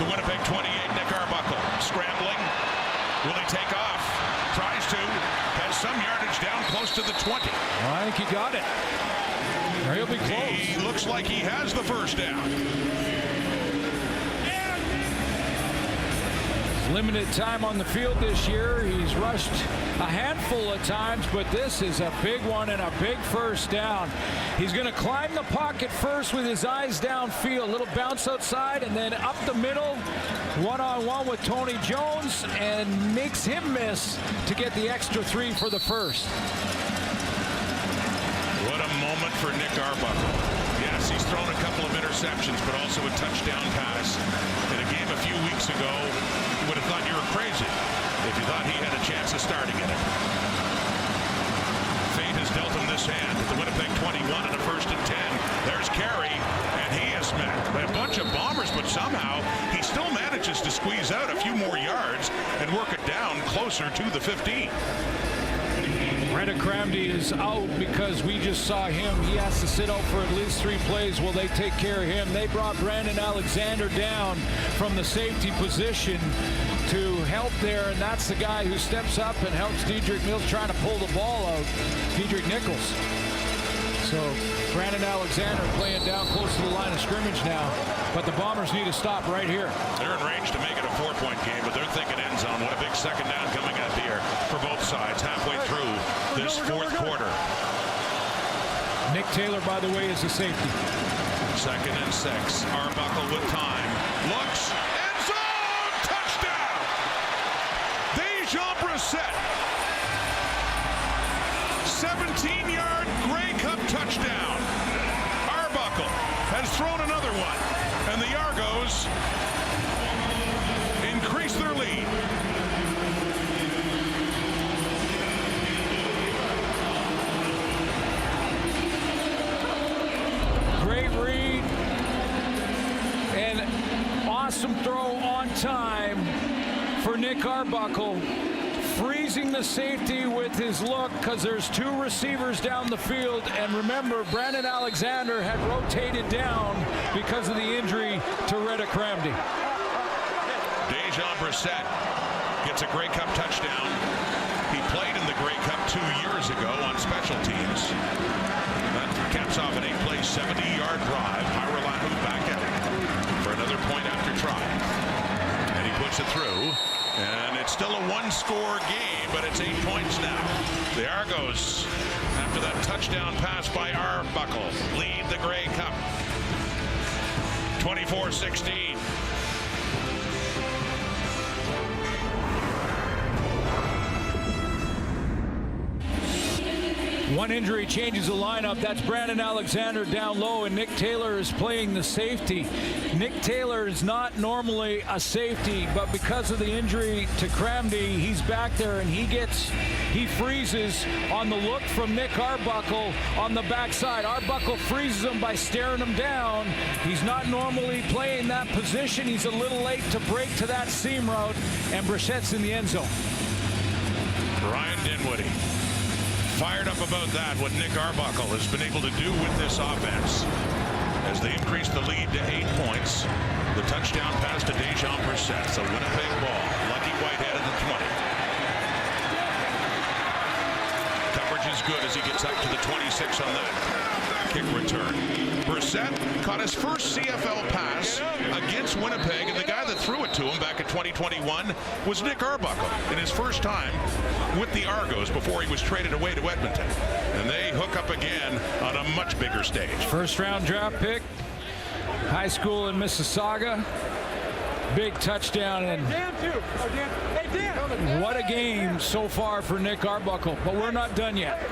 The Winnipeg 28, Nick Arbuckle scrambling. Will he take off? Tries to. Has some yardage down close to the 20. Well, I think he got it. Or he'll be close. He looks like he has the first down. Limited time on the field this year. He's rushed a handful of times, but this is a big one and a big first down. He's going to climb the pocket first with his eyes downfield. A little bounce outside and then up the middle. One-on-one with Tony Jones and makes him miss to get the extra 3 for the first. What a moment for Nick Arbuckle. Yes, he's thrown a couple of interceptions, but also a touchdown pass. In a game a few weeks ago, you would have thought you were crazy if you thought he had a chance of starting in it. Fate has dealt him this hand at the Winnipeg 21 and a 1st and 10. There's Carey, and he is met by a bunch of Bombers, but somehow he still manages to squeeze out a few more yards and work it down closer to the 15. Reda Cramdy is out because we just saw him. He has to sit out for at least 3 plays while they take care of him. They brought Brandon Alexander down from the safety position to help there, and that's the guy who steps up and helps Dedrick Mills trying to pull the ball out, Dedrick Nichols. So Brandon Alexander playing down close to the line of scrimmage now, but the Bombers need to stop right here. They're in range to make it a 4-point game, but they're thinking end zone. What a big second down coming up here for both sides halfway through this 4th quarter. Nick Taylor, by the way, is the safety. 2nd and 6. Arbuckle with time. Looks. End zone! Touchdown! Dejan Brissett. 17-yard Grey Cup touchdown. Arbuckle has thrown another one, and the Argos increase their lead. Great read and awesome throw on time for Nick Arbuckle. Freezing the safety with his look because there's 2 receivers down the field. And remember, Brandon Alexander had rotated down because of the injury to Reda Cramdy. Dejan Brissett gets a Grey Cup touchdown. He played in the Grey Cup 2 years ago on special teams. That caps off an 8-play, 70-yard drive. Haralahu back at it for another point after try. And he puts it through. And it's still a 1-score game, but it's 8 points now. The Argos, after that touchdown pass by Arbuckle, lead the Grey Cup 24-16. One injury changes the lineup. That's Brandon Alexander down low, and Nick Taylor is playing the safety. Nick Taylor is not normally a safety, but because of the injury to Cramdy, he's back there, and he freezes on the look from Nick Arbuckle on the backside. Arbuckle freezes him by staring him down. He's not normally playing that position. He's a little late to break to that seam route, and Brissett's in the end zone. Ryan Dinwiddie fired up about that, what Nick Arbuckle has been able to do with this offense as they increase the lead to 8 points. The touchdown pass to Dejan Brissett. So Winnipeg ball. Lucky Whitehead at the 20. Coverage is good as he gets up to the 26 on that kick return. Brissett caught his first CFL pass against Winnipeg, and the guy that threw it to him back in 2021 was Nick Arbuckle in his first time with the Argos before he was traded away to Edmonton. And they hook up again on a much bigger stage. First round draft pick, high school in Mississauga. Big touchdown, and what a game so far for Nick Arbuckle, but we're not done yet.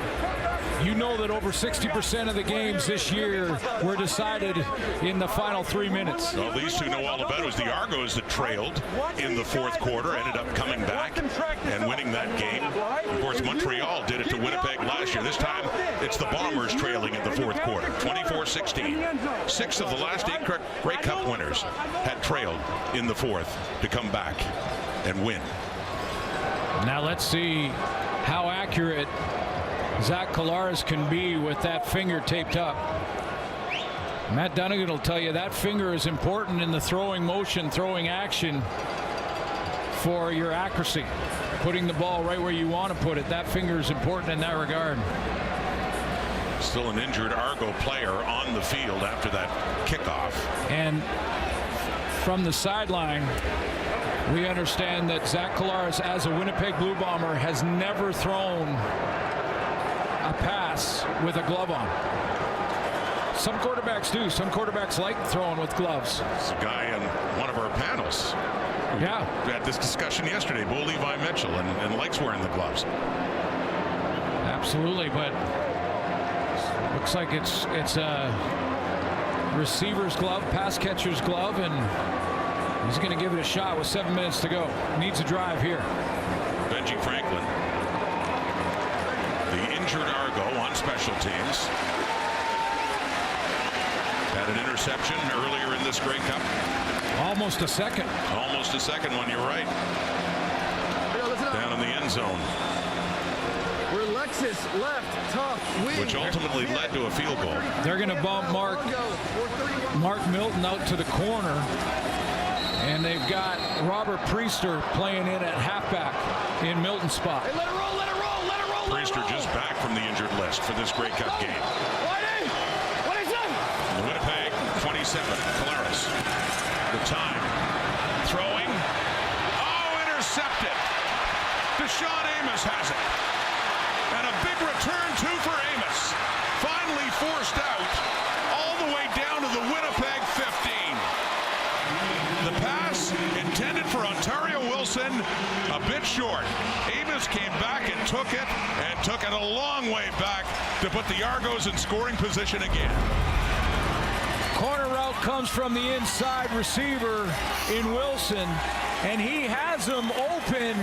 You know that over 60% of the games this year were decided in the final 3 minutes. Well, these two know all about it. It was the Argos that trailed in the fourth quarter, ended up coming back and winning that game. Of course, Montreal did it to Winnipeg last year. This time, it's the Bombers trailing in the fourth quarter, 24-16. 6 of the last 8 Grey Cup winners had trailed in the fourth to come back and win. Now let's see how accurate Zach Collaros can be with that finger taped up. Matt Dunnigan will tell you that finger is important in the throwing motion, throwing action for your accuracy. Putting the ball right where you want to put it. That finger is important in that regard. Still an injured Argo player on the field after that kickoff. And from the sideline, we understand that Zach Collaros, as a Winnipeg Blue Bomber, has never thrown a pass with a glove on. Some quarterbacks do. Some quarterbacks like throwing with gloves. There's a guy on one of our panels. Yeah. We had this discussion yesterday, Bo Levi Mitchell, and likes wearing the gloves. Absolutely, but looks like it's a receiver's glove, pass catcher's glove, and he's going to give it a shot with 7 minutes to go. Needs a drive here. Benji Franklin, the injured Argo on special teams. Had an interception earlier in this Grey Cup. Almost a second. Almost a second one, you're right. Down in the end zone. Where Lexus left, tough, wing. Which ultimately led to a field goal. They're going to bump Mark Milton out to the corner. And they've got Robert Priester playing in at halfback in Milton's spot. Hey, let it roll, let it roll, let it roll. Priester just back from the injured list for this Grey Cup game. What is it? The Winnipeg 27, Collaros. The time. Throwing. Oh, intercepted. Deshaun Amos has it. And a big return, too, for Amos. Finally forced out all the way down to the Winnipeg 15. The pass intended for Ontario Wilson, a bit short. Amos came back and took it a long way back to put the Argos in scoring position again. Corner route comes from the inside receiver in Wilson, and he has him open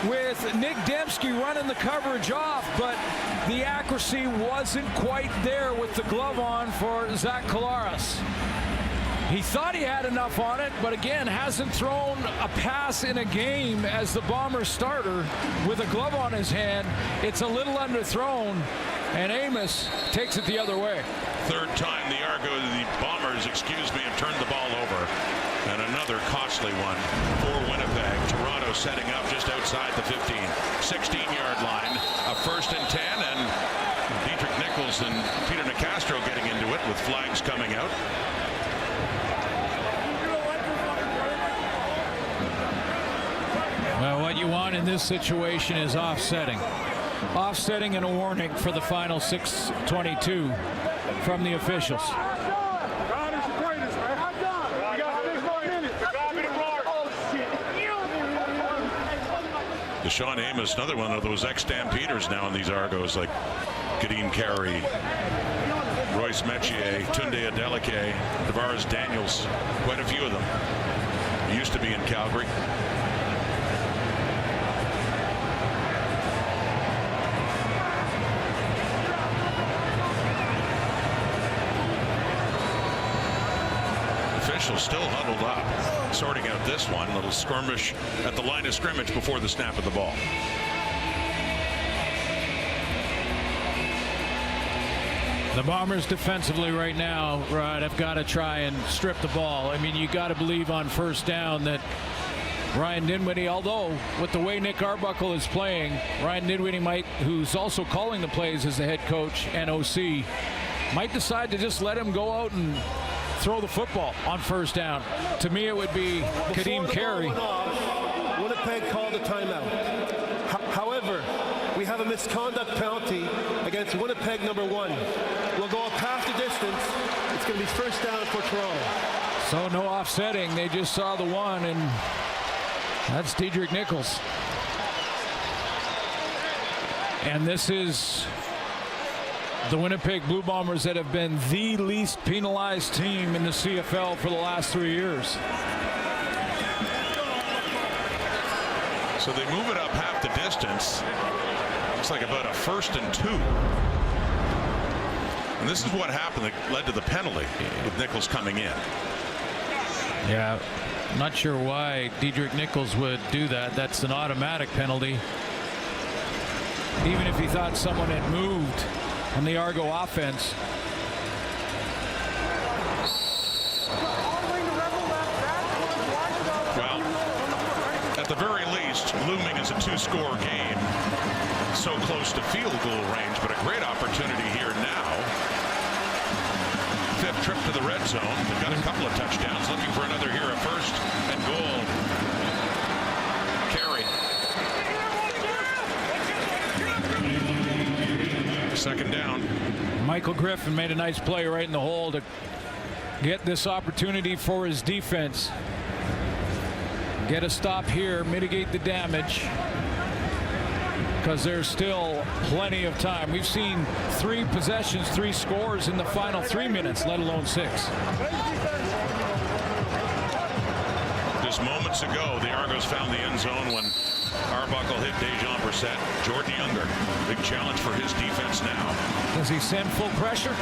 with Nick Dembski running the coverage off, but the accuracy wasn't quite there with the glove on for Zach Collaros. He thought he had enough on it, but again, hasn't thrown a pass in a game as the Bombers starter with a glove on his hand. It's a little underthrown, and Amos takes it the other way. Third time the Bombers, have turned the ball over. And another costly one for Winnipeg. Toronto setting up just outside the 15, 16-yard line. A 1st and 10, and Dietrich Nichols and Peter Nicastro getting into it with flags coming out. Well, what you want in this situation is offsetting. Offsetting and a warning for the final 6:22 from the officials. Deshaun Amos, another one of those ex-Stampeders now in these Argos, like Kadeem Carey, Royce Metier, Tunde Adeleke, Tavares Daniels, quite a few of them. He used to be in Calgary. Officials still huddled up, sorting out this one. Little skirmish at the line of scrimmage before the snap of the ball. The Bombers defensively right now, Rod, have got to try and strip the ball. I mean, you got to believe on first down that Ryan Dinwiddie, although with the way Nick Arbuckle is playing, Ryan Dinwiddie might, who's also calling the plays as the head coach and OC, might decide to just let him go out and throw the football on first down. To me, it would be Kadeem Carey. Winnipeg called a timeout. However, we have a misconduct penalty against Winnipeg #1. We'll go past the distance. It's going to be first down for Toronto. So no offsetting. They just saw the one, and that's Dietrich Nichols. And this is The Winnipeg Blue Bombers that have been the least penalized team in the CFL for the last 3 years. So they move it up half the distance. Looks like about a 1st and 2. And this is what happened that led to the penalty with Nichols coming in. Yeah, not sure why Diedrich Nichols would do that. That's an automatic penalty. Even if he thought someone had moved on the Argo offense. Well, at the very least, looming is a 2-score game. So close to field goal range, but a great opportunity here now. 5th trip to the red zone. They've got a couple of touchdowns. Looking for another here, a 1st and goal. Carey. 2nd down. Michael Griffin made a nice play right in the hole to get this opportunity for his defense. Get a stop here, mitigate the damage, because there's still plenty of time. We've seen 3 possessions, 3 scores in the final 3 minutes, let alone 6. Just moments ago, the Argos found the end zone when Arbuckle hit Dejon Brissett. Jordan Younger, big challenge for his defense now. Does he send full pressure?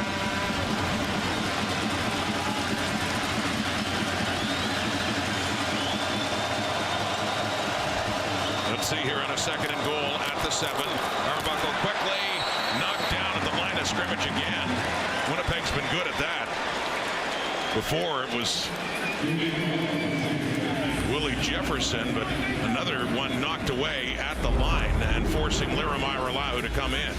Let's see here on a 2nd and goal at the 7. Arbuckle quickly knocked down at the line of scrimmage again. Winnipeg's been good at that. Before it was Willie Jefferson, but another one knocked away at the line and forcing Liromai to come in.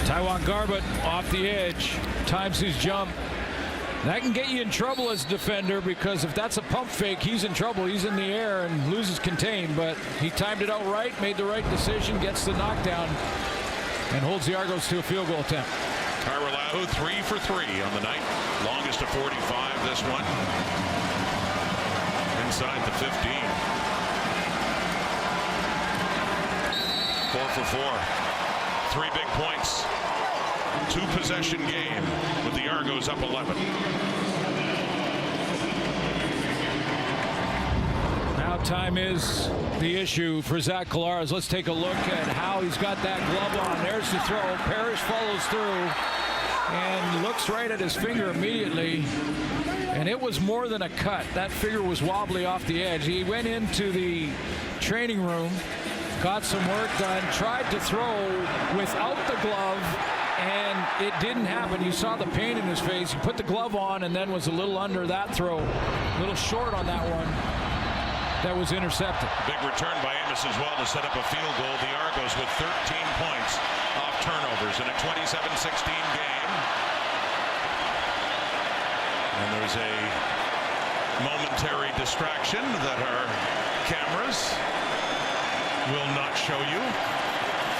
Taiwan Garbutt off the edge, times his jump. That can get you in trouble as a defender, because if that's a pump fake, he's in trouble. He's in the air and loses contain, but he timed it out right, made the right decision, gets the knockdown, and holds the Argos to a field goal attempt. Taiwan 3 for 3 on the night. Longest of 45, this one. Inside the 15. 4 for 4. 3 big points. 2-possession game with the Argos up 11. Now time is the issue for Zach Collaros. Let's take a look at how he's got that glove on. There's the throw. Parrish follows through and looks right at his finger immediately. And it was more than a cut. That finger was wobbly off the edge. He went into the training room, got some work done, tried to throw without the glove, and it didn't happen. You saw the pain in his face. He put the glove on and then was a little under that throw. A little short on that one. That was intercepted. Big return by Amos as well to set up a field goal. The Argos with 13 points off turnovers in a 27-16 game. And there's a momentary distraction that our cameras will not show you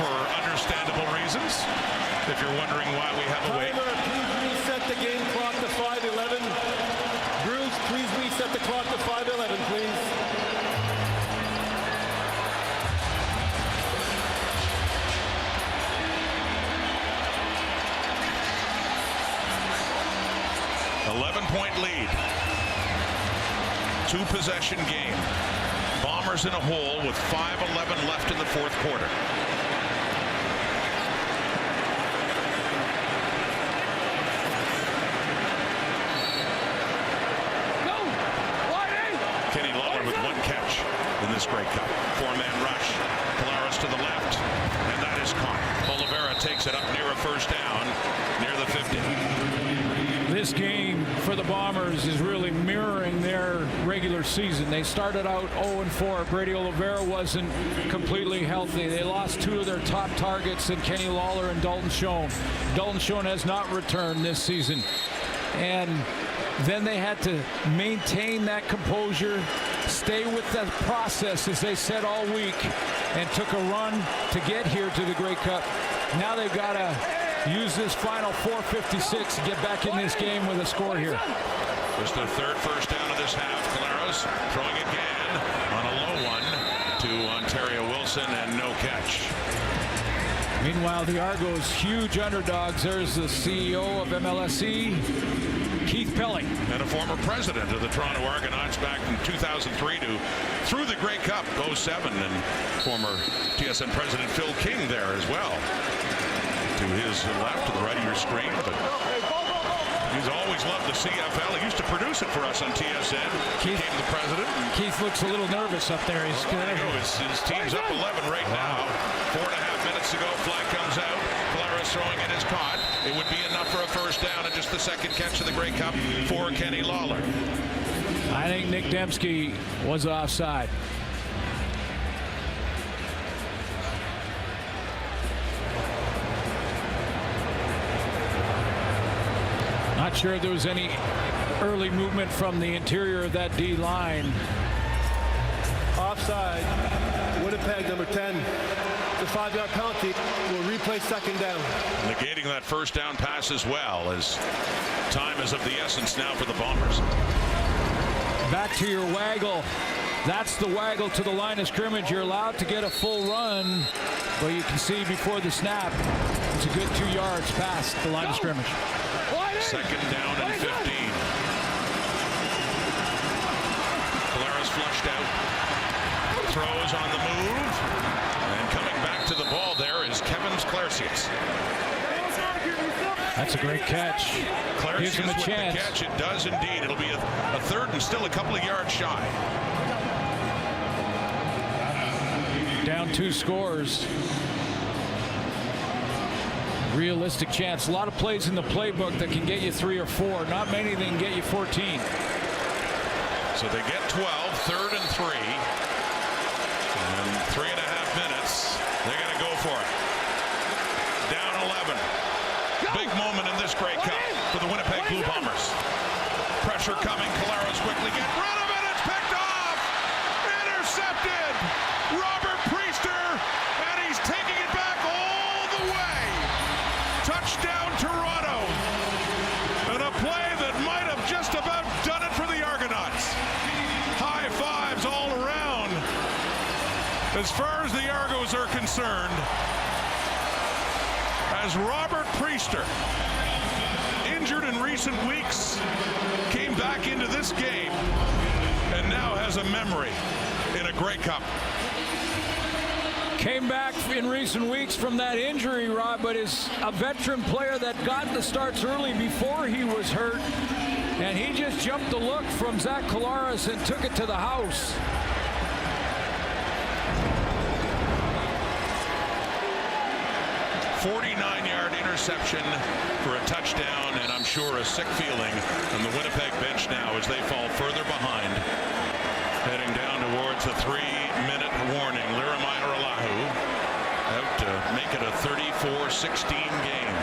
for understandable reasons. If you're wondering why we have a wait. Timer, please reset the game clock to 5:11. Bruce, please reset the clock to 5:11, please. Point lead. 2-possession game. Bombers in a hole with 5:11 left in the 4th quarter. Kenny Lawler with 1 catch in this Grey Cup. 4-man rush. Collaros to the left, and that is caught. Oliveira takes it up near a 1st down, near the 50. This game for the Bombers is really mirroring their regular season. They started out 0-4. Brady Oliveira wasn't completely healthy. They lost 2 of their top targets in Kenny Lawler and Dalton Schoen. Dalton Schoen has not returned this season. And then they had to maintain that composure, stay with the process, as they said all week, and took a run to get here to the Grey Cup. Now they've got to use this final 4:56 to get back in this game with a score here. Just the 3rd first down of this half. Collaros throwing again on a low one to Ontario Wilson. TSN and no catch. Meanwhile, the Argos, huge underdogs. There's the CEO of MLSE, Keith Pelly. And a former president of the Toronto Argonauts back in 2003 through the Grey Cup, 07, and former TSN president Phil King there as well. To his left, to the right of your screen, but he's always loved the CFL. He used to produce it for us on TSN. Keith became the president. Keith looks a little nervous up there. He's his team's up 11 right now. 4.5 minutes to go. Flag comes out. Collaros throwing it is caught. It would be enough for a first down and just the second catch of the Grey Cup for Kenny Lawler. I think Nick Dembski was offside. Not sure if there was any early movement from the interior of that D line. Offside. Winnipeg, number 10. The 5-yard penalty will replay second down. Negating that first down pass as well, as time is of the essence now for the Bombers. Back to your waggle. That's the waggle to the line of scrimmage. You're allowed to get a full run, but you can see before the snap, it's a good 2 yards past the line of scrimmage. Second down and 15. Collaros flushed out. Throws on the move. And coming back to the ball there is Kevin Clarcius. That's a great catch. Gives him a chance. The catch. It does indeed. It'll be a third and still a couple of yards shy. Down 2 scores. Realistic chance. A lot of plays in the playbook that can get you 3 or 4. Not many that can get you 14. So they get 12, third and 3. And 3.5 minutes. They're going to go for it. Down 11. Big moment in this Grey Cup for the Winnipeg Blue Bombers. Pressure coming. Collaros quickly get rid of it. It's picked off. Intercepted. Robert Priester. And he's taking it back all the way. Touchdown Toronto. And a play that might have just about done it for the Argonauts. High fives all around. As far as the Argos are concerned, as Robert Priester, injured in recent weeks, came back into this game and now has a memory in a Grey Cup. Came back in recent weeks from that injury, Rob, but is a veteran player that got the starts early before he was hurt. And he just jumped the look from Zach Collaros and took it to the house. A 49-yard interception for a touchdown, and I'm sure a sick feeling on the Winnipeg bench now as they fall further behind. Heading down towards a 3-minute warning. Liramaina Ralahu out to make it a 34-16 game.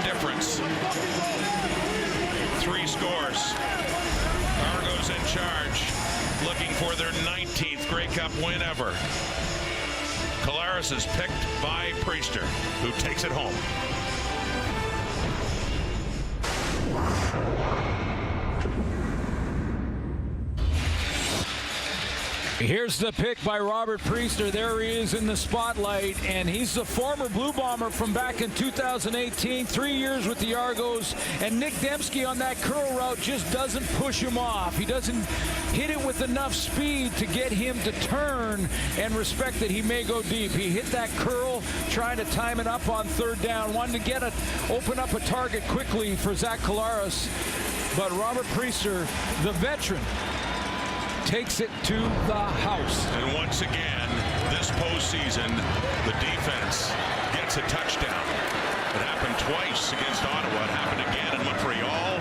Difference. 3 scores. Argos in charge, looking for their 19th Grey Cup win ever. Collaros is picked by Priester, who takes it home. Here's the pick by Robert Priester. There he is in the spotlight, and he's the former Blue Bomber from back in 2018, 3 years with the Argos, and Nick Dembski on that curl route just doesn't push him off. He doesn't hit it with enough speed to get him to turn and respect that he may go deep. He hit that curl, trying to time it up on third down, wanted to open up a target quickly for Zach Collaros, but Robert Priester, the veteran, takes it to the house. And once again, this postseason, the defense gets a touchdown. It happened twice against Ottawa. It happened again in Montreal,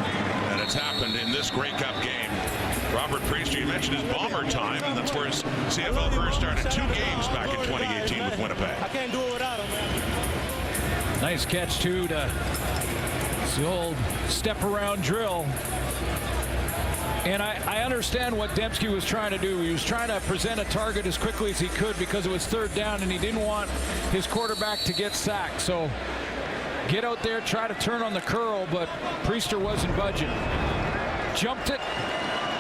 and it's happened in this Grey Cup game. Robert Priester, you mentioned his Bomber time, and that's where his CFL career started. 2 games back in 2018 with Winnipeg. I can't do it without him, man. Nice catch, too, to the old step-around drill. And I understand what Dembski was trying to do. He was trying to present a target as quickly as he could because it was third down and he didn't want his quarterback to get sacked. So get out there, try to turn on the curl, but Priester wasn't budging. Jumped it,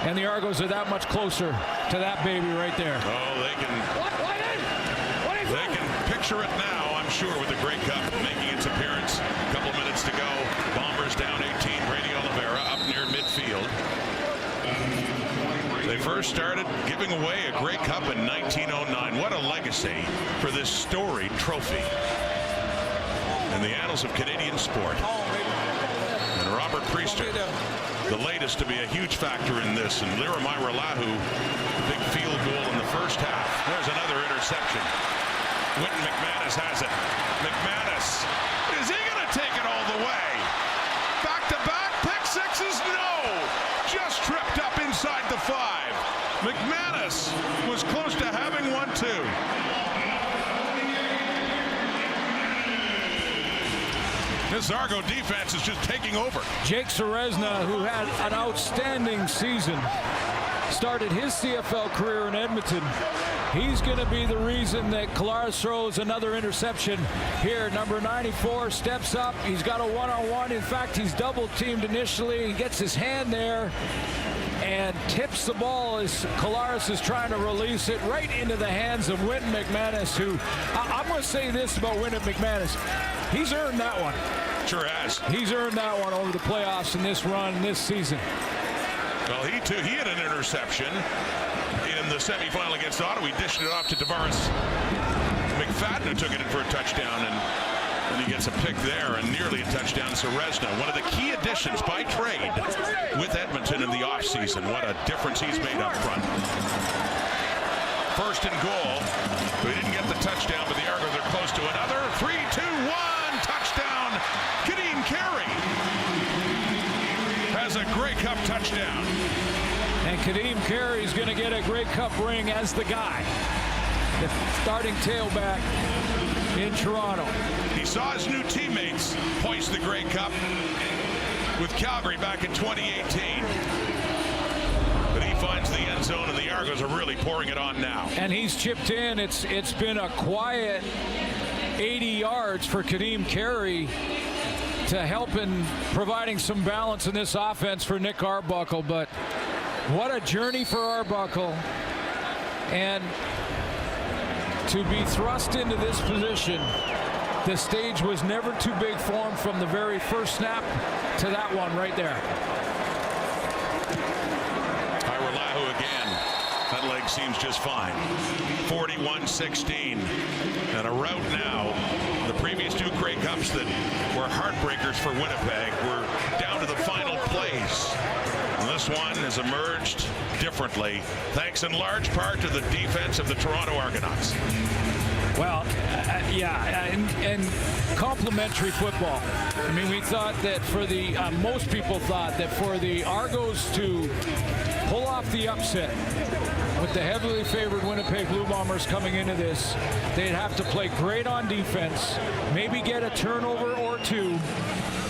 and the Argos are that much closer to that baby right there. Oh, they can picture it now, I'm sure, with the Grey Cup making its appearance. A couple minutes to go. Bombers down 18. Brady Oliveira up near midfield. They first started giving away a Grey Cup in 1909. What a legacy for this storied trophy in the annals of Canadian sport. And Robert Priester, the latest to be a huge factor in this, and Liromai Lahu, big field goal in the first half. There's another interception. Wynton McManus has it. McManus, is he going to take it all the way? Back-to-back pick sixes? No! Just tripped up inside the 5. McManus was close to having one, too. This Argo defense is just taking over. Jake Serezna, who had an outstanding season, started his CFL career in Edmonton. He's going to be the reason that Collaros throws another interception here. Number 94 steps up. He's got a one-on-one. In fact, he's double-teamed initially. He gets his hand there and tips the ball as Collaros is trying to release it right into the hands of Wynton McManus, who, I'm going to say this about Wynton McManus. He's earned that one. Sure has. He's earned that one over the playoffs in this run, this season. Well, he had an interception in the semifinal against Ottawa. He dished it off to Tavares McFadden, who took it in for a touchdown, and he gets a pick there and nearly a touchdown. Serezna, one of the key additions by trade with Edmonton in the offseason. What a difference he's made up front. First and goal. We didn't get the touchdown, but the Argos are close to another. 3-2-1 touchdown. Kadeem Carey has a Grey Cup touchdown. And Kadeem Carey is going to get a Grey Cup ring as the guy, the starting tailback in Toronto. He saw his new teammates hoist the Grey Cup with Calgary back in 2018. But he finds the end zone, and the Argos are really pouring it on now. And he's chipped in. It's been a quiet 80 yards for Kadeem Carey to help in providing some balance in this offense for Nick Arbuckle. But what a journey for Arbuckle. And to be thrust into this position, the stage was never too big for him from the very first snap to that one right there. Lahu again. That leg seems just fine. 41-16. And a rout now. The previous 2 Grey Cups that were heartbreakers for Winnipeg were down to the final plays. And this one has emerged differently, thanks in large part to the defense of the Toronto Argonauts. Well, and complimentary football. I mean, we thought that for the, most people thought that for the Argos to pull off the upset with the heavily favored Winnipeg Blue Bombers coming into this, they'd have to play great on defense, maybe get a turnover or 2,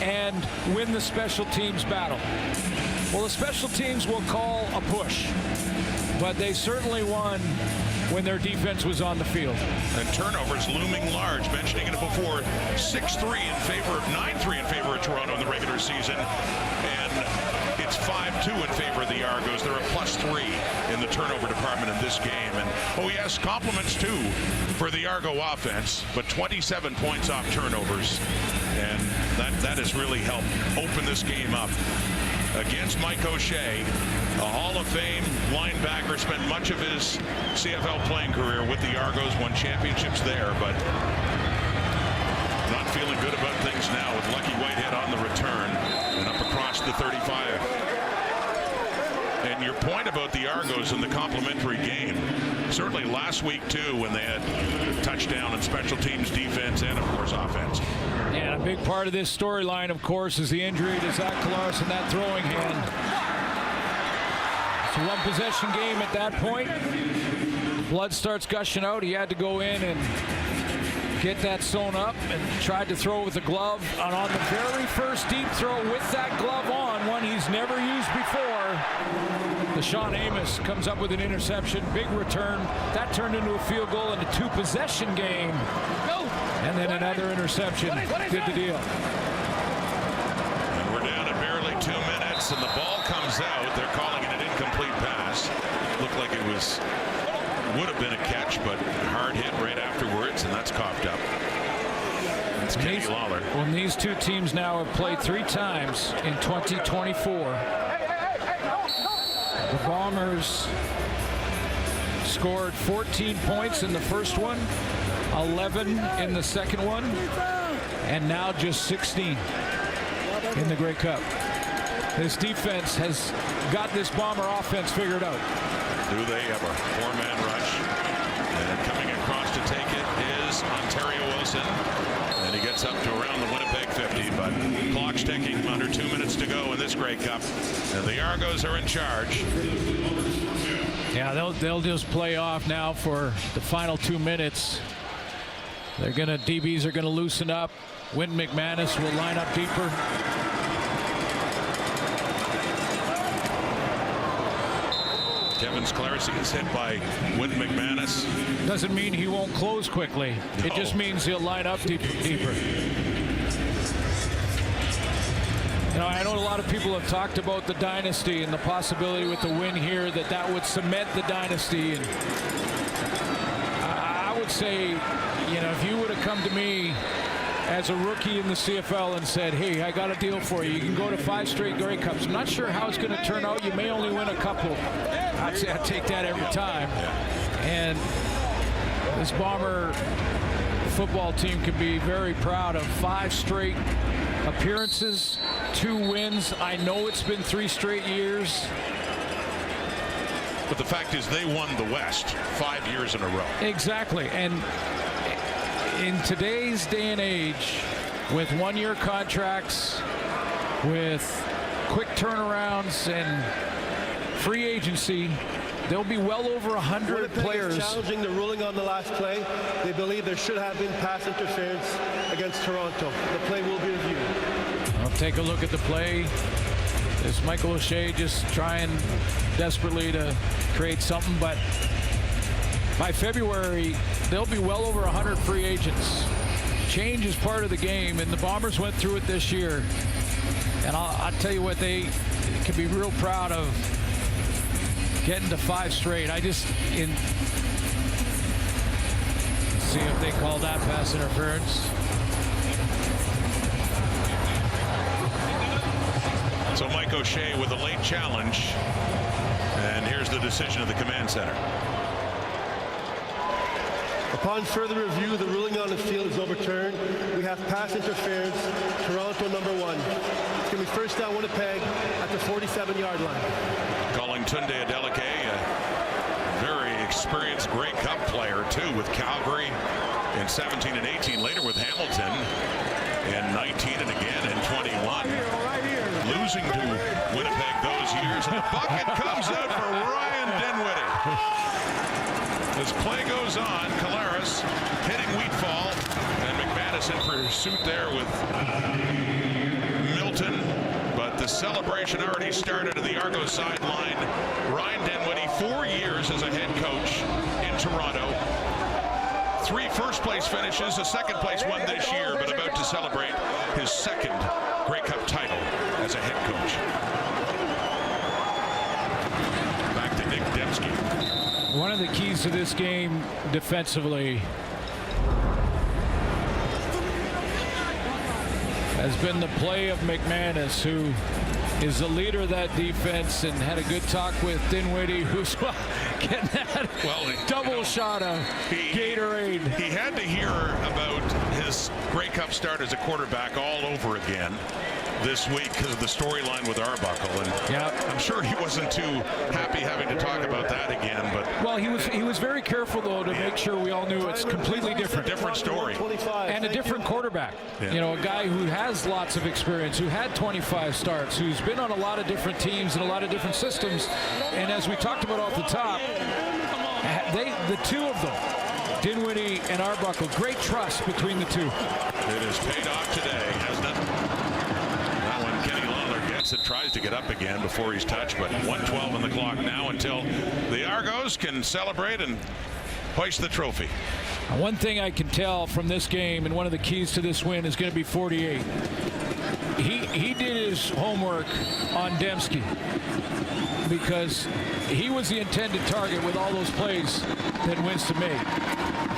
and win the special teams battle. Well, the special teams will call a push, but they certainly won when their defense was on the field. And turnovers looming large, mentioning it before, 6-3 in favor of 9-3 in favor of Toronto in the regular season, and it's 5-2 in favor of the Argos. They're a +3 in the turnover department in this game. And oh yes, compliments too for the Argo offense, but 27 points off turnovers, and that has really helped open this game up. Against Mike O'Shea, a Hall of Fame linebacker, spent much of his CFL playing career with the Argos, won championships there, but not feeling good about things now with Lucky Whitehead on the return and up across the 35. And your point about the Argos in the complementary game, certainly last week too, when they had touchdown and special teams defense and of course offense. And a big part of this storyline, of course, is the injury to Zach Collaros and that throwing hand. It's a one-possession game at that point. Blood starts gushing out. He had to go in and get that sewn up and tried to throw with the glove. And on the very first deep throw with that glove on, one he's never used before, Deshaun Amos comes up with an interception. Big return. That turned into a field goal and a 2-possession game. And then another interception did the deal. And we're down to barely 2 minutes, and the ball comes out. They're calling it an incomplete pass. Looked like it would have been a catch, but hard hit right afterwards, and that's coughed up. It's Kenny Lawler. Well, these two teams now have played 3 times in 2024. The Bombers scored 14 points in the first one, 11 in the second one, and now just 16 in the Grey Cup. This defense has got this Bomber offense figured out. Do they ever? 4-man rush. And coming across to take it is Ontario Wilson. And he gets up to around the Winnipeg 50, but clock's ticking, under 2 minutes to go in this Grey Cup. And the Argos are in charge. Yeah, they'll just play off now for the final 2 minutes. DBs are gonna loosen up. Wynn McManus will line up deeper. Kevin Sklarski is hit by Wynn McManus. Doesn't mean he won't close quickly. No. It just means he'll line up deeper. You know, I know a lot of people have talked about the dynasty and the possibility with the win here that would cement the dynasty. And I would say, you know, if you would have come to me as a rookie in the CFL and said, hey, I got a deal for you. You can go to 5 straight Grey Cups. I'm not sure how it's going to turn out. You may only win a couple. I'd say I'd take that every time. And this Bomber football team can be very proud of 5 straight appearances, 2 wins. I know it's been 3 straight years. But the fact is they won the West 5 years in a row. Exactly. And in today's day and age, with 1-year contracts, with quick turnarounds and free agency, there'll be well over 100 Winnipeg players. Is challenging the ruling on the last play. They believe there should have been pass interference against Toronto. The play will be reviewed. I'll take a look at the play. Is Michael O'Shea just trying desperately to create something? But by February, there'll be well over 100 free agents. Change is part of the game, and the Bombers went through it this year. And I'll tell you what, they can be real proud of getting to 5 straight. Let's see if they call that pass interference. So Mike O'Shea with a late challenge. And here's the decision of the command center. Upon further review, the ruling on the field is overturned. We have pass interference, Toronto number 1. It's going to be first down Winnipeg at the 47-yard line. Calling Tunde Adeleke, a very experienced Grey Cup player, too, with Calgary in 17 and 18, later with Hamilton in 19 and again in 21. Losing to Winnipeg those years, and the bucket comes out for Ryan Dinwiddie. As play goes on, Collaros hitting Wheatfall, and McManus in pursuit there with Milton. But the celebration already started at the Argos sideline. Ryan Dinwiddie, 4 years as a head coach in Toronto. 3 first-place finishes, a second-place one this year, but about to celebrate his second Grey Cup title as a head coach. Back to Nick Dembski. One of the keys to this game defensively has been the play of McManus, who is the leader of that defense, and had a good talk with Dinwiddie, who's getting that double shot of Gatorade. He had to hear about his Grey Cup start as a quarterback all over again this week because of the storyline with Arbuckle, and I'm sure he wasn't too happy having to talk about that again. But well, he was very careful though to make sure we all knew it's completely different story and a different quarterback. You know, a guy who has lots of experience, who had 25 starts, who's been on a lot of different teams and a lot of different systems. And as we talked about off the top, the 2 of them Dinwiddie and Arbuckle. Great trust between the two. It has paid off today, hasn't it? That one, Kenny Lawler gets it, tries to get up again before he's touched, but 1:12 on the clock now until the Argos can celebrate and hoist the trophy. One thing I can tell from this game, and one of the keys to this win, is going to be 48. He did his homework on Dembski because he was the intended target with all those plays that Winston made.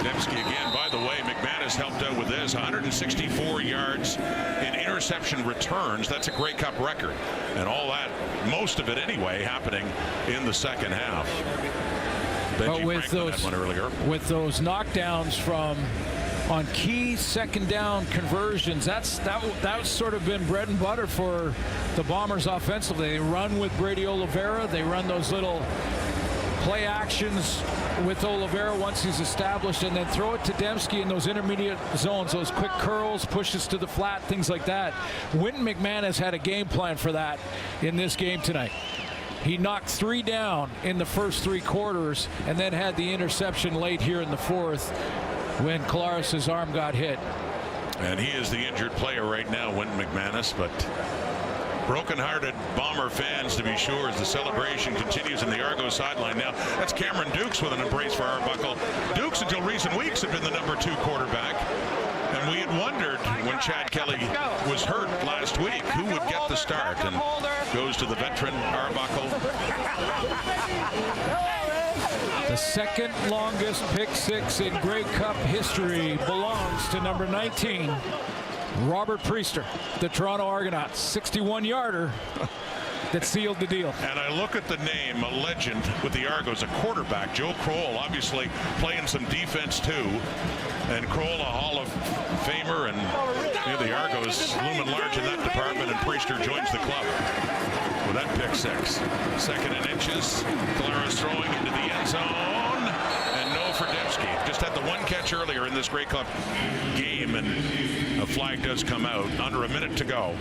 Dembski again, by the way, McManus helped out with this, 164 yards in interception returns. That's a Grey Cup record. And all that, most of it anyway, happening in the second half. But with those knockdowns from on key second down conversions, that's sort of been bread and butter for the Bombers offensively. They run with Brady Oliveira. They run those little play actions with Oliveira once he's established, and then throw it to Dembski in those intermediate zones, those quick curls, pushes to the flat, things like that. Wynton McManus had a game plan for that in this game tonight. He knocked 3 down in the first 3 quarters and then had the interception late here in the fourth when Collaros' arm got hit. And he is the injured player right now, Wynton McManus, but broken-hearted Bomber fans to be sure as the celebration continues in the Argos sideline now. That's Cameron Dukes with an embrace for Arbuckle. Dukes until recent weeks had been the number 2 quarterback. And we had wondered when Chad Kelly was hurt last week who would get the start, and goes to the veteran Arbuckle. The second longest pick six in Grey Cup history belongs to number 19, Robert Priester, the Toronto Argonauts. 61-yarder that sealed the deal. And I look at the name, a legend with the Argos, a quarterback, Joe Kroll, obviously playing some defense too. And Kroll, a Hall of Famer, and the Argos looming large in that department, and Priester joins the club with that pick six. Second and inches, Collaros throwing into the end zone, and no for Dembski. Just had the one catch earlier in this Grey Cup game, and a flag does come out. Under a minute to go.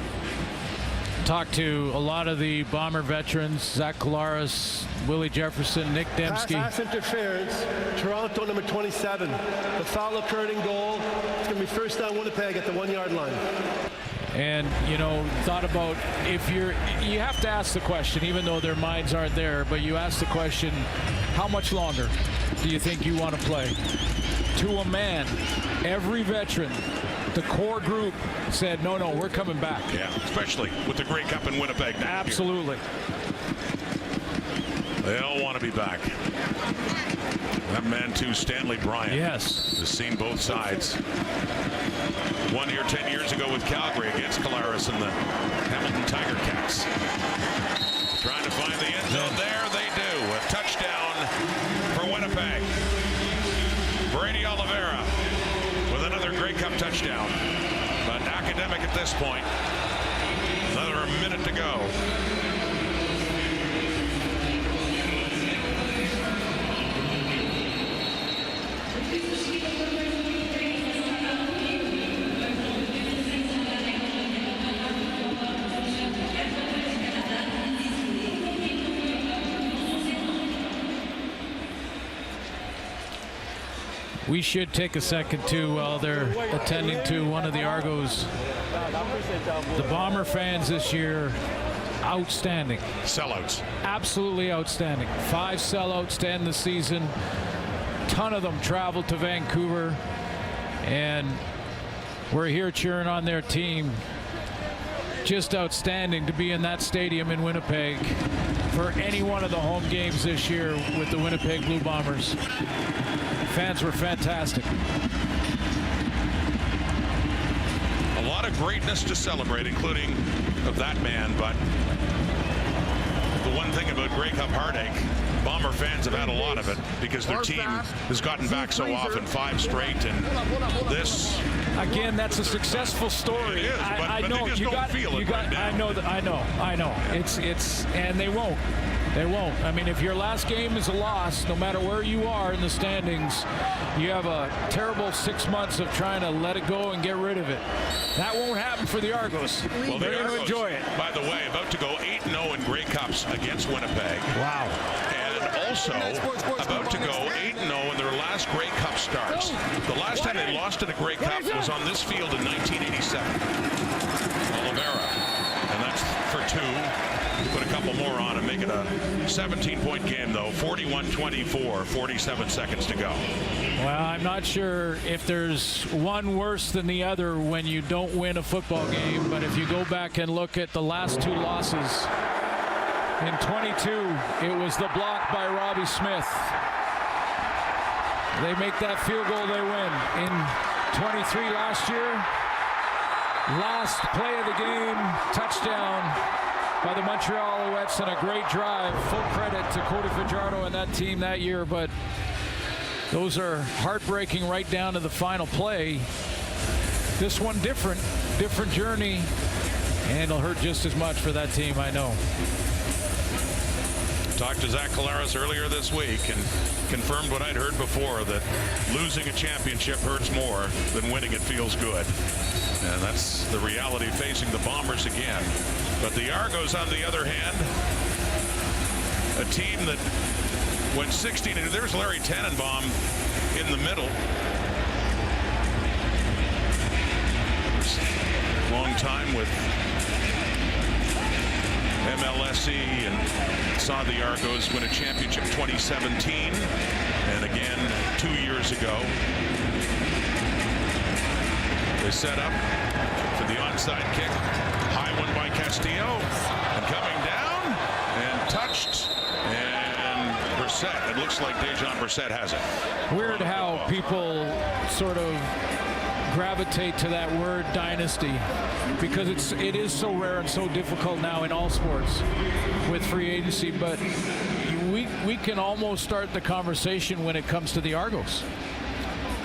Talked to a lot of the Bomber veterans, Zach Collaros, Willie Jefferson, Nick Dembski. Pass interference, Toronto number 27. The foul occurred in goal. It's going to be first down Winnipeg at the 1-yard line. And, thought about you have to ask the question, even though their minds aren't there, but you ask the question, how much longer do you think you want to play? To a man, every veteran, the core group said, no, we're coming back. Yeah, especially with the Grey Cup in Winnipeg now. Absolutely. They all want to be back. That man, too, Stanley Bryant. Yes. Has seen both sides. One here 10 years ago with Calgary against Collaros and the Hamilton Tiger Cats. Trying to find the end zone. There they do. A touchdown for Winnipeg. Brady Oliveira with another Grey Cup touchdown. But academic at this point. Another minute to go. We should take a second, too, while they're attending to one of the Argos. The Bomber fans this year, outstanding. Sellouts. Absolutely outstanding. 5 sellouts to end the season. Ton of them traveled to Vancouver. And we're here cheering on their team. Just outstanding to be in that stadium in Winnipeg for any one of the home games this year with the Winnipeg Blue Bombers. Fans were fantastic. A lot of greatness to celebrate, including of that man, but the one thing about Grey Cup heartache, Bomber fans have had a lot of it because their team has gotten back so often, 5 straight, and this. Again, that's a successful story. It is, I but know they just don't feel it right now. I know. It's and they won't. They won't. I mean, if your last game is a loss, no matter where you are in the standings, you have a terrible 6 months of trying to let it go and get rid of it. That won't happen for the Argos. Well, they're going to enjoy it. By the way, about to go 8-0 in Grey Cups against Winnipeg. Wow. And also about to go 8-0 in their last Grey Cup starts. The last time they lost in a Grey Cup was on this field in 1987. Oliveira, and that's for 2. Put a couple more on and make it a 17-point game, though. 41-24, 47 seconds to go. Well, I'm not sure if there's one worse than the other when you don't win a football game, but if you go back and look at the last 2 losses, in 22, it was the block by Robbie Smith. They make that field goal, they win. In 23 last year, last play of the game, touchdown by the Montreal Alouettes and a great drive. Full credit to Cody Fajardo and that team that year, but those are heartbreaking right down to the final play. This one different journey, and it'll hurt just as much for that team, I know. Talked to Zach Collaros earlier this week and confirmed what I'd heard before, that losing a championship hurts more than winning it feels good. And that's the reality facing the Bombers again. But the Argos, on the other hand, a team that went 16. There's Larry Tannenbaum in the middle. Long time with MLSE and saw the Argos win a championship 2017 and again 2 years ago. They set up for the onside kick. High one by Castillo and coming down and touched, and Brissett. It looks like Dejon Brissett has it. Weird how people sort of gravitate to that word dynasty, because it is so rare and so difficult now in all sports with free agency, but we can almost start the conversation when it comes to the Argos.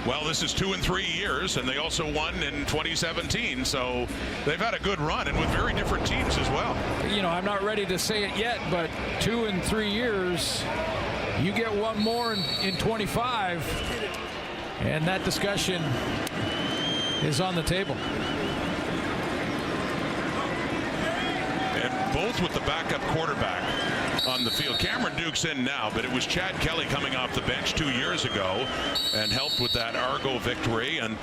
Well, this is 2 in 3 years, and they also won in 2017, so they've had a good run, and with very different teams as well. You know, I'm not ready to say it yet, but 2 in 3 years, you get one more in 25, and that discussion is on the table. And both with the backup quarterback on the field. Cameron Duke's in now, but it was Chad Kelly coming off the bench 2 years ago and helped with that Argo victory. And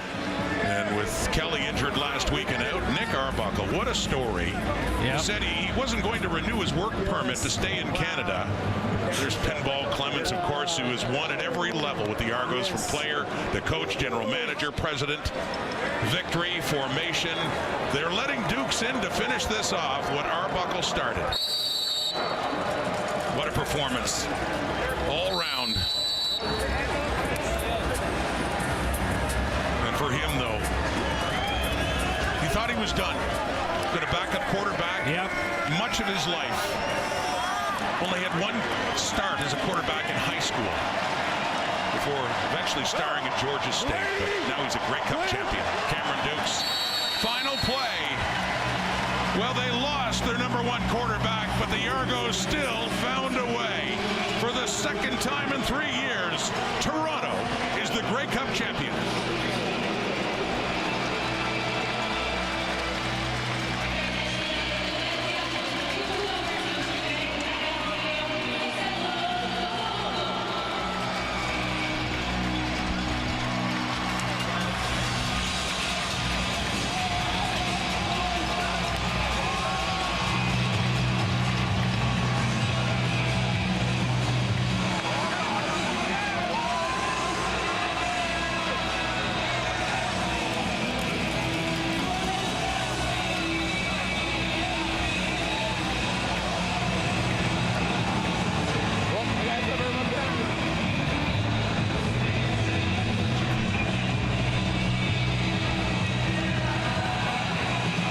with Kelly injured last week and out, Nick Arbuckle, what a story. He said he wasn't going to renew his work permit to stay in Canada. There's Pinball Clements, of course, who has won at every level with the Argos, from player to coach, general manager, president, victory, formation. They're letting Dukes in to finish this off, what Arbuckle started. What a performance all round. And for him, though, he thought he was done. Been a backup quarterback much of his life. Only had one start as a quarterback in high school before eventually starring at Georgia State. But now he's a Grey Cup champion. Cameron Dukes. Final play. Well, they lost their #1 quarterback, but the Argos still found a way. For the second time in 3 years, Toronto is the Grey Cup champion.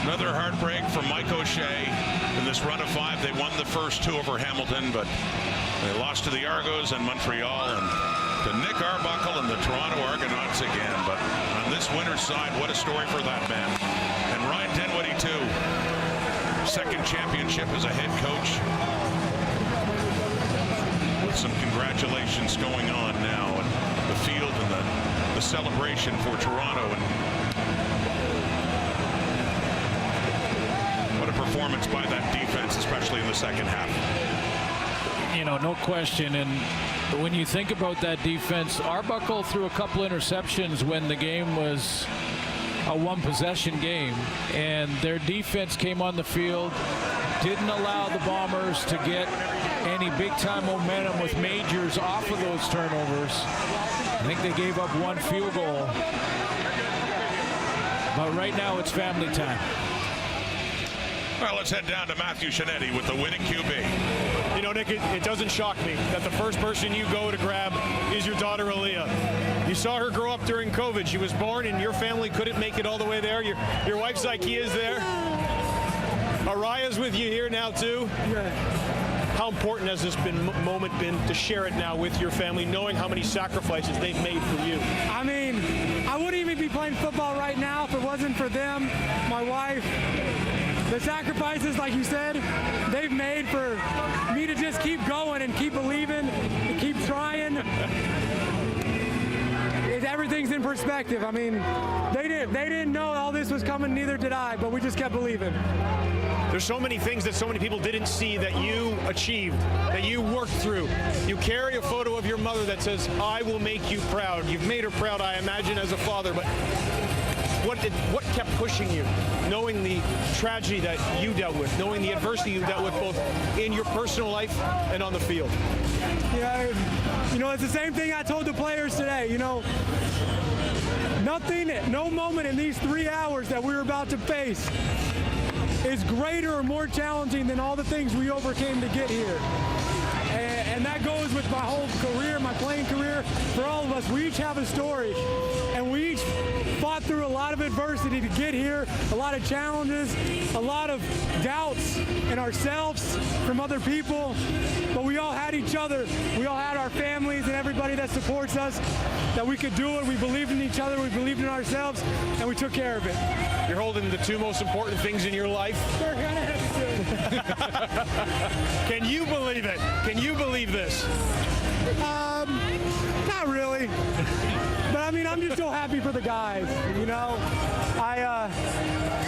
Another heartbreak for Mike O'Shea in this run of 5. They won the first 2 over Hamilton, but they lost to the Argos and Montreal, and to Nick Arbuckle and the Toronto Argonauts again. But on this winner's side, what a story for that man. And Ryan Dinwiddie, too. Second championship as a head coach. With some congratulations going on now, and the field and the celebration for Toronto. And what a performance by that defense, especially in the second half. you know, no question. And when you think about that defense, Arbuckle threw a couple interceptions when the game was a one-possession game, and their defense came on the field, didn't allow the Bombers to get any big-time momentum with Majors off of those turnovers. I think they gave up one field goal. But right now it's family time. Well, let's head down to Matthew Shinetti with the winning QB. You know, Nick, it doesn't shock me that the first person you go to grab is your daughter, Aaliyah. You saw her grow up during COVID. She was born, and your family couldn't make it all the way there. Your wife's IKEA is there. Araya's with you here now, too. Yeah. How important has this moment been to share it now with your family, knowing how many sacrifices they've made for you? I mean, I wouldn't even be playing football right now if it wasn't for them, my wife. The sacrifices, like you said, they've made for me to just keep going and keep believing and keep trying. Everything's in perspective. I mean, they didn't know all this was coming, neither did I, but we just kept believing. There's so many things that so many people didn't see that you achieved, that you worked through. You carry a photo of your mother that says, "I will make you proud." You've made her proud, I imagine, as a father, but what kept pushing you, knowing the tragedy that you dealt with, knowing the adversity you dealt with both in your personal life and on the field? Yeah, you know, it's the same thing I told the players today. You know, no moment in these 3 hours that we were about to face is greater or more challenging than all the things we overcame to get here. And that goes with my whole career, my playing career. For all of us, we each have a story, and we each fought through a lot of adversity to get here, a lot of challenges, a lot of doubts in ourselves from other people, but we all had each other. We all had our families and everybody that supports us, that we could do it. We believed in each other, we believed in ourselves, and we took care of it. You're holding the two most important things in your life. Can you believe it? Can you believe this? Not really. But I mean, I'm just so happy for the guys, you know.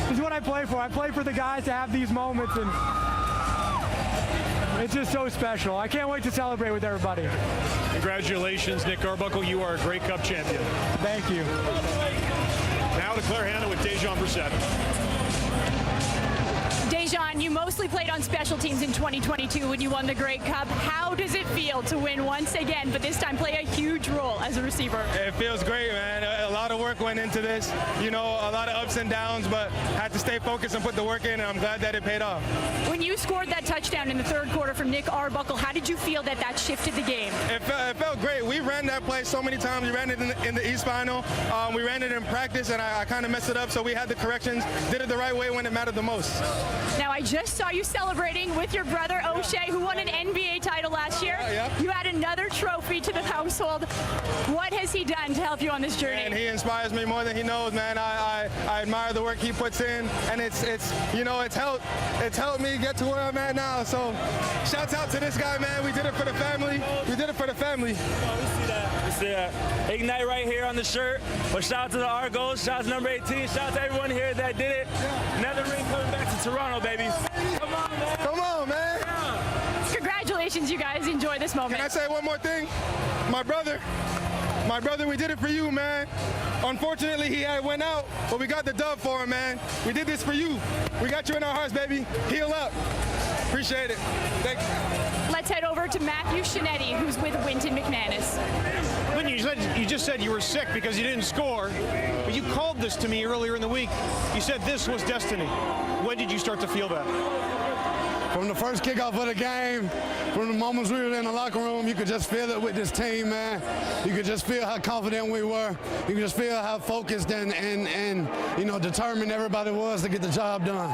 This is what I play for. I play for the guys to have these moments, and it's just so special. I can't wait to celebrate with everybody. Congratulations, Nick Arbuckle. You are a Grey Cup champion. Thank you. Now to Claire Hanna with Dejan Brissett. Dejan, you mostly played on special teams in 2022 when you won the Grey Cup. How does it feel to win once again, but this time play a huge role as a receiver? It feels great, man. A lot of work went into this. You know, a lot of ups and downs, but had to stay focused and put the work in, and I'm glad that it paid off. When you scored that touchdown in the third quarter from Nick Arbuckle, how did you feel that shifted the game? It felt great. We ran that play so many times. We ran it in the East Final. We ran it in practice, and I kind of messed it up, so we had the corrections, did it the right way when it mattered the most. Now, I just saw you celebrating with your brother, O'Shea, who won an NBA title last year. Yeah. You add another trophy to the household. What has he done to help you on this journey? And he inspires me more than he knows, man. I admire the work he puts in, and it's helped me get to where I'm at now. So, shouts out to this guy, man. We did it for the family. We did it for the family. We see that. We see that. Ignite right here on the shirt. But shout out to the Argos. Shout out to number 18. Shout out to everyone here that did it. Another ring coming back to Toronto, baby. Come on, man. Come on, man. Yeah. Congratulations, you guys. Enjoy this moment. Can I say one more thing? My brother, we did it for you, man. Unfortunately, he went out, but we got the dub for him, man. We did this for you. We got you in our hearts, baby. Heal up. Appreciate it. Thank you. Let's head over to Matthew Shinetti, who's with Winton McManus. You just said you were sick because you didn't score, but you called this to me earlier in the week. You said this was destiny. When did you start to feel that? From the first kickoff of the game, from the moments we were in the locker room, you could just feel it with this team, man. You could just feel how confident we were. You could just feel how focused and you know, determined everybody was to get the job done.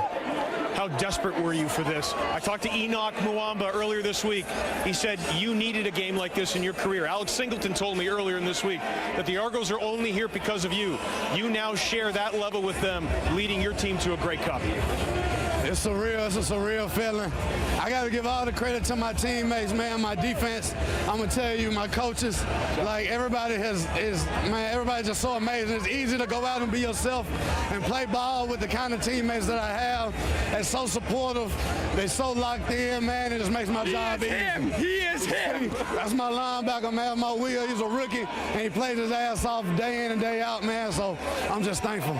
How desperate were you for this? I talked to Enoch Muamba earlier this week. He said you needed a game like this in your career. Alex Singleton told me earlier in this week that the Argos are only here because of you. You now share that level with them, leading your team to a Grey Cup. It's surreal. It's a surreal feeling. I got to give all the credit to my teammates, man, my defense. I'm going to tell you, my coaches, like everybody everybody's just so amazing. It's easy to go out and be yourself and play ball with the kind of teammates that I have. They're so supportive. They're so locked in, man. It just makes my job easy. He is him. That's my linebacker, man, Mo Will. He's a rookie, and he plays his ass off day in and day out, man, so I'm just thankful.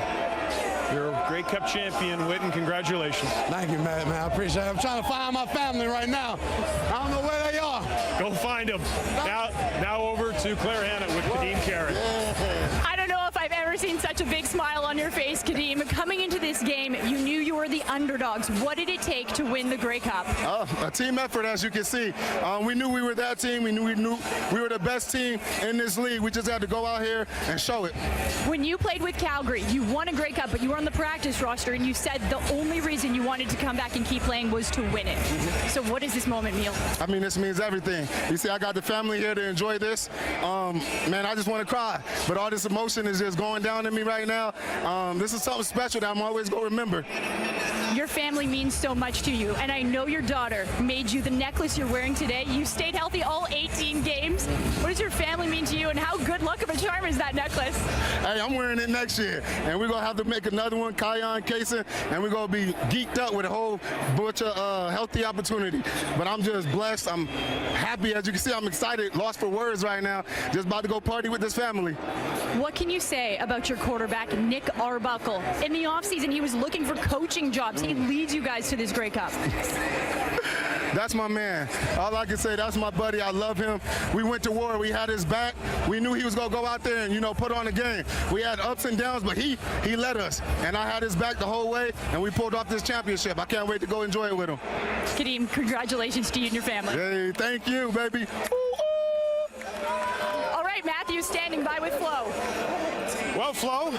You're a Grey Cup champion, Witten. Congratulations. Thank you, man. I appreciate it. I'm trying to find my family right now. I don't know where they are. Go find them. Now over to Claire Hannah with Kadeem Carrot. I don't know if I've ever seen such a big smile on your face, Kadeem. Coming into this game, you knew you were the underdogs. What did it take to win the Grey Cup? A team effort, as you can see. We knew we were that team. We knew we were the best team in this league. We just had to go out here and show it. When you played with Calgary, you won a Grey Cup, but you were on the practice roster, and you said the only reason you wanted to come back and keep playing was to win it. So what does this moment mean? I mean, this means everything. You see, I got the family here to enjoy this. Man, I just want to cry. But all this emotion is just going down in me right now. This is something special that I'm always going to remember. Your family means so much to you, and I know your daughter made you the necklace you're wearing today. You stayed healthy all 18 games. What does your family mean to you, and how good luck of a charm is that necklace? Hey, I'm wearing it next year, and we're going to have to make another one, Kion Kaysen, and we're going to be geeked up with a whole bunch of healthy opportunity. But I'm just blessed. I'm happy. As you can see, I'm excited, lost for words right now. Just about to go party with this family. What can you say about your quarterback, Nick Arbuckle? In the offseason, he was looking for coaching jobs. He leads you guys to this Grey Cup. That's my man. All I can say, that's my buddy. I love him. We went to war. We had his back. We knew he was going to go out there and, put on a game. We had ups and downs, but he led us. And I had his back the whole way, and we pulled off this championship. I can't wait to go enjoy it with him. Kadeem, congratulations to you and your family. Hey, thank you, baby. All right, Matthew standing by with Flo. Well, Flo,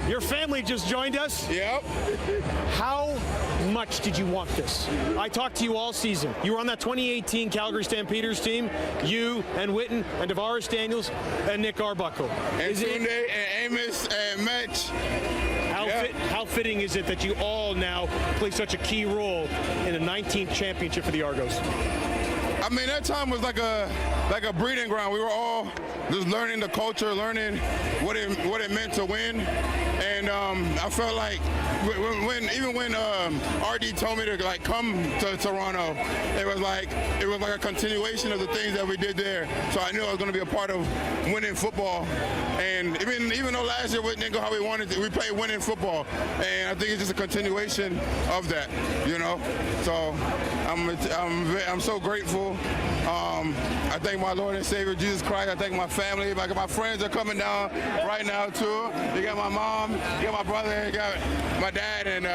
your family just joined us. Yep. How much did you want this? I talked to you all season. You were on that 2018 Calgary Stampeders team. You and Witten and Tavares Daniels and Nick Arbuckle. And Tunde and Amos and Mitch. How fitting is it that you all now play such a key role in the 19th championship for the Argos? I mean, that time was like a breeding ground. We were all just learning the culture, learning what it meant to win. And I felt like even when RD told me to come to Toronto, it was like a continuation of the things that we did there. So I knew I was going to be a part of winning football. And even though last year we didn't go how we wanted to, we played winning football. And I think it's just a continuation of that, So I'm so grateful. I thank my Lord and Savior Jesus Christ. I thank my family. My friends are coming down right now too. You got my mom, you got my brother, you got my dad, and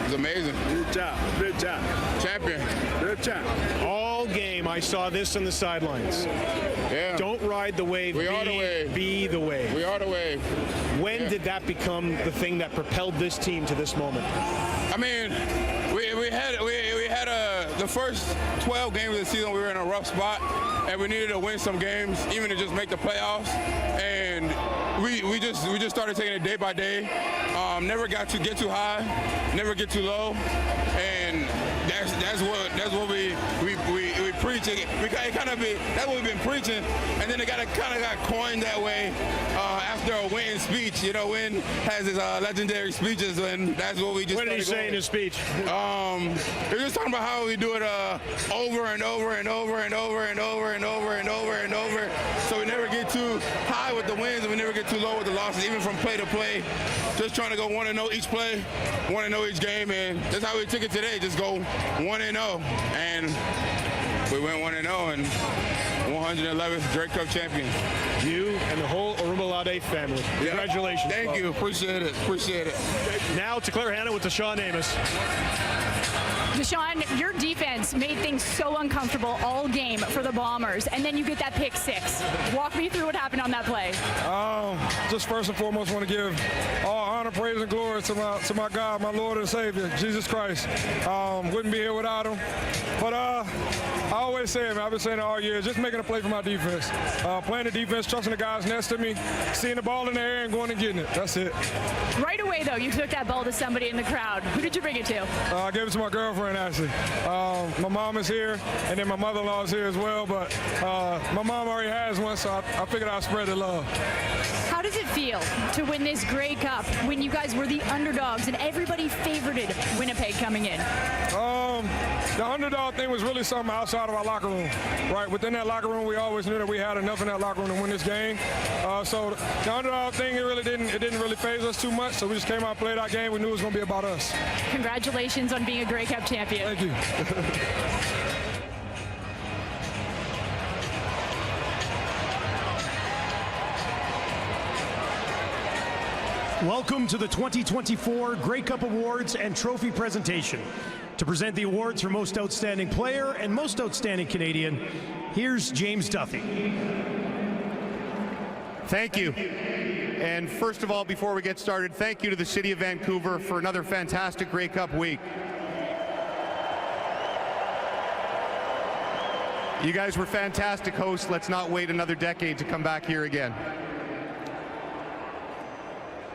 it's amazing. Good job. Good job. Champion. Good job. All game I saw this on the sidelines. Yeah. Don't ride the wave. We are the wave. Be the wave. We are the wave. When did that become the thing that propelled this team to this moment? I mean, we had the first 12 games of the season we were in a rough spot, and we needed to win some games, even to just make the playoffs. And we just started taking it day by day. Never got to get too high, never get too low, and that's what we preach. That's what we've been preaching, and then it kind of got coined that way after a Witten speech. Witten has his legendary speeches, and that's what we just. What did he say in his speech? He was just talking about how we do it over and over and over and over and over and over and over and over. So we never get too high with the wins, and we never get too low with the losses, even from play to play. Just trying to go 1-0 each play, 1-0 each game, and that's how we took it today. Just go 1-0, and we went 1-0 and 111th Grey Cup champion. You and the whole Orumalade family. Congratulations. Thank you. Appreciate it. Now to Claire Hannah with Deshaun Amos. Deshaun, your defense made things so uncomfortable all game for the Bombers, and then you get that pick six. Walk me through what happened on that play. Just first and foremost, want to give all honor, praise, and glory to my God, my Lord and Savior, Jesus Christ. Wouldn't be here without him. But I always say it, man. I've been saying it all year. Just making a play for my defense. Playing the defense, trusting the guys next to me, seeing the ball in the air and going and getting it. That's it. Right away, though, you took that ball to somebody in the crowd. Who did you bring it to? I gave it to my girlfriend, actually. My mom is here, and then my mother-in-law is here as well. But my mom already has one, so I figured I'd spread the love. How does it feel to win this Grey Cup when you guys were the underdogs and everybody favorited Winnipeg coming in? The underdog thing was really something outside of our locker room, right? Within that locker room, we always knew that we had enough in that locker room to win this game. So the underdog thing, it didn't really faze us too much. So we just came out and played our game. We knew it was going to be about us. Congratulations on being a Grey Cup champion. Thank you. Welcome to the 2024 Grey Cup Awards and Trophy presentation. To present the awards for Most Outstanding Player and Most Outstanding Canadian, here's James Duthie. Thank you. And first of all, before we get started, thank you to the City of Vancouver for another fantastic Grey Cup week. You guys were fantastic hosts. Let's not wait another decade to come back here again.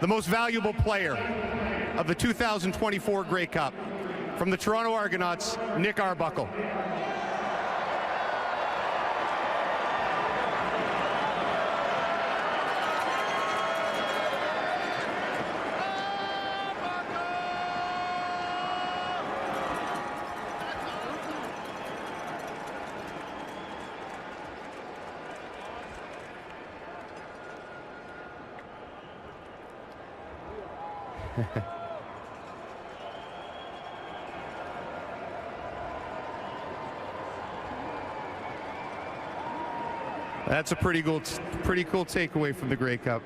The most valuable player of the 2024 Grey Cup, from the Toronto Argonauts, Nick Arbuckle. That's a pretty cool takeaway from the Grey Cup.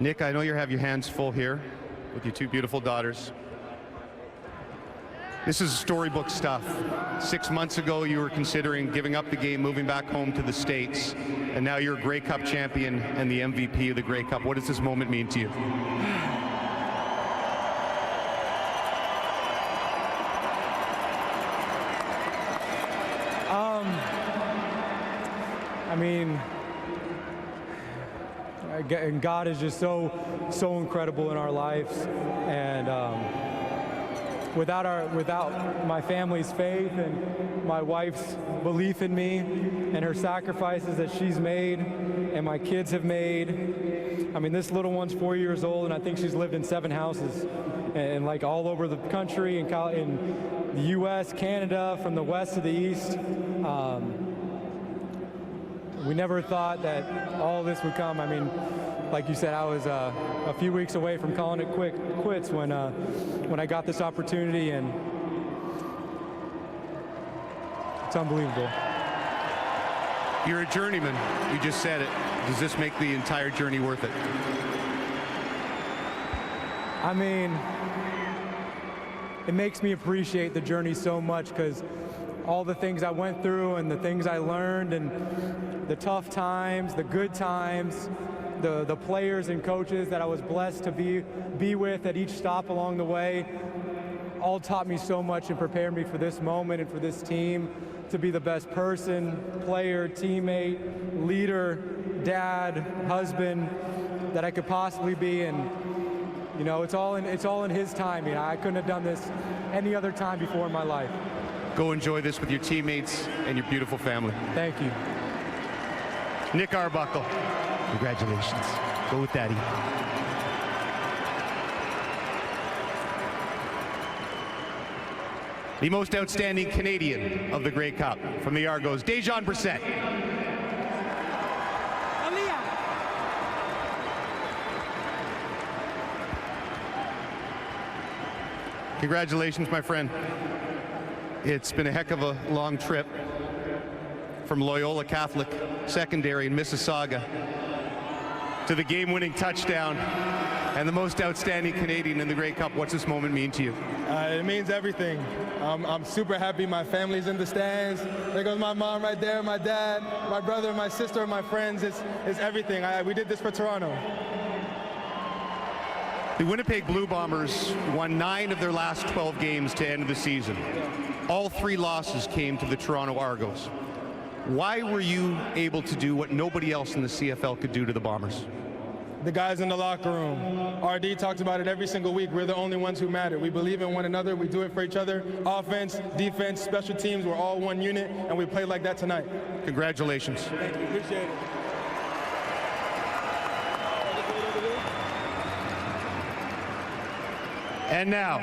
Nick, I know you have your hands full here with your two beautiful daughters. This is storybook stuff. 6 months ago, you were considering giving up the game, moving back home to the States, and now you're a Grey Cup champion and the MVP of the Grey Cup. What does this moment mean to you? I mean, God is just so incredible in our lives, and without my family's faith and my wife's belief in me and her sacrifices that she's made and my kids have made. I mean, this little one's 4 years old, and I think she's lived in 7 houses, and like all over the country, in the U.S., Canada, from the west to the east. We never thought that all this would come. I mean, like you said, I was a few weeks away from calling it quits when I got this opportunity, and it's unbelievable. You're a journeyman. You just said it. Does this make the entire journey worth it? I mean, it makes me appreciate the journey so much, because all the things I went through and the things I learned and the tough times, the good times, the players and coaches that I was blessed to be with at each stop along the way, all taught me so much and prepared me for this moment and for this team to be the best person, player, teammate, leader, dad, husband that I could possibly be. And you know, it's all in His timing. I couldn't have done this any other time before in my life. Go enjoy this with your teammates and your beautiful family. Thank you. Nick Arbuckle. Congratulations. Go with Daddy. The most outstanding Canadian of the Grey Cup from the Argos, Dejan Brissett. Congratulations, my friend. It's been a heck of a long trip from Loyola Catholic Secondary in Mississauga to the game-winning touchdown and the most outstanding Canadian in the Grey Cup. What's this moment mean to you? It means everything. I'm super happy my family's in the stands. There goes my mom right there, my dad, my brother, my sister, my friends. It's everything. We did this for Toronto. The Winnipeg Blue Bombers won 9 of their last 12 games to end the season. All 3 losses came to the Toronto Argos. Why were you able to do what nobody else in the CFL could do to the Bombers? The guys in the locker room. RD talks about it every single week. We're the only ones who matter. We believe in one another. We do it for each other. Offense, defense, special teams, we're all one unit, and we play like that tonight. Congratulations. Thank you. Appreciate it. And now,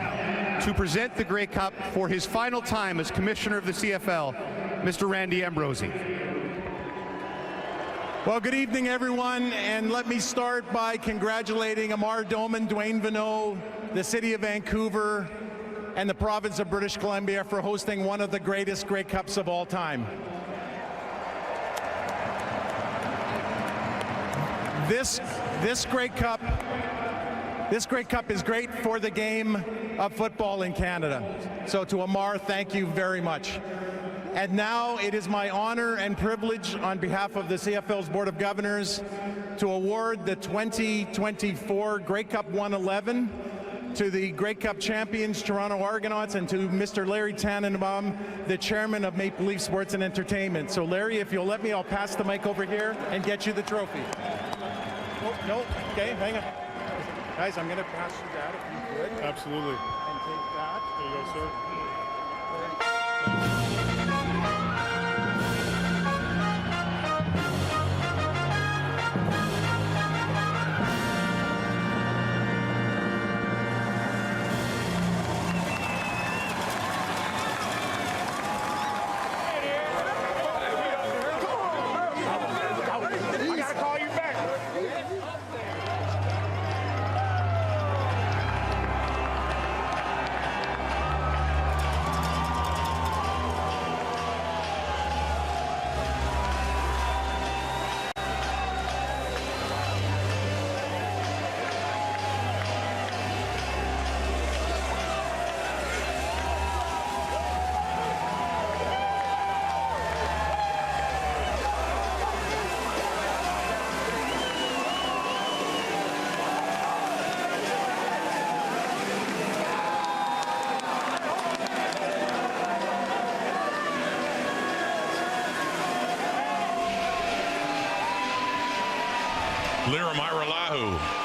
to present the Grey Cup for his final time as Commissioner of the CFL, Mr. Randy Ambrosie. Well, good evening, everyone, and let me start by congratulating Amar Doman, Dwayne Vanneau, the City of Vancouver, and the province of British Columbia for hosting one of the greatest Grey Cups of all time. This Grey Cup is great for the game of football in Canada. So to Amar, thank you very much. And now it is my honor and privilege on behalf of the CFL's Board of Governors to award the 2024 Grey Cup 111 to the Grey Cup champions, Toronto Argonauts, and to Mr. Larry Tannenbaum, the chairman of Maple Leaf Sports and Entertainment. So Larry, if you'll let me, I'll pass the mic over here and get you the trophy. Oh, no, okay, hang on. Guys, I'm going to pass you that if you could. Absolutely. And take that. There you go, sir.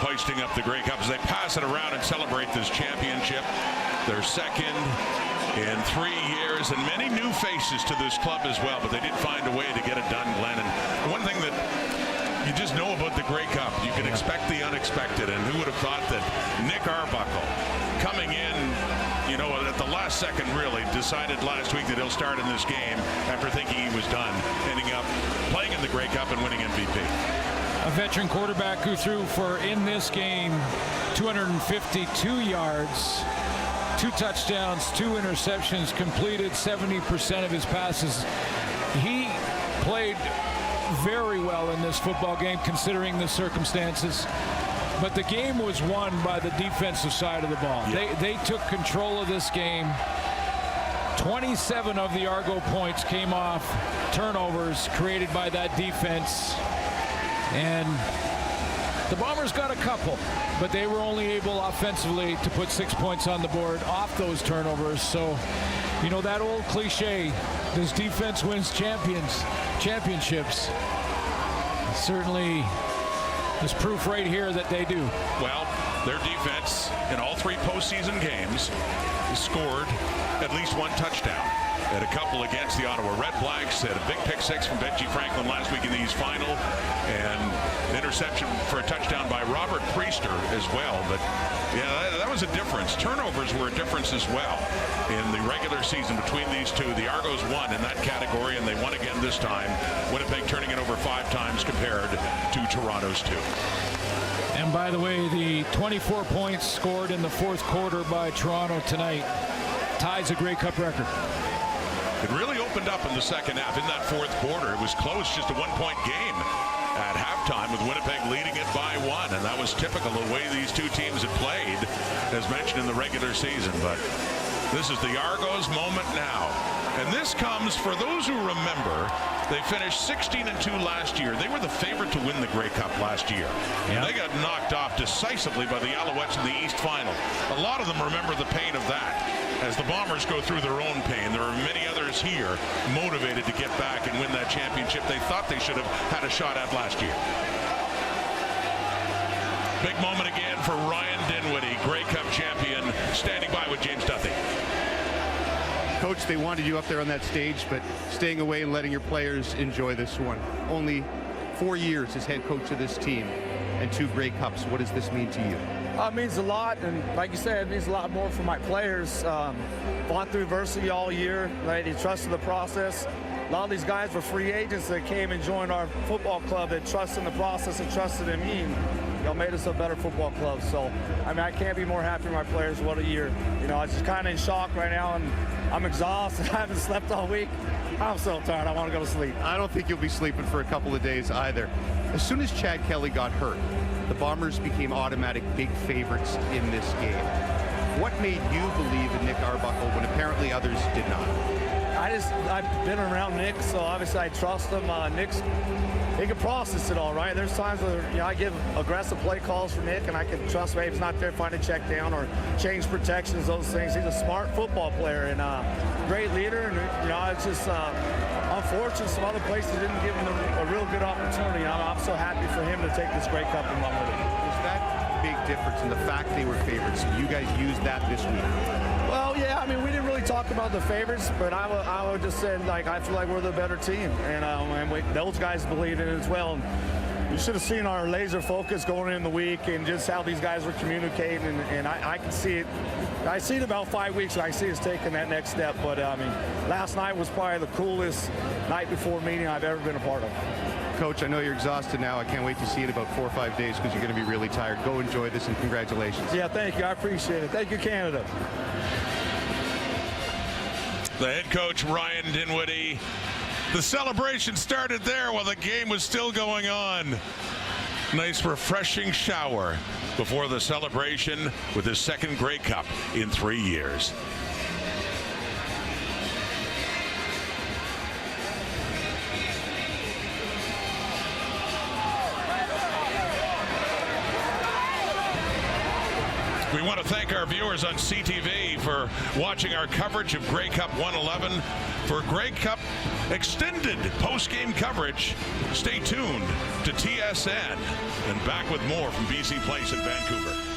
Hoisting up the Grey Cup as they pass it around and celebrate this championship. Their second in 3 years, and many new faces to this club as well, but they did find a way to get it done, Glenn. And one thing that you just know about the Grey Cup, you can expect the unexpected, and who would have thought that Nick Arbuckle coming in, you know, at the last second really, decided last week that he'll start in this game after thinking he was done, ending up playing in the Grey Cup and winning MVP. A veteran quarterback who threw for, in this game, 252 yards, 2 touchdowns, 2 interceptions, completed 70% of his passes. He played very well in this football game considering the circumstances. But the game was won by the defensive side of the ball. Yeah. They took control of this game. 27 of the Argo points came off turnovers created by that defense. And the Bombers got a couple, but they were only able offensively to put 6 points on the board off those turnovers. So, you know, that old cliche, this defense wins championships. Certainly, there's proof right here that they do. Well, their defense in all 3 postseason games scored at least 1 touchdown. Had a couple against the Ottawa Red Blacks, had a big pick 6 from Benji Franklin last week in the East Final, and an interception for a touchdown by Robert Priester as well. But yeah, that was a difference. Turnovers were a difference as well in the regular season between these two. The Argos won in that category, and they won again this time. Winnipeg turning it over 5 times compared to Toronto's 2. And by the way, the 24 points scored in the 4th quarter by Toronto tonight ties a Grey Cup record. It really opened up in the second half. In that 4th quarter, it was close, just a 1-point game at halftime with Winnipeg leading it by 1, and that was typical of the way these two teams had played, as mentioned in the regular season. But this is the Argos moment now. And this comes, for those who remember, They finished 16-2 last year. They were the favorite to win the Grey Cup last year. And they got knocked off decisively by the Alouettes in the East Final. A lot of them remember the pain of that. As the Bombers go through their own pain, there are many others here motivated to get back and win that championship they thought they should have had a shot at last year. Big moment again for Ryan Dinwiddie, Grey Cup champion, standing by with James Duthie. Coach, they wanted you up there on that stage, but staying away and letting your players enjoy this one. Only 4 years as head coach of this team and 2 Grey Cups. What does this mean to you? It means a lot, and like you said, it means a lot more for my players. Gone through adversity all year. They trusted the process. A lot of these guys were free agents that came and joined our football club that trusted in the process and trusted in me. And, made us a better football club. So, I can't be more happy with my players. What a year. I'm just kind of in shock right now, and I'm exhausted. I haven't slept all week. I'm so tired. I want to go to sleep. I don't think you'll be sleeping for a couple of days either. As soon as Chad Kelly got hurt, the Bombers became automatic big favorites in this game. What made you believe in Nick Arbuckle when apparently others did not? I've been around Nick, so obviously I trust him. He can process it all, right? There's times where I give aggressive play calls for Nick, and I can trust maybe he's not there, find a check down or change protections, those things. He's a smart football player and great leader, and it's just unfortunate some other places didn't give him a real good opportunity. I'm so happy for him to take this Grey Cup and run with it. Was that big difference in the fact they were favorites? You guys used that this week. Well, yeah, we didn't really talk about the favorites, but I would just say, I feel like we're the better team, and those guys believe in it as well. And you should have seen our laser focus going in the week and just how these guys were communicating, and I can see it. I see it about 5 weeks, and I see us taking that next step. But, last night was probably the coolest night before meeting I've ever been a part of. Coach, I know you're exhausted now. I can't wait to see it in about 4 or 5 days because you're going to be really tired. Go enjoy this, and congratulations. Yeah, thank you. I appreciate it. Thank you, Canada. The head coach, Ryan Dinwiddie. The celebration started there while the game was still going on. Nice, refreshing shower before the celebration with his second Grey Cup in 3 years. We want to thank our viewers on CTV for watching our coverage of Grey Cup 111. For Grey Cup extended post-game coverage, stay tuned to TSN. And back with more from BC Place in Vancouver.